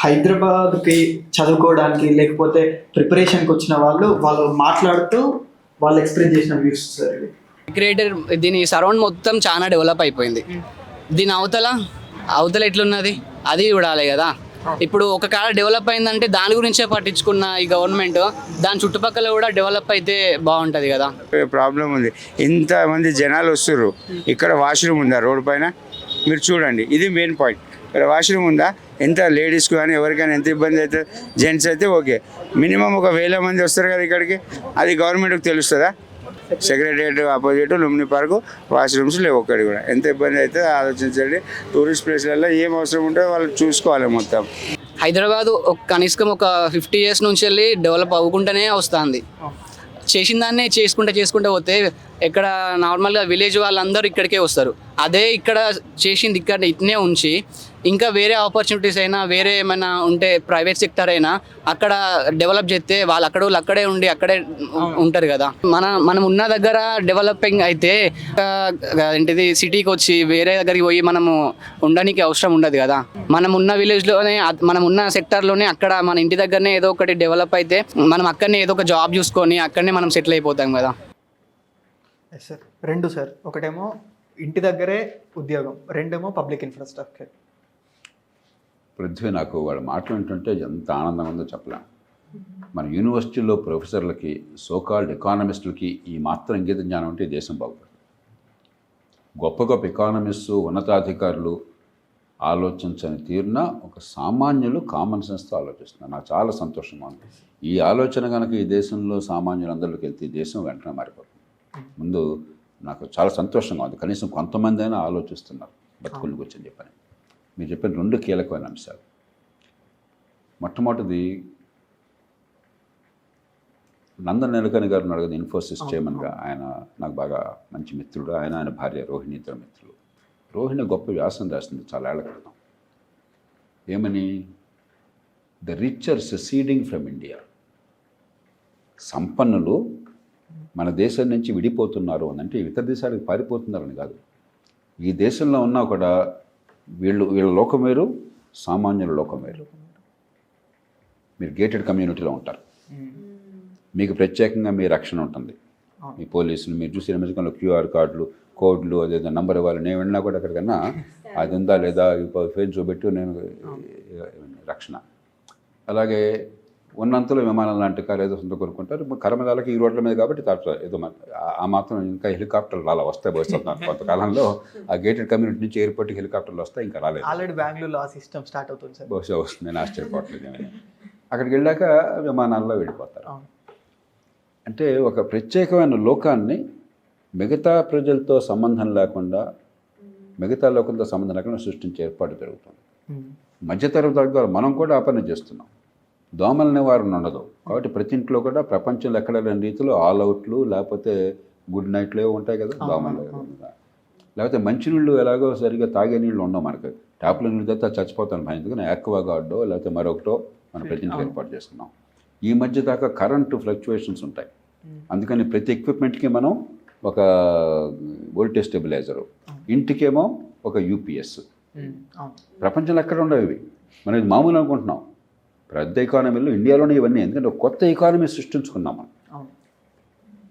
హైదరాబాద్కి చదువుకోవడానికి లేకపోతే ప్రిపరేషన్కి వచ్చిన వాళ్ళు మాట్లాడుతూ వాళ్ళు ఎక్స్ప్రెస్ చేసిన వ్యూస్ సార్. క్రియేటర్ దీని సరౌండ్ మొత్తం చాలా డెవలప్ అయిపోయింది. దీని అవతల ఎట్లున్నది అది చూడాలి కదా. ఇప్పుడు ఒక కాడ డెవలప్ అయిందంటే దాని గురించే పట్టించుకున్న ఈ గవర్నమెంట్ దాని చుట్టుపక్కల కూడా డెవలప్ అయితే బాగుంటుంది కదా. ప్రాబ్లం ఉంది, ఇంతమంది జనాలు వస్తుర్రు. ఇక్కడ వాష్రూమ్ ఉందా రోడ్డు పైన? మీరు చూడండి, ఇది మెయిన్ పాయింట్. ఇక్కడ వాష్రూమ్ ఉందా? ఎంత లేడీస్కి కానీ ఎవరికైనా ఎంత ఇబ్బంది అయితే, జెంట్స్ అయితే ఓకే, మినిమం 1000 మంది వస్తారు కదా ఇక్కడికి. అది గవర్నమెంట్కి తెలుస్తుందా? Secretariat opposite Lumbini park washrooms లేవు ఒక్కడి కూడా. ఎంత ఇబ్బంది అయితే ఆలోచించండి. టూరిస్ట్ ప్లేస్లలో ఏం అవసరం ఉంటుందో వాళ్ళు చూసుకోవాలి మొత్తం. హైదరాబాద్ కనీసం ఒక 50 years నుంచి వెళ్ళి డెవలప్ అవ్వకుండానే వస్తుంది. చేసిన దాన్నే చేసుకుంటే పోతే ఇక్కడ నార్మల్గా విలేజ్ వాళ్ళందరూ ఇక్కడికే వస్తారు. అదే ఇక్కడ చేసింది ఇక్కడ ఇట్నే ఉంచి ఇంకా వేరే ఆపర్చునిటీస్ అయినా వేరే ఏమైనా ఉంటే ప్రైవేట్ సెక్టర్ అయినా అక్కడ డెవలప్ చేస్తే వాళ్ళు అక్కడే ఉండి అక్కడే ఉంటారు కదా. మనం ఉన్న దగ్గర డెవలపింగ్ అయితే ఏంటిది సిటీకి వచ్చి వేరే దగ్గరికి పోయి మనము ఉండడానికి అవసరం ఉండదు కదా. మనం ఉన్న విలేజ్లోనే మనం ఉన్న సెక్టర్లోనే అక్కడ మన ఇంటి దగ్గరనే ఏదో ఒకటి డెవలప్ అయితే మనం అక్కడనే ఏదో ఒక జాబ్ చూసుకొని అక్కడనే మనం సెటిల్ అయిపోతాం కదా. Yes sir. 2 సార్. ఒకటేమో ఇంటి దగ్గరే ఉద్యోగం, రెండేమో పబ్లిక్ ఇన్ఫ్రాస్ట్రక్చర్. పృథ్వీ, నాకు వాడు మాట్లాడుతుంటే ఎంత ఆనందంగా ఉందో చెప్పలేం. మన యూనివర్సిటీలో ప్రొఫెసర్లకి, సోకాల్డ్ ఎకానమిస్టులకి ఈ మాత్రం ఇంగిత జ్ఞానం ఉంటే దేశం బాగుపడుతుంది. గొప్ప ఎకానమిస్టు, ఉన్నతాధికారులు ఆలోచించని తీరున ఒక సామాన్యులు కామన్ సెన్స్తో ఆలోచిస్తున్నారు. నాకు చాలా సంతోషంగా ఉంది. ఈ ఆలోచన కనుక ఈ దేశంలో సామాన్యులందరిలోకి వెళ్తే ఈ దేశం వెంటనే మారిపోతుంది. ముందు నాకు చాలా సంతోషంగా ఉంది. కనీసం కొంతమంది అయినా ఆలోచిస్తున్నారు బతుకుల గురించి చెప్పని. మీరు చెప్పిన 2 కీలకమైన అంశాలు. మొట్టమొదటిది, నందన్ నీలకని గారు ఉన్నాడు కదా, ఇన్ఫోసిస్ చైర్మన్గా. ఆయన నాకు బాగా మంచి మిత్రుడు. ఆయన భార్య రోహిణి, ఇద్దరు మిత్రులు. రోహిణి గొప్ప వ్యాసం రాసింది చాలా ఏళ్ల క్రితం. ఏమని? The richer seceding from India. సంపన్నులు మన దేశం నుంచి విడిపోతున్నారు అని అంటే ఇతర దేశాలకు పారిపోతున్నారని కాదు. ఈ దేశంలో ఉన్నా కూడా వీళ్ళ లోకం వేరు, సామాన్యుల లోకం వేరు. మీరు గేటెడ్ కమ్యూనిటీలో ఉంటారు, మీకు ప్రత్యేకంగా మీ రక్షణ ఉంటుంది. మీ పోలీసులు మీరు చూసిన అమెరికాలో QR కోడ్లు అదేదో నంబర్ ఇవ్వాలి. నేను వెళ్ళినా కూడా ఎక్కడికన్నా అది ఉందా లేదా ఫేస్ చూపెట్టి నేను రక్షణ. అలాగే ఉన్నంతలో విమానం లాంటి కారు ఏదో సొంత కొనుక్కుంటారు. కర్మదాలకి ఈ రోడ్ల మీద కాబట్టి ఏదో ఆ మాత్రం. ఇంకా హెలికాప్టర్లు అలా వస్తాయి భవిష్యత్తు. కొంతకాలంలో ఆ గేటెడ్ కమ్యూనిటీ నుంచి ఎయిర్పోర్ట్కి హెలికాప్టర్లు వస్తాయి. ఇంకా రాలేదు. ఆల్రెడీ బెంగళూరులో ఆ సిస్టమ్ స్టార్ట్ అవుతుంది సార్. బహుశా వస్తుంది, నేను ఆశ్చర్యపోవట్లేదు. అక్కడికి వెళ్ళాక విమానాల్లో వెళ్ళిపోతారు. అంటే ఒక ప్రత్యేకమైన లోకాన్ని మిగతా ప్రజలతో సంబంధం లేకుండా, మిగతా లోకంతో సంబంధం లేకుండా సృష్టించే ఏర్పాటు జరుగుతుంది. మధ్యతరగతి వర్గాలు మనం కూడా ఆ పని చేస్తున్నాం. దోమల నివారణ ఉండదు కాబట్టి ప్రతి ఇంట్లో కూడా ప్రపంచంలో ఎక్కడ లేని రీతిలో ఆల్ అవుట్లు లేకపోతే గుడ్ నైట్లు ఉంటాయి కదా దోమలు. లేకపోతే మంచినీళ్ళు ఎలాగో సరిగ్గా తాగే నీళ్ళు ఉండవు మనకు. ట్యాప్లో నీళ్ళు తెస్తే చచ్చిపోతాను భయంగా యాక్వాగార్డో లేకపోతే మరొకటో మనం ప్రతి ఇంటికి ఏర్పాటు చేసుకున్నాం. ఈ మధ్య దాకా కరెంటు ఫ్లక్చువేషన్స్ ఉంటాయి. అందుకని ప్రతి ఎక్విప్మెంట్కి మనం ఒక వోల్టేజ్ స్టెబిలైజరు, ఇంటికేమో ఒక UPS. ప్రపంచంలో ఎక్కడ ఉండవు ఇవి. మనం ఇది మామూలు అనుకుంటున్నాం. పెద్ద ఎకానమీలో ఇండియాలోనే ఇవన్నీ. ఎందుకంటే ఒక కొత్త ఎకానమీ సృష్టించుకున్నాం మనం.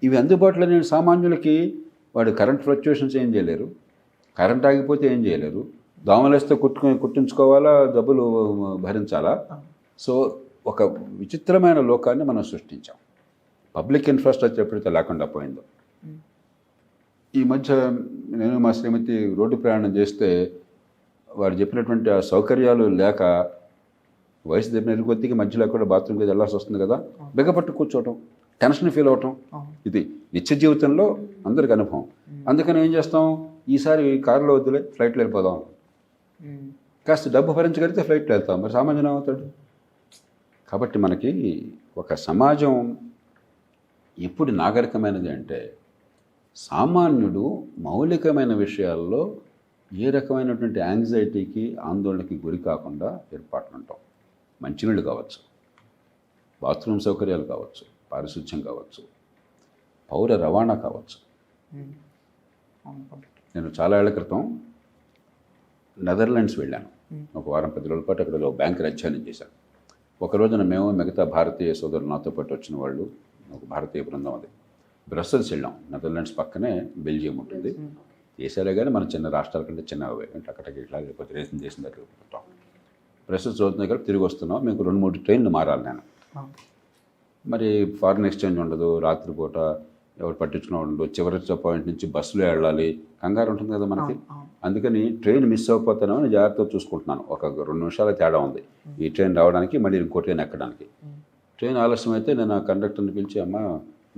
ఇవి అందుబాటులో నేను సామాన్యులకి వాడు కరెంట్ ఫ్లక్చుయేషన్స్ ఏం చేయలేరు, కరెంట్ ఆగిపోతే ఏం చేయలేరు, దోమలేస్తే కుట్టించుకోవాలా, డబ్బులు భరించాలా. సో ఒక విచిత్రమైన లోకాన్ని మనం సృష్టించాం. పబ్లిక్ ఇన్ఫ్రాస్ట్రక్చర్ ఎప్పుడైతే లేకుండా పోయిందో. ఈ మధ్య నేను మా శ్రీమతి రోడ్డు ప్రయాణం చేస్తే వాడు చెప్పినటువంటి ఆ సౌకర్యాలు లేక వయసు దగ్గర కొద్దిగా మధ్యలో కూడా బాత్రూమ్కి వెళ్ళాల్సి వస్తుంది కదా, బిగపట్టు కూర్చోవటం, టెన్షన్ ఫీల్ అవటం, ఇది నిత్య జీవితంలో అందరికి అనుభవం. అందుకని ఏం చేస్తాం, ఈసారి కారులో వద్దులే ఫ్లైట్లో వెళ్ళిపోదాం, కాస్త డబ్బు భరించగలిగితే ఫ్లైట్లో వెళ్తాం, మరి సామాన్యం అవుతాడు. కాబట్టి మనకి ఒక సమాజం ఎప్పుడు నాగరికమైనది అంటే సామాన్యుడు మౌలికమైన విషయాల్లో ఏ రకమైనటువంటి యాంగ్జైటీకి ఆందోళనకి గురి కాకుండా ఏర్పాట్లు ఉంటాం. మంచినీళ్ళు కావచ్చు, బాత్రూమ్ సౌకర్యాలు కావచ్చు, పారిశుధ్యం కావచ్చు, పౌర రవాణా కావచ్చు. నేను చాలా ఏళ్ల క్రితం నెదర్లాండ్స్ వెళ్ళాను. ఒక వారం 10 రోజుల పాటు అక్కడ బ్యాంకులు అధ్యయనం చేశాను. ఒక రోజున మేము మిగతా భారతీయ సోదరులు నాతో పాటు వచ్చిన వాళ్ళు, ఒక భారతీయ బృందం, అది బ్రస్సెల్స్ వెళ్ళాం. నెదర్లాండ్స్ పక్కనే బెల్జియం ఉంటుంది. దేశాలే కానీ మన చిన్న రాష్ట్రాల కంటే చిన్నవి, అంటే అక్కడికి ఇట్లా లేకపోతే రేసిన దేశం దగ్గర ఉంటాం. బ్రస్సెల్స్ చదువుతున్న దగ్గర తిరిగి వస్తున్నాం. మీకు 2-3 ట్రైన్లు మారాలి నేను. మరి ఫారిన్ ఎక్స్చేంజ్ ఉండదు, రాత్రిపూట ఎవరు పట్టించుకున్న ఉండదు, చివరి పాయింట్ నుంచి బస్సులో వెళ్ళాలి, కంగారు ఉంటుంది కదా మనకి. అందుకని ట్రైన్ మిస్ అయిపోతానని జాగ్రత్తగా చూసుకుంటున్నాను. ఒక 2 నిమిషాల తేడా ఉంది ఈ ట్రైన్ రావడానికి, మళ్ళీ ఇంకో ట్రైన్ ఎక్కడానికి. ట్రైన్ ఆలస్యం అయితే నేను ఆ కండక్టర్ని పిలిచి, అమ్మ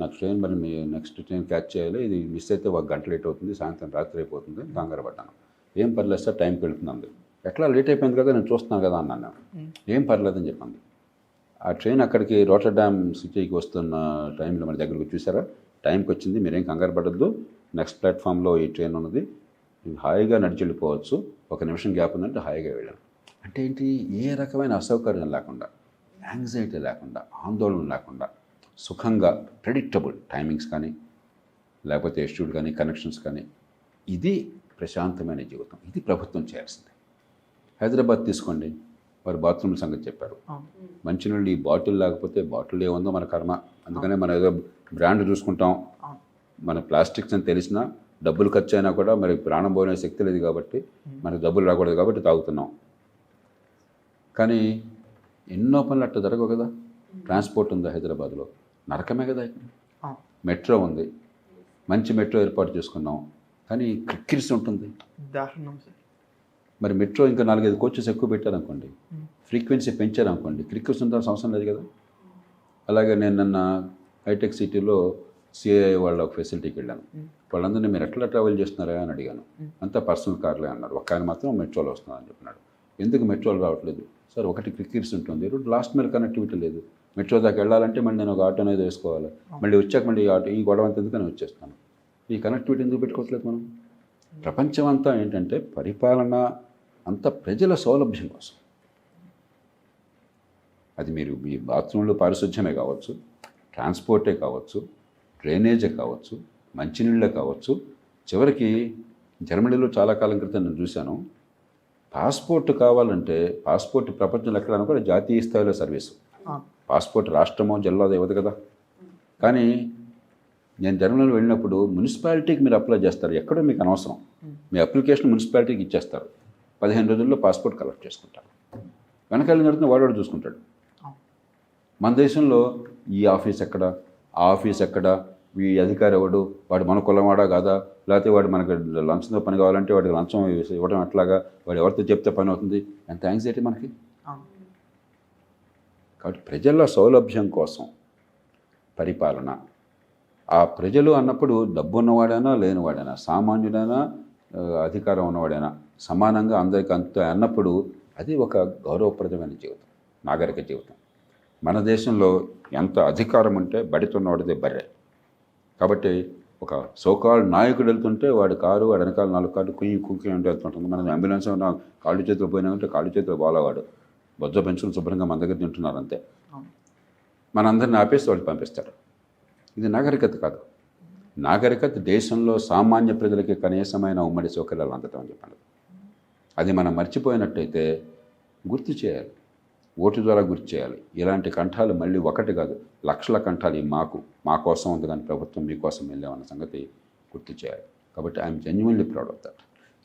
నాకు ట్రైన్ మరి మీ నెక్స్ట్ ట్రైన్ క్యాచ్ చేయాలి, ఇది మిస్ అయితే 1 గంట లేట్ అవుతుంది, సాయంత్రం రాత్రి అయిపోతుంది, కంగారు పడ్డాను. ఏం పర్లేదు సార్, టైంకి వెళ్తుంది. ఎట్లా లేట్ అయిపోయింది కదా, నేను చూస్తున్నాను కదా అన్నాను. ఏం పర్లేదని చెప్పింది. ఆ ట్రైన్ అక్కడికి రోటర్డామ్ సిటీకి వస్తున్న టైంలో మన దగ్గరకు చూసారా, టైంకి వచ్చింది, మీరేం కంగారు పడద్దు, నెక్స్ట్ ప్లాట్ఫామ్లో ఈ ట్రైన్ ఉన్నది, హాయిగా నడిచి వెళ్ళిపోవచ్చు, 1 నిమిషం గ్యాప్ ఉందంటే హాయిగా వెళ్ళాను. అంటే ఏంటి, ఏ రకమైన అసౌకర్యం లేకుండా, యాంగ్జైటీ లేకుండా, ఆందోళన లేకుండా, సుఖంగా ప్రెడిక్టబుల్ టైమింగ్స్ కానీ, లేకపోతే ఎస్ట్యూడ్ కానీ, కనెక్షన్స్ కానీ, ఇది ప్రశాంతమైన జీవితం. ఇది ప్రభుత్వం చేయాల్సింది. హైదరాబాద్ తీసుకోండి, వారు బాత్రూమ్ల సంగతి చెప్పారు. మంచినీళ్ళు ఈ బాటిల్ లేకపోతే, బాటిల్ ఏముందో మన కర్మ, అందుకనే మనం ఏదో బ్రాండ్ చూసుకుంటాం. మన ప్లాస్టిక్స్ అని తెలిసినా, డబ్బులు ఖర్చు అయినా కూడా మరి ప్రాణం పోయిన శక్తి లేదు కాబట్టి, మనకు డబ్బులు రాకూడదు కాబట్టి తాగుతున్నాం. కానీ ఎన్నో పనులు అట్లా జరగవు కదా. ట్రాన్స్పోర్ట్ ఉంది హైదరాబాద్లో, నరకమే కదా. మెట్రో ఉంది, మంచి మెట్రో ఏర్పాటు చేసుకున్నాం, కానీ క్రిక్కిరిసి ఉంటుంది. మరి మెట్రో ఇంకా 4-5 కోచెస్ ఎక్కువ పెట్టారనుకోండి, ఫ్రీక్వెన్సీ పెంచారనుకోండి, క్రిక్కిరిసి ఉండాల్సిన అవసరం లేదు కదా. అలాగే నేను నిన్న హైటెక్ సిటీలో సిఐ వాళ్ళ ఒక ఫెసిలిటీకి వెళ్ళాను. వాళ్ళందరినీ మీరు ఎట్లా ట్రావెల్ చేస్తున్నారా అని అడిగాను. అంతా పర్సనల్ కార్లే అన్నారు. ఒక ఆయన మాత్రం మెట్రోలో వస్తున్నారని చెప్పినాడు. ఎందుకు మెట్రోలు రావట్లేదు సార్? ఒకటి క్రిక్కిరిసి ఉంటుంది, లాస్ట్ మైల్ కనెక్టివిటీ లేదు. మెట్రో దాకా వెళ్ళాలంటే మళ్ళీ నేను ఒక ఆటో అనేది వేసుకోవాలి, మళ్ళీ వచ్చాక మళ్ళీ ఈ గొడవ అంత ఎందుకని వచ్చేస్తాను. ఈ కనెక్టివిటీ ఎందుకు పెట్టుకోవట్లేదు మనం? ప్రపంచం అంతా ఏంటంటే పరిపాలన అంతా ప్రజల సౌలభ్యం కోసం. అది మీరు మీ బాత్రూంలో పారిశుధ్యమే కావచ్చు, ట్రాన్స్పోర్టే కావచ్చు, డ్రైనేజే కావచ్చు, మంచినీళ్ళే కావచ్చు. చివరికి జర్మనీలో చాలా కాలం క్రితం నేను చూశాను, పాస్పోర్ట్ కావాలంటే పాస్పోర్ట్ ప్రపంచంలో ఎక్కడైనా కూడా జాతీయ స్థాయిలో సర్వీసు. పాస్పోర్ట్ రాష్ట్రమో జిల్లాదో ఇవ్వదు కదా. కానీ నేను జర్మనీలో వెళ్ళినప్పుడు మున్సిపాలిటీకి మీరు అప్లై చేస్తారు, ఎక్కడో మీకు అనవసరం, మీ అప్లికేషన్ మున్సిపాలిటీకి ఇచ్చేస్తారు. 15 రోజుల్లో పాస్పోర్ట్ కలెక్ట్ చేసుకుంటారు. వెనకాల నడుతున్న వాడు చూసుకుంటాడు. మన దేశంలో ఈ ఆఫీస్ ఎక్కడ, ఆ ఆఫీస్ ఎక్కడ, ఈ అధికారి ఎవడు, వాడు మన కులవాడా కాదా, లేకపోతే వాడు మనకు లంచంతో పని కావాలంటే వాడికి లంచం ఇవ్వడం ఎట్లాగా, వాడు ఎవరితో చెప్తే పని అవుతుంది, ఎంత యాంగ్జైటీ మనకి. కాబట్టి ప్రజల సౌలభ్యం కోసం పరిపాలన. ఆ ప్రజలు అన్నప్పుడు డబ్బు ఉన్నవాడైనా లేనివాడైనా, సామాన్యుడైనా అధికారం ఉన్నవాడైనా సమానంగా అందరికీ అంత అన్నప్పుడు అది ఒక గౌరవప్రదమైన జీవితం, నాగరిక జీవితం. మన దేశంలో ఎంత అధికారం ఉంటే బడితున్నవాడిదే బర్రె. కాబట్టి ఒక సోకాల్డ్ నాయకుడు వెళ్తుంటే వాడి కారు, వాడి వెనకాల 4 కార్లు కుయ్యి అంటే వెళ్తుంటుంది. మన అంబులెన్స్ ఉన్న కాళ్ళు చేతులు పోయినామంటే కాళ్ళు చేతులు బాలవాడు బొజ్జ పెంచుకుని శుభ్రంగా మన దగ్గర తింటున్నారు అంతే. మనందరిని ఆపేసి వాళ్ళు పంపిస్తారు. ఇది నాగరికత కాదు. నాగరికత దేశంలో సామాన్య ప్రజలకి కనీసమైన ఉమ్మడి సౌకర్యాలు అందటం అని చెప్పండి. అది మనం మర్చిపోయినట్టయితే గుర్తు చేయాలి, ఓటు ద్వారా గుర్తు చేయాలి. ఇలాంటి కంఠాలు మళ్ళీ ఒకటి కాదు, లక్షల కంఠాలు మా కోసం ఉంది, కానీ ప్రభుత్వం మీకోసం వెళ్ళామన్న సంగతి గుర్తు చేయాలి. కాబట్టి I'm genuinely proud of that.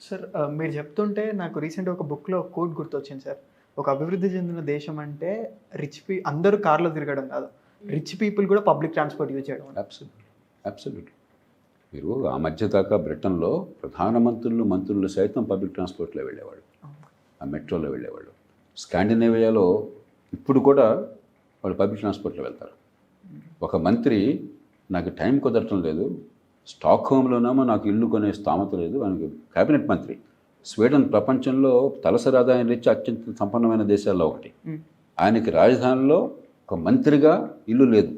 Sir మీరు చెప్తుంటే నాకు రీసెంట్గా ఒక బుక్లో కోట్ గుర్తొచ్చింది సార్. ఒక అభివృద్ధి చెందిన దేశం అంటే అందరూ కార్లో తిరగడం కాదు, రిచ్ పీపుల్ కూడా పబ్లిక్ ట్రాన్స్పోర్ట్ యూజ్ చేయడం. అబ్సల్యూట్లీ. మీరు ఆ మధ్య దాకా బ్రిటన్లో ప్రధానమంత్రులు, మంత్రులు సైతం పబ్లిక్ ట్రాన్స్పోర్ట్లో వెళ్ళేవాళ్ళు. ఆ మెట్రోలో వెళ్ళేవాళ్ళు. స్కాండినేవియాలో ఇప్పుడు కూడా వాళ్ళు పబ్లిక్ ట్రాన్స్పోర్ట్లో వెళ్తారు. ఒక మంత్రి నాకు టైం కుదరటం లేదు, స్టాక్హోమ్లోనేమో నాకు ఇల్లు కొనే స్థామత లేదు, ఆయనకి క్యాబినెట్ మంత్రి. స్వీడన్ ప్రపంచంలో తలసరి ఆదాయం రీత్యా అత్యంత సంపన్నమైన దేశాల్లో ఒకటి. ఆయనకి రాజధానిలో ఒక మంత్రిగా ఇల్లు లేదు,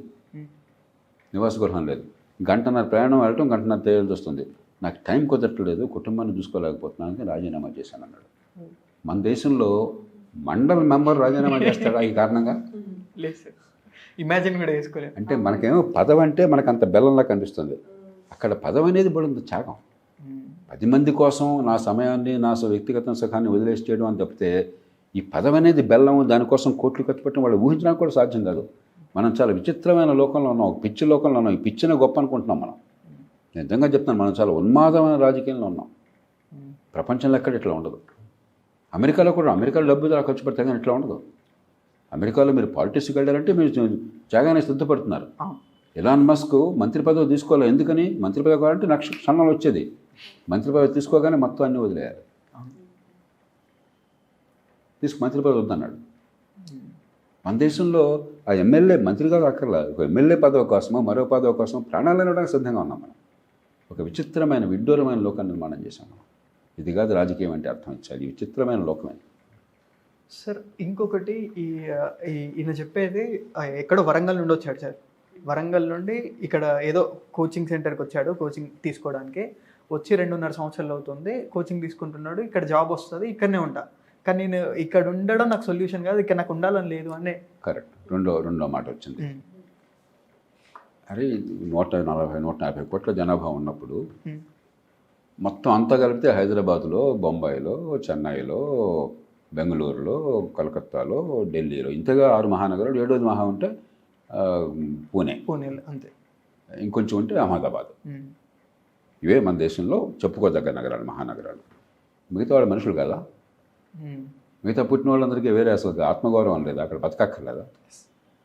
నివాస గృహం లేదు. గంటన్నర ప్రయాణం వెళ్ళటం, గంటన్నర తేయాల్సి వస్తుంది. నాకు టైం కుదరట్లేదు, కుటుంబాన్ని చూసుకోలేకపోతున్నాను, రాజీనామా చేశాను అన్నాడు. మన దేశంలో మండల్ మెంబర్ రాజీనామా చేస్తాడా ఈ కారణంగా? లేదు సార్, ఇమాజిన్ కూడా చేసుకోలేదు. అంటే మనకేమో పదవి అంటే మనకు అంత బెల్లంలా కనిపిస్తుంది, అక్కడ పదవి అనేది బడుంది త్యాగం. 10 మంది కోసం నా సమయాన్ని, నా వ్యక్తిగత సుఖాన్ని వదిలేసి చేయడం అని తప్పితే ఈ పదవి అనేది బెల్లం, దానికోసం కోట్లు ఖర్చు పెట్టడం వాళ్ళు ఊహించడానికి కూడా సాధ్యం కాదు. మనం చాలా విచిత్రమైన లోకంలో ఉన్నాం, ఒక పిచ్చి లోకంలో ఉన్నాం. ఈ పిచ్చిని గొప్ప అనుకుంటున్నాం మనం. నిజంగా చెప్తాను, మనం చాలా ఉన్మాదమైన రాజకీయంలో ఉన్నాం. ప్రపంచంలో ఎక్కడ ఇట్లా ఉండదు. అమెరికాలో కూడా, అమెరికాలో డబ్బు చాలా ఖర్చు పెడతాం కానీ ఇట్లా ఉండదు. అమెరికాలో మీరు పాలిటిక్స్కి వెళ్ళాలంటే మీరు త్యాగాన్ని సిద్ధపడుతున్నారు. ఎలాన్ మస్క్ మంత్రి పదవి తీసుకోవాలి. ఎందుకని? మంత్రి పదవి కావాలంటే క్షణంలో వచ్చేది. మంత్రి పదవి తీసుకోగానే మొత్తం అన్నీ వదిలేయాలి. మంత్రి పదవి వద్దన్నాడు. మన దేశంలో ఆ ఎమ్మెల్యే మంత్రిగా అక్కర్లేదు, ఒక ఎమ్మెల్యే పదవి కోసమో మరో పదవి కోసం ప్రాణాలు ఇవ్వడానికి సిద్ధంగా ఉన్నాం మనం. ఒక విచిత్రమైన విడ్డూరమైన లోకాన్ని నిర్మాణం చేశాం మనం. ఇది కాదు రాజకీయం అంటే అర్థం ఇచ్చాలి, ఈ విచిత్రమైన లోకమే. సార్ ఇంకొకటి, ఈయన చెప్పేది ఎక్కడో వరంగల్ నుండి వచ్చాడు సార్. వరంగల్ నుండి ఇక్కడ ఏదో కోచింగ్ సెంటర్కి వచ్చాడు కోచింగ్ తీసుకోవడానికి. వచ్చి 2.5 సంవత్సరాలు అవుతుంది కోచింగ్ తీసుకుంటున్నాడు. ఇక్కడ జాబ్ వస్తుంది, ఇక్కడనే ఉంటా, కానీ నేను ఇక్కడ ఉండడం నాకు సొల్యూషన్ కాదు, ఇక్కడ నాకు ఉండాలని లేదు అనే. కరెక్ట్. రెండో మాట వచ్చింది. అరే 140-150 కోట్ల జనాభా ఉన్నప్పుడు మొత్తం అంతా కలిపితే హైదరాబాద్లో, బొంబాయిలో, చెన్నైలో, బెంగళూరులో, కలకత్తాలో, ఢిల్లీలో, ఇంతగా 6 మహానగరాలు. 7వ మహా ఉంటే పూణేలో అంతే, ఇంకొంచెం ఉంటే అహ్మదాబాద్. ఇవే మన దేశంలో చెప్పుకోదగ్గ నగరాలు, మహానగరాలు. మిగతా వాళ్ళ మనుషులు కదా. మిగతా పుట్టిన వాళ్ళందరికీ వేరే అసలు ఆత్మగౌరవం లేదు, అక్కడ బతకక్కర్లేదా?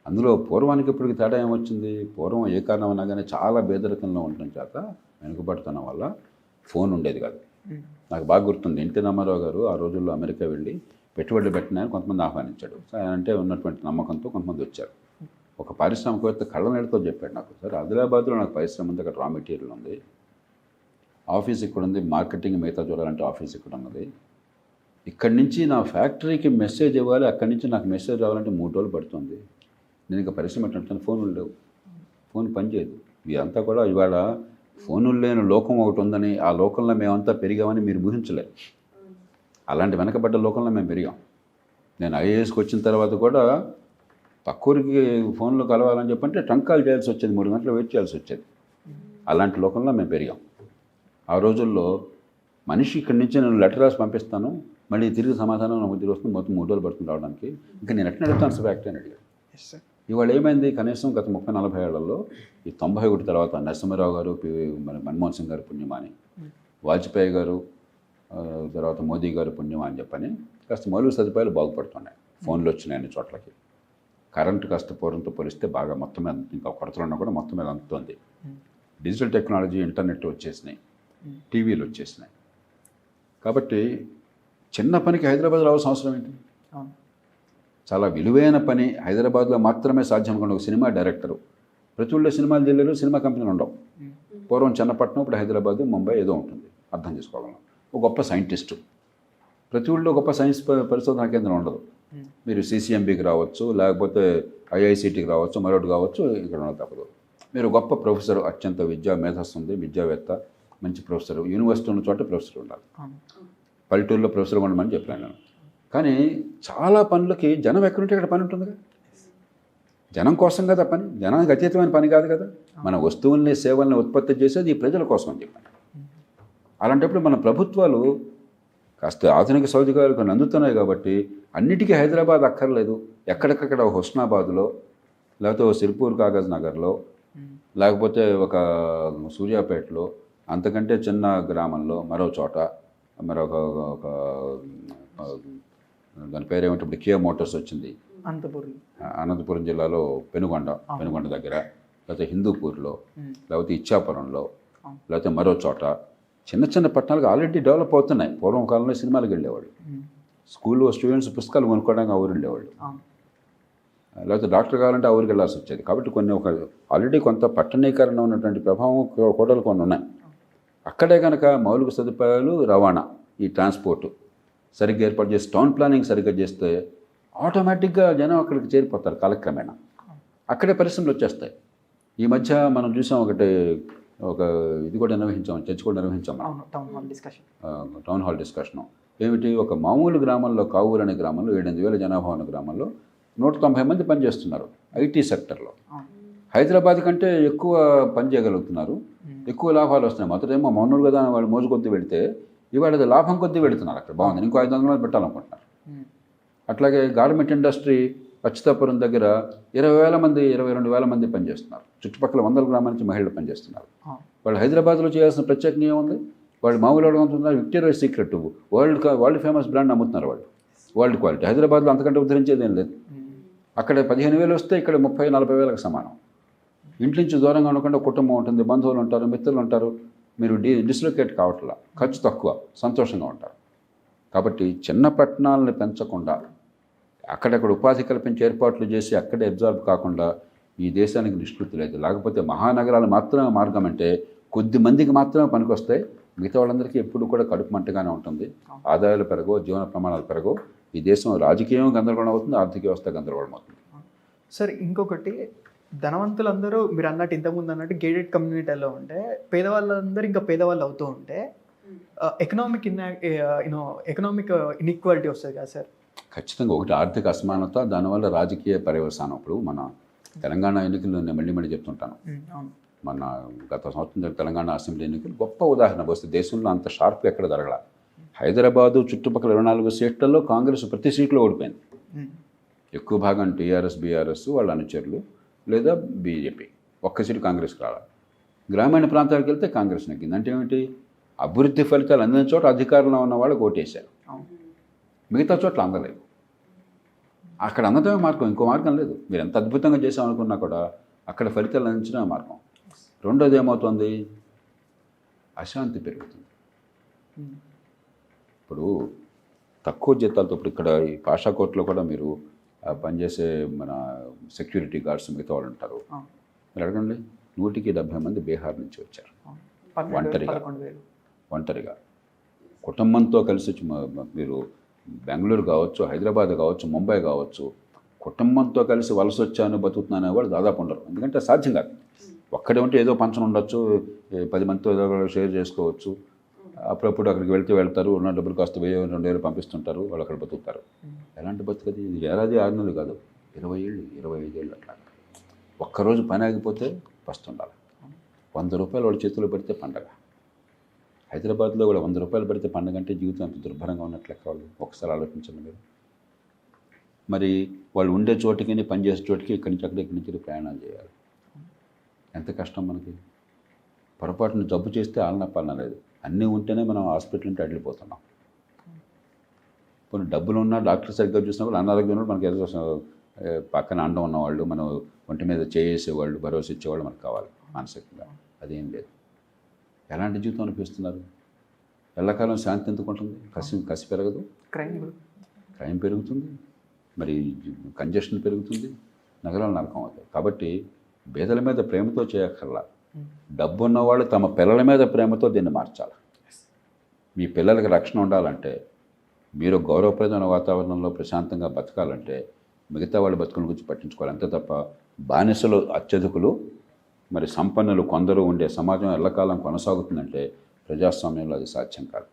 అందులో పూర్వానికి ఇప్పటికి తేడా ఏమొచ్చింది? పూర్వం ఏ కారణం అన్నా కానీ చాలా పేదరికంలో ఉండటం చేత, వెనుకబడుతున్న వల్ల ఫోన్ ఉండేది కాదు. నాకు బాగా గుర్తుంది, ఎన్టీ రామారావు గారు ఆ రోజుల్లో అమెరికా వెళ్ళి పెట్టుబడులు పెట్టినాయని కొంతమంది ఆహ్వానించాడు. అంటే ఉన్నటువంటి నమ్మకంతో కొంతమంది వచ్చారు. ఒక పారిశ్రామికవేత్త కళ్ళనీళ్ళతో చెప్పాడు నాకు, సార్ ఆదిలాబాద్లో నాకు పరిశ్రమ ఉంది, అక్కడ రా మెటీరియల్ ఉంది, ఆఫీస్ ఇక్కడ ఉంది, మార్కెటింగ్ మిగతా చూడాలంటే ఆఫీస్ ఇక్కడ ఉన్నది, ఇక్కడి నుంచి నా ఫ్యాక్టరీకి మెసేజ్ ఇవ్వాలి, అక్కడి నుంచి నాకు మెసేజ్ రావాలంటే 3 రోజులు పడుతుంది, నేను ఇంకా పరిశ్రమ పెట్టినట్టు ఫోన్లు లేవు, ఫోన్ పనిచేయదు. ఇదంతా కూడా ఇవాళ ఫోనులు లేని లోకం ఒకటి ఉందని, ఆ లోకంలో మేమంతా పెరిగామని మీరు ఊహించలేరు. అలాంటి వెనకబడ్డ లోకంలో మేము పెరిగాం. నేను ఐఏఎస్కి వచ్చిన తర్వాత కూడా తక్కువకి ఫోన్లో కలవాలని చెప్పంటే ట్రంక్ కాల్ చేయాల్సి వచ్చేది, 3 గంటలు వెయిట్ చేయాల్సి వచ్చేది. అలాంటి లోకంలో మేము పెరిగాం. ఆ రోజుల్లో మనిషి ఇక్కడి నుంచి నేను లెటర్ రాసి పంపిస్తాను, మళ్ళీ తిరిగి సమాధానం నాకు తిరిగి వస్తుంది, మొత్తం 3 రోజులు పడుతుంది రావడానికి, ఇంకా నేను ఎట్లా అడుగుతాను ఫ్యాక్టరీ అని అడిగాడు. ఇవాళ ఏమైంది? కనీసం గత 30-40 ఏళ్లలో ఈ 91 తర్వాత నరసింహారావు గారు, మన్మోహన్ సింగ్ గారు పుణ్యమాని, వాజ్పేయి గారు, తర్వాత మోదీ గారు పుణ్యమా అని చెప్పని కాస్త మౌలిక సదుపాయాలు బాగుపడుతున్నాయి. ఫోన్లు వచ్చినాయి అన్ని చోట్లకి. కరెంటు కాస్త పూర్వంతో పోలిస్తే బాగా మొత్తం మీద, ఇంకా కొరతలు ఉన్నా కూడా మొత్తం మీద అందుతుంది. డిజిటల్ టెక్నాలజీ, ఇంటర్నెట్ వచ్చేసినాయి, టీవీలు వచ్చేసినాయి. కాబట్టి చిన్న పనికి హైదరాబాద్ రావాల్సిన అవసరం ఏంటి? చాలా విలువైన పని హైదరాబాద్లో మాత్రమే సాధ్యం అనుకోండి. ఒక సినిమా డైరెక్టరు, ప్రతి ఊళ్ళో సినిమాలు జిల్లాలో సినిమా కంపెనీలు ఉండవు. పూర్వం చిన్నపట్నం, ఇప్పుడు హైదరాబాద్, ముంబై ఏదో ఉంటుంది, అర్థం చేసుకోగలం. ఒక గొప్ప సైంటిస్టు, ప్రతి ఊళ్ళో గొప్ప సైన్స్ పరిశోధన కేంద్రం ఉండదు. మీరు CCMBకి రావచ్చు, లేకపోతే IICTకి రావచ్చు, మరొకటి కావచ్చు, ఇక్కడ ఉన్న తప్పదు. మీరు గొప్ప ప్రొఫెసర్, అత్యంత మేధస్సు ఉంది, విద్యావేత్త, మంచి ప్రొఫెసర్, యూనివర్సిటీ ఉన్న చోట ప్రొఫెసర్ ఉండాలి. పల్లెటూరులో ప్రొఫెసర్ ఉండమని చెప్పాను నేను. కానీ చాలా పనులకి జనం ఎక్కడుంటే ఇక్కడ పని ఉంటుందిగా. జనం కోసం కదా పని, జనానికి అతీతమైన పని కాదు కదా. మన వస్తువుల్ని, సేవల్ని ఉత్పత్తి చేసేది ఈ ప్రజల కోసం అని చెప్పాను. అలాంటప్పుడు మన ప్రభుత్వాలు కాస్త ఆధునిక సౌకర్యాలు కొన్ని అందుతున్నాయి కాబట్టి అన్నిటికీ హైదరాబాద్ అక్కర్లేదు. ఎక్కడికక్కడ హుస్నాబాద్లో, లేకపోతే ఒక సిర్పూర్ కాగజ్ నగర్లో, లేకపోతే ఒక సూర్యాపేటలో, అంతకంటే చిన్న గ్రామంలో మరో చోట, మరొక దాని పేరు ఏమంటే ఇప్పుడు కియా మోటార్స్ వచ్చింది అనంతపురం జిల్లాలో, పెనుగొండ దగ్గర, లేకపోతే హిందూపూర్లో, లేకపోతే ఇచ్చాపురంలో, లేకపోతే మరో చోట. చిన్న చిన్న పట్టణాలకు ఆల్రెడీ డెవలప్ అవుతున్నాయి. పూర్వం కాలంలో సినిమాలకు వెళ్ళేవాళ్ళు. స్కూల్లో స్టూడెంట్స్ పుస్తకాలు కొనుక్కోవడానికి ఆ ఊరు ఉండేవాళ్ళు, అవును. లేకపోతే డాక్టర్ కావాలంటే ఆ ఊరికి వెళ్ళాల్సి వచ్చేది. కాబట్టి కొన్ని ఒక ఆల్రెడీ కొంత పట్టణీకరణ ఉన్నటువంటి ప్రభావం కోటలు కొన్ని ఉన్నాయి. అక్కడే కనుక మౌలిక సదుపాయాలు, రవాణా, ఈ ట్రాన్స్పోర్టు సరిగ్గా ఏర్పాటు చేసి టౌన్ ప్లానింగ్ సరిగ్గా చేస్తే ఆటోమేటిక్గా జనం అక్కడికి చేరిపోతారు కాలక్రమేణా. అక్కడే పరిశ్రమలు వచ్చేస్తాయి. ఈ మధ్య మనం చూసాం ఒక ఇది కూడా నిర్వహించాం, చర్చ కూడా నిర్వహించాం మనం, టౌన్ హాల్ డిస్కషను. ఏమిటి, ఒక మామూలు గ్రామంలో, కావూరు అనే గ్రామంలో 7,000 జనాభా ఉన్న గ్రామంలో 190 మంది పనిచేస్తున్నారు ఐటీ సెక్టర్లో. హైదరాబాద్ కంటే ఎక్కువ పని చేయగలుగుతున్నారు, ఎక్కువ లాభాలు వస్తున్నాయి. మొదటేమో మౌనూరు కదా వాళ్ళు మోజు కొద్దీ పెడితే ఇవాళ అది లాభం కొద్దీ పెడుతున్నారు. అక్కడ బాగుంది, ఇంకో 500 మంది పెట్టాలనుకుంటున్నారు. అట్లాగే గార్మెంట్ ఇండస్ట్రీ పచ్చితాపురం దగ్గర 20,000 మంది, 22,000 మంది పనిచేస్తున్నారు. చుట్టుపక్కల 100 గ్రామాల నుంచి మహిళలు పనిచేస్తున్నారు. వాళ్ళు హైదరాబాద్లో చేయాల్సిన ప్రత్యేక నియమం ఉంది. వాళ్ళు మామూలు అడుగుతున్నారు, Victoria secret world famous brand అమ్ముతున్నారు వాళ్ళు, వరల్డ్ క్వాలిటీ. హైదరాబాద్లో అంతకంటే ఉద్ధరించేది ఏం లేదు. అక్కడ 15,000 వస్తే ఇక్కడ 30,000-40,000కి సమానం. ఇంటి నుంచి దూరంగా ఉండకుండా కుటుంబం ఉంటుంది, బంధువులు ఉంటారు, మిత్రులు ఉంటారు. మీరు డిస్లొకేట్ కావట్లా, ఖర్చు తక్కువ, సంతోషంగా ఉంటారు. కాబట్టి చిన్న పట్టణాలను పెంచకుండా అక్కడక్కడ ఉపాధి కల్పించే ఏర్పాట్లు చేసి అక్కడే అబ్జార్బ్ కాకుండా ఈ దేశానికి నిష్కృతి లేదు. లేకపోతే మహానగరాలు మాత్రమే మార్గం అంటే కొద్ది మందికి మాత్రమే పనికొస్తాయి. మిగతా వాళ్ళందరికీ ఎప్పుడు కూడా కడుపు మంటగానే ఉంటుంది. ఆదాయాలు పెరగవు, జీవన ప్రమాణాలు పెరగవు. ఈ దేశం రాజకీయం గందరగోళం అవుతుంది, ఆర్థిక వ్యవస్థ గందరగోళం అవుతుంది. సార్ ఇంకొకటి, ధనవంతులందరూ మీరు అన్నట్టు ఇంతకుముందు అన్నట్టు గేటెడ్ కమ్యూనిటీలో ఉంటే పేదవాళ్ళందరూ ఇంకా పేదవాళ్ళు అవుతూ ఉంటే ఎకనామిక్ ఇన్ఈక్వాలిటీ వస్తుంది కదా సార్? ఖచ్చితంగా. ఒకటి ఆర్థిక అసమానత, దానివల్ల రాజకీయ పర్యవసానం. ఇప్పుడు మన తెలంగాణ ఎన్నికలు నేను మళ్ళీ చెప్తుంటాను. మన గత సంవత్సరం తెలంగాణ అసెంబ్లీ ఎన్నికలు గొప్ప ఉదాహరణ. వస్తే దేశంలో అంత షార్ప్గా ఎక్కడ జరగల. హైదరాబాదు చుట్టుపక్కల 24 సీట్లలో కాంగ్రెస్ ప్రతి సీట్లో ఓడిపోయింది. ఎక్కువ భాగం టీఆర్ఎస్, బీఆర్ఎస్ వాళ్ళ అనుచరులు లేదా బీజేపీ. ఒక్క సీటు కాంగ్రెస్కి రావాలి. గ్రామీణ ప్రాంతాలకు వెళ్తే కాంగ్రెస్ నెగ్గింది. అంటే ఏమిటి, అభివృద్ధి ఫలితాలు అందిన చోట అధికారంలో ఉన్న వాళ్ళు ఓటేశారు, మిగతా చోట్ల అందలేదు. అక్కడ అందటమే మార్గం, ఇంకో మార్గం లేదు. మీరు ఎంత అద్భుతంగా చేసామనుకున్నా కూడా అక్కడ ఫలితాలు అందించడమే మార్గం. రెండోది ఏమవుతుంది, అశాంతి పెరుగుతుంది. ఇప్పుడు తక్కువ జీతాలతో, ఇప్పుడు ఇక్కడ ఈ పాషా కోర్టులో కూడా మీరు పనిచేసే మన సెక్యూరిటీ గార్డ్స్ మిగతా వాళ్ళు ఉంటారు. మీరు అడగండి, 170 మంది బీహార్ నుంచి వచ్చారు ఒంటరిగా. కుటుంబంతో కలిసి వచ్చి మీరు బెంగళూరు కావచ్చు, హైదరాబాద్ కావచ్చు, ముంబై కావచ్చు, కుటుంబంతో కలిసి వలస వచ్చాను బతుకుతున్నాను అనేవాడు దాదాపు ఉండరు. ఎందుకంటే సాధ్యం కాదు. ఒక్కడే ఉంటే ఏదో పంచం ఉండొచ్చు, 10 మందితో ఏదో షేర్ చేసుకోవచ్చు. అప్పుడప్పుడు అక్కడికి వెళ్తారు, ఉన్న డబ్బులు కాస్త 1,000-2,000 పంపిస్తుంటారు, వాళ్ళు అక్కడ బతుకుతారు. ఎలాంటి బతుకది? ఇది ఏడాది 6 నెలలు కాదు, 20 ఏళ్ళు, 25 ఏళ్ళు అట్లా. ఒక్కరోజు పని ఆగిపోతే వస్తుండాలి. 100 రూపాయలు వాళ్ళ చేతిలో పెడితే పండగ. హైదరాబాద్లో కూడా 100 రూపాయలు పెడితే పండగ అంటే జీవితం అంత దుర్భరంగా ఉన్నట్లు లెక్క. వాళ్ళు ఒకసారి ఆలోచించండి మీరు. మరి వాళ్ళు ఉండే చోటికి, పనిచేసే చోటికి ఇక్కడి నుంచి ప్రయాణాలు చేయాలి. ఎంత కష్టం మనకి. పొరపాటున జబ్బు చేస్తే ఆలన లేదు. అన్నీ ఉంటేనే మనం హాస్పిటల్ నుంచి అడిగిపోతున్నాం. కొన్ని డబ్బులు ఉన్నా, డాక్టర్ సరిగ్గా చూసినా కూడా అనారోగ్యం ఉన్నప్పుడు మనకి ఏదో పక్కన అండం ఉన్నవాళ్ళు, మనం ఒంటి మీద చేసేవాళ్ళు, భరోసా ఇచ్చేవాళ్ళు మనకు కావాలి మానసికంగా. అదేం లేదు. ఎలాంటి జీవితం అనిపిస్తున్నారు? ఎల్లకాలం శాంతి ఎందుకు ఉంటుంది? కసి పెరగదు, క్రైమ్ పెరుగుతుంది, మరి కంజెషన్ పెరుగుతుంది, నగరాలు నరకం అవుతాయి. కాబట్టి పేదల మీద ప్రేమతో చేయక్కర్లా. డబ్బు ఉన్నవాళ్ళు తమ పిల్లల మీద ప్రేమతో దీన్ని మార్చాలి. మీ పిల్లలకి రక్షణ ఉండాలంటే, మీరు గౌరవప్రదమైన వాతావరణంలో ప్రశాంతంగా బతకాలంటే మిగతా వాళ్ళ బతుకుల గురించి పట్టించుకోవాలి. అంతే తప్ప బానిసలు అత్యధికులు, మరి సంపన్నులు కొందరు ఉండే సమాజం ఎల్లకాలం కొనసాగుతుందంటే ప్రజాస్వామ్యంలో అది సాధ్యం కాదు.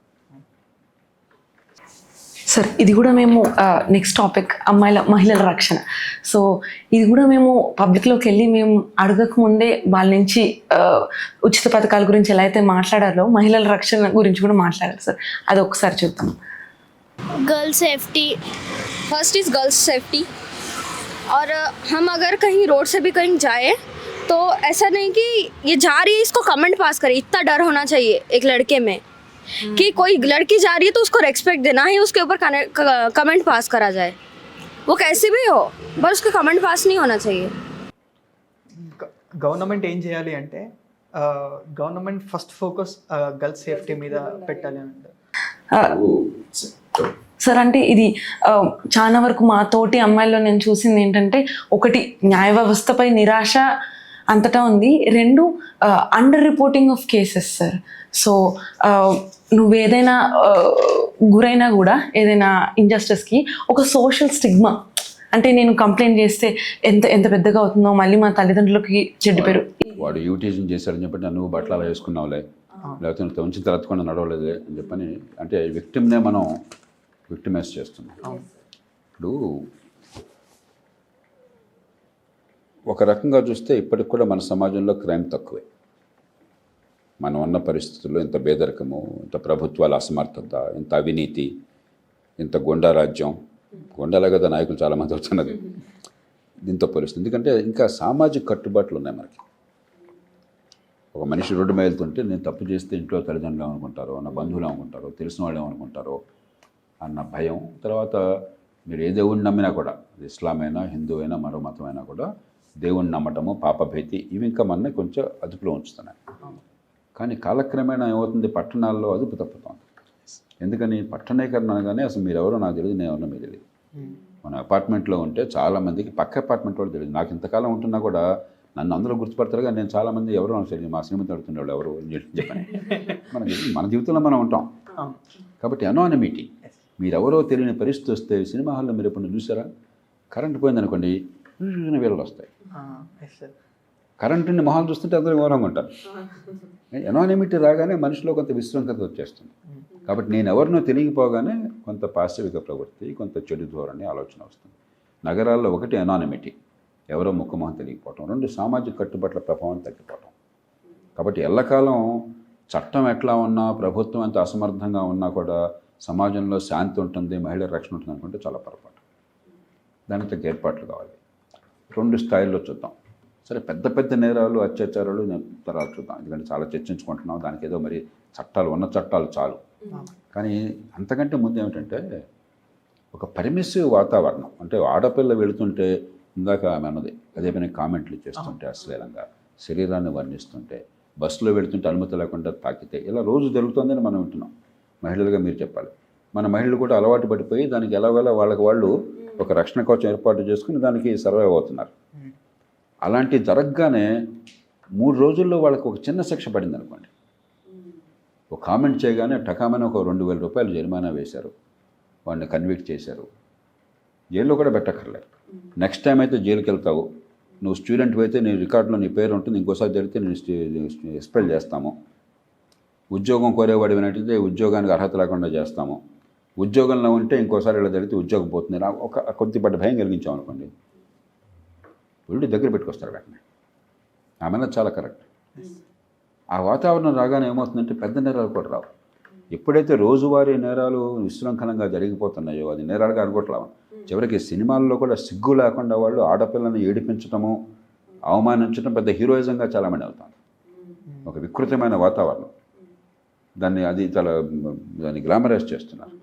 సార్ ఇది కూడా మేము నెక్స్ట్ టాపిక్ మహిళల రక్షణ. సో ఇది కూడా మేము పబ్లిక్లోకి వెళ్ళి మేము అడగక ముందే వాళ్ళ నుంచి ఉచిత పథకాల గురించి ఎలా అయితే మాట్లాడారో మహిళల రక్షణ గురించి కూడా మాట్లాడారు సార్. అది ఒకసారి చూద్దాం. Girl safety first is girls safety. और हम अगर कहीं रोड से भी कहीं जाए तो ऐसा नहीं कि ये जा रही है इसको कमेंट पास करे. इतना डर होना चाहिए एक लड़के में कि कोई लड़की जा रही है तो उसको रेस्पेक्ट देना है, उसके ऊपर कमेंट पास करा जाए. वो कैसी भी हो, बस उसका कमेंट पास नहीं होना चाहिए. గవర్నమెంట్ ఏం చేయాలి అంటే government first focus girls safety మీద పెట్టాలి అంటే సార్ అంటే ఇది చాలా వరకు మా తోటి అమ్మాయిల్లో నేను చూసింది ఏంటంటే, ఒకటి న్యాయ వ్యవస్థపై నిరాశ అంతటా ఉంది, 2 under reporting of cases sir. So నువ్వు ఏదైనా గురైనా కూడా ఏదైనా ఇంజస్టిస్కి ఒక సోషల్ స్టిగ్మా, అంటే నేను కంప్లైంట్ చేస్తే ఎంత పెద్దగా అవుతుందో, మళ్ళీ మా తల్లిదండ్రులకి చెడ్డ పేరు. వాడు యూటీజింగ్ చేశాడని చెప్పి నువ్వు బట్టలు అలా వేసుకున్నావులే, లేకపోతే నువ్వు ఉంచి తలెత్తకుండా నడవలేదే అని చెప్పని, అంటే విక్టిమ్నే మనం విక్టిమైజ్ చేస్తున్నాం. ఇప్పుడు ఒక రకంగా చూస్తే ఇప్పటికి కూడా మన సమాజంలో క్రైమ్ తక్కువే. మనం ఉన్న పరిస్థితుల్లో ఇంత పేదరికము, ఇంత ప్రభుత్వాల అసమర్థత, ఇంత అవినీతి, ఇంత గుండా రాజ్యం, గుండాలే కదా నాయకులు చాలామంది అవుతున్నది దీంతో పోలిస్తుంది. ఎందుకంటే ఇంకా సామాజిక కట్టుబాట్లు ఉన్నాయి మనకి. ఒక మనిషి రోడ్డు మీద వెళ్తుంటే నేను తప్పు చేస్తే ఇంట్లో తల్లిదండ్రులు ఏమనుకుంటారో, నా బంధువులు ఏమనుకుంటారో, తెలిసిన వాళ్ళు ఏమనుకుంటారో అన్న భయం. తర్వాత మీరు ఏ దేవుడిని నమ్మినా కూడా, ఇస్లాం అయినా హిందూ అయినా మరో మతం అయినా కూడా, దేవుణ్ణి నమ్మటము, పాపభీతి, ఇవి ఇంకా మనని కొంచెం అదుపులో ఉంచుతున్నాయి. కానీ కాలక్రమేణా ఏమవుతుంది, పట్టణాల్లో అదుపు తప్పుతోంది. ఎందుకని, పట్టణీకరణ అనగానే అసలు మీరెవరో నాకు తెలియదు, నేను ఎవరో మీకు తెలియదు. మన అపార్ట్మెంట్లో ఉంటే చాలామందికి పక్క అపార్ట్మెంట్ వాళ్ళు తెలియదు. నాకు ఇంతకాలం ఉంటున్నా కూడా నన్ను అందరూ గుర్తుపడతారు, కానీ నేను చాలామంది ఎవరో నాకు తెలియదు. మా శ్రీమతి అడుగుతుండేవాళ్ళు ఎవరు చెప్పని. మన జీవితంలో మనం ఉంటాం కాబట్టి అనానిమిటీ. మీరెవరో తెలియని పరిస్థితి వస్తే, సినిమా హాల్లో మీరు ఎప్పుడు చూసారా, కరెంట్ పోయిందనుకోండి వీళ్ళు వస్తాయి. కరెంటుని మొహాలు చూస్తుంటే అందరూ గౌరవంగా ఉంటారు. ఎనానిమిటీ రాగానే మనిషిలో కొంత విశృంఖత వచ్చేస్తుంది. కాబట్టి నేను ఎవరినో తెలియకపోగానే కొంత పాశవిక ప్రవృత్తి, కొంత చెడు ధోరణి, ఆలోచన వస్తుంది. నగరాల్లో ఒకటి ఎనానిమిటీ, ఎవరో ముఖమొహం తెలియకపోవటం, 2 సామాజిక కట్టుబాట్ల ప్రభావం తగ్గిపోవటం. కాబట్టి ఎల్లకాలం చట్టం ఎట్లా ఉన్నా, ప్రభుత్వం ఎంత అసమర్థంగా ఉన్నా కూడా సమాజంలో శాంతి ఉంటుంది, మహిళల రక్షణ ఉంటుంది అనుకుంటే చాలా పొరపాటు. దానికి తగ్గ ఏర్పాట్లు కావాలి. 2 స్థాయిల్లో చూద్దాం. సరే, పెద్ద పెద్ద నేరాలు, అత్యాచారాలు నేను తర్వాత చూద్దాం, ఎందుకంటే చాలా చర్చించుకుంటున్నాం. దానికి ఏదో మరి చట్టాలు, ఉన్న చట్టాలు చాలు. కానీ అంతకంటే ముందు ఏమిటంటే, ఒక పర్మిసివ్ వాతావరణం. అంటే ఆడపిల్ల వెళుతుంటే, ఇందాక ఆమె అన్నది, అదే పని కామెంట్లు చేస్తుంటే, అశ్లీలంగా శరీరాన్ని వర్ణిస్తుంటే, బస్సులో వెళుతుంటే అనుమతి లేకుండా తాకితే, ఇలా రోజు జరుగుతుందని మనం వింటున్నాం. మహిళలుగా మీరు చెప్పాలి. మన మహిళలు కూడా అలవాటు పడిపోయి దానికి ఎలాగోలా వాళ్ళకి వాళ్ళు ఒక రక్షణ కవచం ఏర్పాటు చేసుకుని దానికి సర్వైవ్ అవుతున్నారు. అలాంటి జరగగానే 3 రోజుల్లో వాళ్ళకి ఒక చిన్న శిక్ష పడింది అనుకోండి, ఒక కామెంట్ చేయగానే టకామని ఒక 2,000 రూపాయలు జరిమానా వేశారు, వాడిని కన్విక్ట్ చేశారు, జైల్లో కూడా పెట్టక్కర్లేదు. నెక్స్ట్ టైం అయితే జైలుకి వెళ్తావు, నువ్వు స్టూడెంట్ అయితే నీ రికార్డులో నీ పేరు ఉంటుంది, ఇంకోసారి జరిగితే నేను ఎక్స్పెల్ చేస్తాము. ఉద్యోగం కోరేవాడు వినట్టయితే ఉద్యోగానికి అర్హత లేకుండా చేస్తాము. ఉద్యోగంలో ఉంటే ఇంకోసారి ఇలా జరిగితే ఉద్యోగం పోతుంది. ఒక కొద్దిపడ్డ భయం కలిగించాం అనుకోండి, వీళ్ళు దగ్గర పెట్టుకొస్తారు వెంటనే. ఆమె చాలా కరెక్ట్. ఆ వాతావరణం రాగానే ఏమవుతుందంటే పెద్ద నేరాలు కూడా రావు. ఎప్పుడైతే రోజువారీ నేరాలు విశృంఖలంగా జరిగిపోతున్నాయో అది నేరాలుగా అనుకోవట్లేము. చివరికి సినిమాల్లో కూడా సిగ్గు లేకుండా వాళ్ళు ఆడపిల్లని ఏడిపించటము, అవమానించడం పెద్ద హీరోయిజంగా చాలామంది అవుతారు. ఒక వికృతమైన వాతావరణం, అది దాన్ని గ్లామరైజ్ చేస్తున్నారు.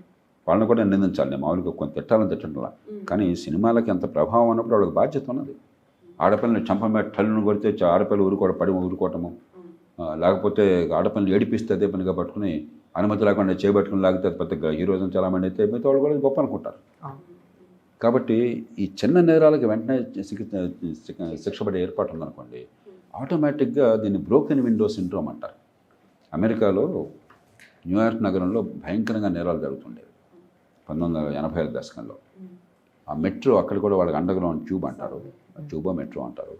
వాళ్ళని కూడా నిందించాలి. నేను మామూలుగా కొంత తిట్టాలని తిట్టడంలా, కానీ సినిమాలకి ఎంత ప్రభావం ఉన్నప్పుడు వాళ్ళకి బాధ్యత ఉన్నది. ఆడపిల్లని చంపమే టల్లును కొడితే ఆడపిల్ల ఊరుకోవటము, లేకపోతే ఆడపిల్లని ఏడిపిస్తే అదే పనిగా పట్టుకుని అనుమతి లేకుండా చేయబట్టుకుని లాగితే పెద్ద హీరోయిజం చాలామంది అయితే మిగతా వాళ్ళు కూడా గొప్ప అనుకుంటారు. కాబట్టి ఈ చిన్న నేరాలకు వెంటనే శిక్ష పడే ఏర్పాటు ఉందనుకోండి, ఆటోమేటిక్గా దీన్ని బ్రోకెన్ విండో సిండ్రోమ్ అంటారు. అమెరికాలో న్యూయార్క్ నగరంలో భయంకరంగా నేరాలు జరుగుతుండేవి 1980ల దశకంలో. ఆ మెట్రో, అక్కడ కూడా వాళ్ళకి అండర్గ్రౌండ్ ట్యూబ్ అంటారు, ట్యూబో మెట్రో అంటారు.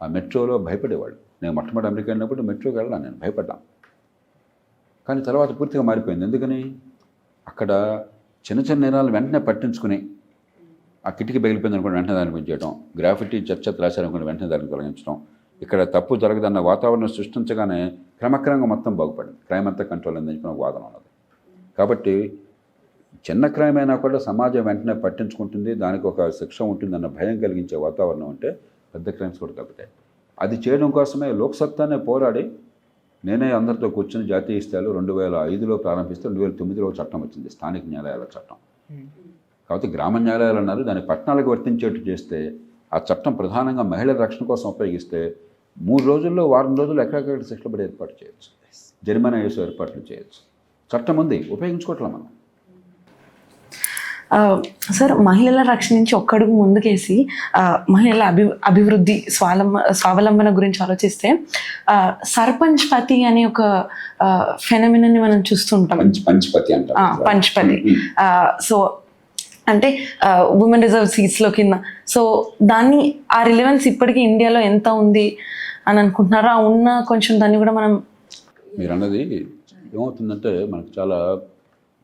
ఆ మెట్రోలో భయపడేవాళ్ళు. నేను మొట్టమొదటి అమెరికా వెళ్ళినప్పుడు మెట్రోకి వెళ్ళాను, నేను భయపడ్డాను. కానీ తర్వాత పూర్తిగా మారిపోయింది. ఎందుకని, అక్కడ చిన్న చిన్న నేరాలు వెంటనే పట్టించుకుని, ఆ కిటికీ పగిలిపోయింది అనుకోండి వెంటనే దాన్ని పెంచేయడం, గ్రాఫిటీ చర్చ రాశారనుకోండి వెంటనే దాన్ని తొలగించడం, ఇక్కడ తప్పు జరగదన్న వాతావరణం సృష్టించగానే క్రమక్రమంగా మొత్తం బాగుపడింది. క్రైమ్ అంతా కంట్రోల్ అయిందని చెప్పిన వాదన ఉన్నది. కాబట్టి చిన్న క్రైమ్ అయినా కూడా సమాజం వెంటనే పట్టించుకుంటుంది, దానికి ఒక శిక్ష ఉంటుందన్న భయం కలిగించే వాతావరణం ఉంటే పెద్ద క్రైమ్స్ కూడా తగ్గుతాయి. అది చేయడం కోసమే లోక్సత్తానే పోరాడి నేనే అందరితో కూర్చొని జాతీయ స్థాయిలో 2005లో ప్రారంభిస్తే 2009లో చట్టం వచ్చింది, స్థానిక న్యాయాలయాల చట్టం. కాబట్టి గ్రామ న్యాయాలయాలు అన్నారు, దాన్ని పట్టణాలకు వర్తించేట్టు చేస్తే, ఆ చట్టం ప్రధానంగా మహిళల రక్షణ కోసం ఉపయోగిస్తే 3 రోజుల్లో, వారం రోజుల్లో ఎక్కడికక్కడ శిక్షలు పడి ఏర్పాటు చేయొచ్చు, జరిమానా వేసే ఏర్పాట్లు చేయొచ్చు. చట్టం ఉంది, ఉపయోగించుకోవట్లే మనం. సార్ మహిళల రక్షణ నుంచి ఒక్కడుగు ముందుకేసి మహిళల అభివృద్ధి స్వావలంబన గురించి ఆలోచిస్తే సర్పంచ్ పతి అనే ఒక ఫెనమినని మనం చూస్తుంటాం. పంచపతి అంట. పంచపతి. సో అంటే ఉమెన్ రిజర్వ్ సీట్స్లో కింద. సో దాన్ని ఆ రిలవెన్స్ ఇప్పటికీ ఇండియాలో ఎంత ఉంది అని అనుకుంటున్నారా? ఉన్న కొంచెం దాన్ని కూడా మనం మీరు అన్నది ఏమవుతుందంటే మనకు చాలా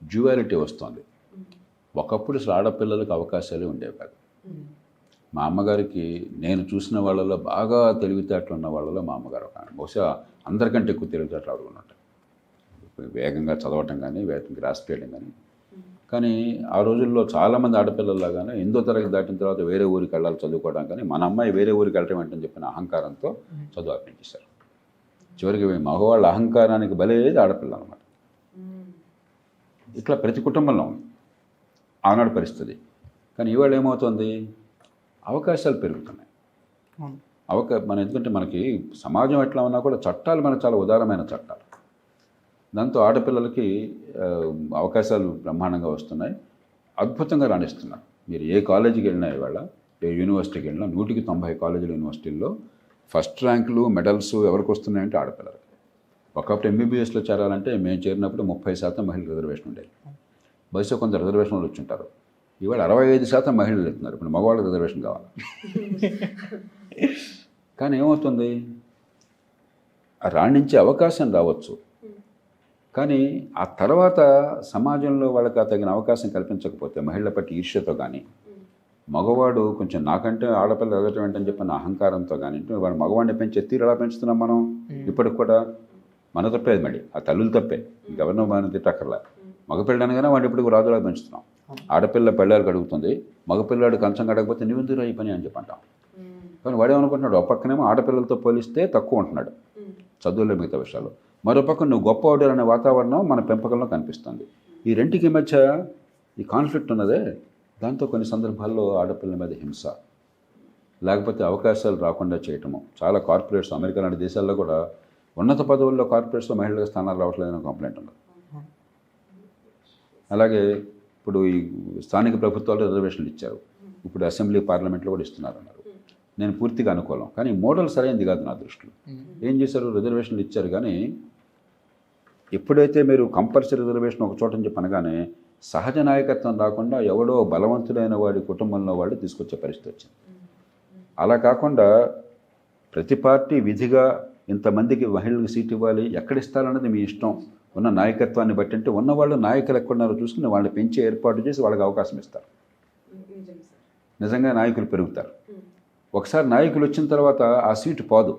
డ్యువాలిటీ వస్తుంది. ఒకప్పుడు అసలు ఆడపిల్లలకు అవకాశాలు ఉండేవి కాదు. మా అమ్మగారికి నేను చూసిన వాళ్ళలో బాగా తెలివితేటలు ఉన్న వాళ్ళలో మా అమ్మగారు ఒక బహుశా అందరికంటే ఎక్కువ తెలివితేటలు ఆడుకున్నట్టు. వేగంగా చదవటం కానీ వేగంగా రాసిపోయడం కానీ ఆ రోజుల్లో చాలామంది ఆడపిల్లలాగానే 8వ తరగతి దాటిన తర్వాత వేరే ఊరికి వెళ్ళాలి చదువుకోవడం కానీ మన అమ్మాయి వేరే ఊరికి వెళ్ళటం ఏంటని చెప్పిన అహంకారంతో చదువు ఆపించేశారు. చివరికి మగవాళ్ళ అహంకారానికి బలేది ఆడపిల్ల అనమాట. ఇట్లా ప్రతి కుటుంబంలో ఉంది ఆనాడు పరిస్థితి. కానీ ఇవాళ ఏమవుతుంది, అవకాశాలు పెరుగుతున్నాయి. మన ఎందుకంటే మనకి సమాజం ఎట్లా ఉన్నా కూడా చట్టాలు మనకు చాలా ఉదారమైన చట్టాలు. దాంతో ఆడపిల్లలకి అవకాశాలు బ్రహ్మాండంగా వస్తున్నాయి, అద్భుతంగా రాణిస్తున్నారు. మీరు ఏ కాలేజీకి వెళ్ళినా ఇవాళ, ఏ యూనివర్సిటీకి వెళ్ళినా 100కి 90 కాలేజీలు యూనివర్సిటీల్లో ఫస్ట్ ర్యాంకులు మెడల్స్ ఎవరికి వస్తున్నాయంటే ఆడపిల్లలకి. ఒకప్పుడు ఎంబీబీఎస్లో చేరాలంటే మేము చేరినప్పుడు 30% మహిళలు రిజర్వేషన్ ఉండేది. బహుశా కొంత రిజర్వేషన్లు వచ్చి ఉంటారు. ఇవాళ 65% మహిళలు వెళ్తున్నారు. ఇప్పుడు మగవాళ్ళకి రిజర్వేషన్ కావాలి. కానీ ఏమవుతుంది, రాణించే అవకాశం రావచ్చు కానీ ఆ తర్వాత సమాజంలో వాళ్ళకి తగిన అవకాశం కల్పించకపోతే మహిళల పట్ల ఈర్ష్యతో కానీ, మగవాడు కొంచెం నాకంటే ఆడపిల్ల ఎదగటం ఏంటని చెప్పిన అహంకారంతో కానీ, వాడు మగవాడిని పెంచే తీరు ఎలా పెంచుతున్నాం మనం ఇప్పటికి కూడా. మన తప్పేది మళ్ళీ, ఆ తల్లులు తప్పే, ఎవరినో మనం తిట్టక్కర్లే. మగపిల్ల అనగానే వాడిని ఇప్పటికి రాజులా పెంచుతున్నాం. ఆడపిల్ల పెళ్ళాలకు అడుగుతుంది, మగపిల్లాడు కంచం కడగకపోతే నీవెందుకు ఈ పని అని చెప్పంటాం. కానీ వాడేమనుకుంటున్నాడు, ఒక పక్కనేమో ఆడపిల్లలతో పోలిస్తే తక్కువ ఉంటున్నాడు చదువుల్లో మిగతా విషయాలు, మరోపక్క నువ్వు గొప్పవాడు అనే వాతావరణం మన పెంపకంలో కనిపిస్తుంది. ఈ రెంటికి మధ్య ఈ కాన్ఫ్లిక్ట్ ఉన్నదే, దాంతో కొన్ని సందర్భాల్లో ఆడపిల్లల మీద హింస, లేకపోతే అవకాశాలు రాకుండా చేయటము. చాలా కార్పొరేట్స్ అమెరికా లాంటి దేశాల్లో కూడా ఉన్నత పదవుల్లో కార్పొరేట్స్లో మహిళలకు స్థానాలు రావట్లేదని కంప్లైంట్ ఉంది. అలాగే ఇప్పుడు ఈ స్థానిక ప్రభుత్వాలు రిజర్వేషన్లు ఇచ్చారు, ఇప్పుడు అసెంబ్లీ పార్లమెంట్లో కూడా ఇస్తున్నారు అన్నారు. నేను పూర్తిగా అనుకూలం, కానీ మోడల్ సరైనది కాదు నా దృష్టిలో. ఏం చేశారు, రిజర్వేషన్లు ఇచ్చారు కానీ ఎప్పుడైతే మీరు కంపల్సరీ రిజర్వేషన్ ఒక చోట నుంచి అనగానే సహజ నాయకత్వం రాకుండా ఎవడో బలవంతుడైన వాడి కుటుంబంలో వాడు తీసుకొచ్చే పరిస్థితి వచ్చింది. అలా కాకుండా ప్రతి పార్టీ విధిగా ఇంతమందికి మహిళలకు సీట్ ఇవ్వాలి, ఎక్కడ ఇస్తారన్నది మీ ఇష్టం, ఉన్న నాయకత్వాన్ని బట్టి. అంటే ఉన్నవాళ్ళు నాయకులు ఎక్కడున్నారో చూసుకుని వాళ్ళని పెంచి ఏర్పాటు చేసి వాళ్ళకి అవకాశం ఇస్తారు. నిజంగా నాయకులు పెరుగుతారు. ఒకసారి నాయకులు వచ్చిన తర్వాత ఆ సీటు పోదు.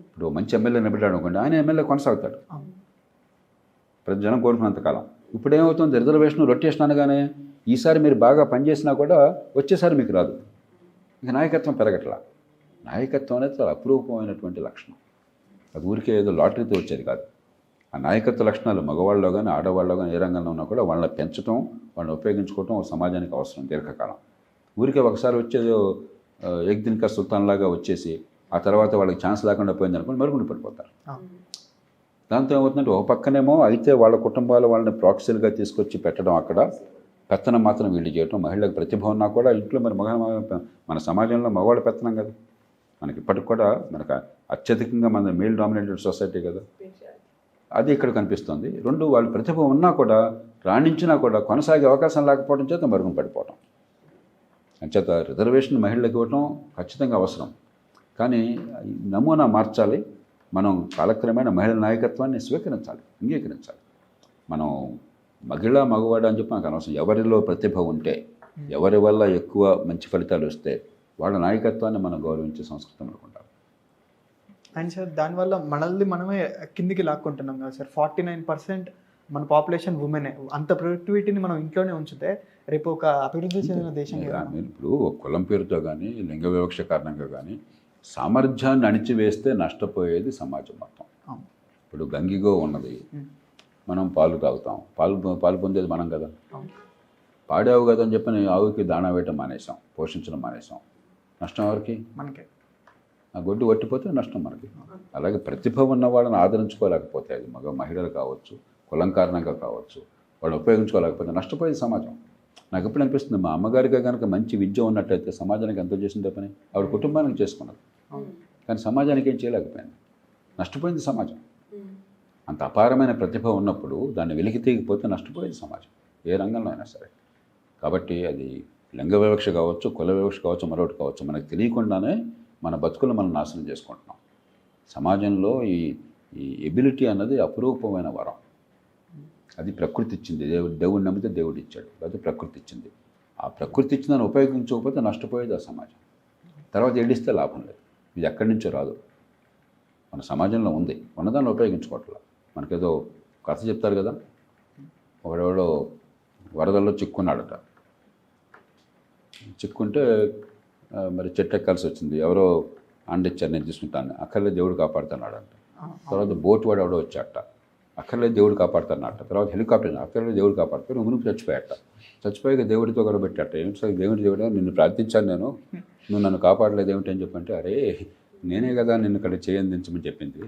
ఇప్పుడు మంచి ఎమ్మెల్యే నిలబడ్డాడు అనుకోండి, ఆయన ఎమ్మెల్యే కొనసాగుతాడు ప్రతి జనం కోరుకున్నంతకాలం. ఇప్పుడు ఏమవుతుంది, రిజర్వేషన్ రొటేషన్ అనగానే ఈసారి మీరు బాగా పనిచేసినా కూడా వచ్చేసారి మీకు రాదు. ఇక నాయకత్వం పెరగట్లా. నాయకత్వం అనేది చాలా అపురూపమైనటువంటి లక్షణం. అది ఊరికే ఏదో లాటరీతో వచ్చేది కాదు. ఆ నాయకత్వ లక్షణాలు మగవాళ్ళలో కానీ ఆడవాళ్ళలో కానీ ఏ రంగంలో ఉన్నా కూడా వాళ్ళని పెంచడం, వాళ్ళని ఉపయోగించుకోవటం సమాజానికి అవసరం దీర్ఘకాలం. ఊరికే ఒకసారి వచ్చేదో ఎగ్దిన్కా సుల్తాన్లాగా వచ్చేసి ఆ తర్వాత వాళ్ళకి ఛాన్స్ లేకుండా పోయింది అనుకోండి, మరుగుండి పడిపోతారు. దాంతో ఏమవుతుందంటే ఒక పక్కనేమో అయితే వాళ్ళ కుటుంబాలు వాళ్ళని ప్రాక్సీలుగా తీసుకొచ్చి పెట్టడం, అక్కడ పెత్తనం మాత్రం వీళ్ళు చేయటం. మహిళలకు ప్రతిభ ఉన్నా కూడా ఇంట్లో మరి మన సమాజంలో మగవాళ్ళ పెత్తనం కదా మనకి ఇప్పటికి కూడా. మనకు అత్యధికంగా మన మేల్ డామినేటెడ్ సొసైటీ కదా, అది ఇక్కడ కనిపిస్తుంది. రెండు, వాళ్ళు ప్రతిభ ఉన్నా కూడా రాణించినా కూడా కొనసాగే అవకాశం లేకపోవడం చేత మరుగున పడిపోవటం. అంచేత రిజర్వేషన్ మహిళలకు ఇవ్వటం ఖచ్చితంగా అవసరం, కానీ నమూనా మార్చాలి. మనం కాలక్రమేణా మహిళల నాయకత్వాన్ని స్వీకరించాలి, అంగీకరించాలి. మనం మగవాడు అని చెప్పి నాకు అనవసరం. ఎవరిలో ప్రతిభ ఉంటే, ఎవరి వల్ల ఎక్కువ మంచి ఫలితాలు వస్తే వాళ్ళ నాయకత్వాన్ని మనం గౌరవించే సంస్కృతి అనుకుంటాం. అండ్ సార్ దానివల్ల మనల్ని మనమే కిందికి లాక్కుంటున్నాం కదా సార్. 49% మన పాపులేషన్ ఉమెనే. అంత ప్రొడక్టివిటీని మనం ఇంట్లోనే ఉంచితే రేపు ఒక అభివృద్ధి చెందిన దేశం. ఇప్పుడు కులం పేరుతో కానీ లింగ వివక్ష కారణంగా కానీ సామర్థ్యాన్ని అణిచివేస్తే నష్టపోయేది సమాజం మొత్తం. ఇప్పుడు గంగిగో ఉన్నది, మనం పాలు తాగుతాం, పాలు పొందేది మనం కదా. పాడావు కదా అని చెప్పి ఆవుకి దాణా వేయటం మానేసాం, పోషించడం మానేసాం. నష్టం ఎవరికి? మనకే. ఆ గొడ్డు వట్టిపోతే నష్టం మనకి. అలాగే ప్రతిభ ఉన్న వాళ్ళని ఆదరించుకోలేకపోతే, అది మహిళలు కావచ్చు, కులం కారణంగా కావచ్చు, వాళ్ళు ఉపయోగించుకోలేకపోతే నష్టపోయేది సమాజం. నాకు ఎప్పుడు అనిపిస్తుంది మా అమ్మగారికి కనుక మంచి విద్య ఉన్నట్టయితే సమాజానికి ఎంతో చేసిందే పని. ఆవిడ కుటుంబానికి చేసుకున్నది, కానీ సమాజానికి ఏం చేయలేకపోయింది. నష్టపోయింది సమాజం. అంత అపారమైన ప్రతిభ ఉన్నప్పుడు దాన్ని వెలికి తీయకపోతే నష్టపోయేది సమాజం, ఏ రంగంలో అయినా సరే. కాబట్టి అది లింగ వివక్ష కావచ్చు, కుల వివక్ష కావచ్చు, మరొకటి కావచ్చు, మనకు తెలియకుండానే మన బతుకులు మనం నాశనం చేసుకుంటున్నాం. సమాజంలో ఈ ఎబిలిటీ అన్నది అపురూపమైన వరం. అది ప్రకృతి ఇచ్చింది. దేవుడిని నమ్మితే దేవుడు ఇచ్చాడు, లేకపోతే ప్రకృతి ఇచ్చింది. ఆ ప్రకృతి ఇచ్చిందని ఉపయోగించకపోతే నష్టపోయేది ఆ సమాజం. తర్వాత ఏడిస్తే లాభం లేదు. ఇది ఎక్కడి నుంచో రాదు, మన సమాజంలో ఉంది, ఉన్నదాన్ని ఉపయోగించుకోవట్లేదు. మనకేదో కథ చెప్తారు కదా, ఒకడెవడో వరదల్లో చిక్కున్నాడట. చిక్కుంటే మరి చెట్టు ఎక్కాల్సి వచ్చింది. ఎవరో అండిచ్చారు, నేను తీసుకుంటాను, అక్కర్లేదు దేవుడు కాపాడుతున్నాడంట. తర్వాత బోట్ వాడు ఎవడో వచ్చాట, అక్కర్లేదు దేవుడు కాపాడుతున్నట్ట. తర్వాత హెలికాప్టర్, అక్కర్లేదు దేవుడు కాపాడుతాడు, మునుపు చచ్చిపోయాట. చచ్చిపోయాక దేవుడితో కూడా పెట్టాట. ఏమిటి సార్ దేవుడు నిన్ను ప్రార్థించాను నేను, నువ్వు నన్ను కాపాడలేదు ఏమిటి అని చెప్పంటే, అరే నేనే కదా నిన్ను ఇక్కడ చేయందించమని చెప్పింది,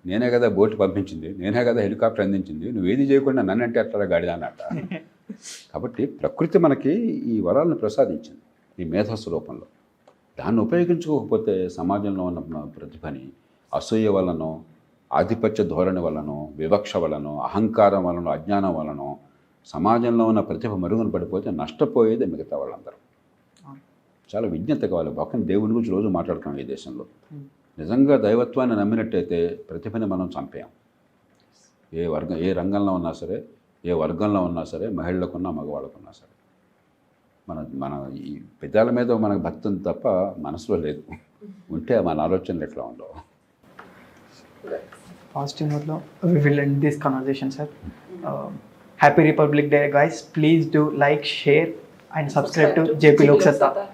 నేనే కదా బోటు పంపించింది, నేనే కదా హెలికాప్టర్ అందించింది, నువ్వేది చేయకుండా నన్ను అంటే అట్లా గాడిదా అన్నట్ట. కాబట్టి ప్రకృతి మనకి ఈ వరాలను ప్రసాదించింది ఈ మేధస్సు రూపంలో. దాన్ని ఉపయోగించుకోకపోతే సమాజంలో ఉన్న ప్రతిభని అసూయ వలనో, ఆధిపత్య ధోరణి వలనో, వివక్ష వలనో, అహంకారం వలనో, అజ్ఞానం వలనో సమాజంలో ఉన్న ప్రతిభ మరుగున పడిపోతే నష్టపోయేది మిగతా వాళ్ళందరూ. చాలా విజ్ఞత కావాలి. పక్కన దేవుడి గురించి రోజు మాట్లాడుతున్నాం ఈ దేశంలో. నిజంగా దైవత్వాన్ని నమ్మినట్టయితే ప్రతిభని మనం చంపేయం. ఏ రంగంలో ఉన్నా సరే, ఏ వర్గంలో ఉన్నా సరే, మహిళలకున్నా మగవాళ్ళకున్నా సరే. మన ఈ పెదాల మీద మనకు భక్తి ఉంది తప్ప మనసులో లేదు. ఉంటే మన ఆలోచనలు ఎట్లా ఉండవు. పాజిటివ్ నోట్లో we will end this conversation, sir. Happy Republic Day, guys. Please do like, share and subscribe to JP Lok Satta.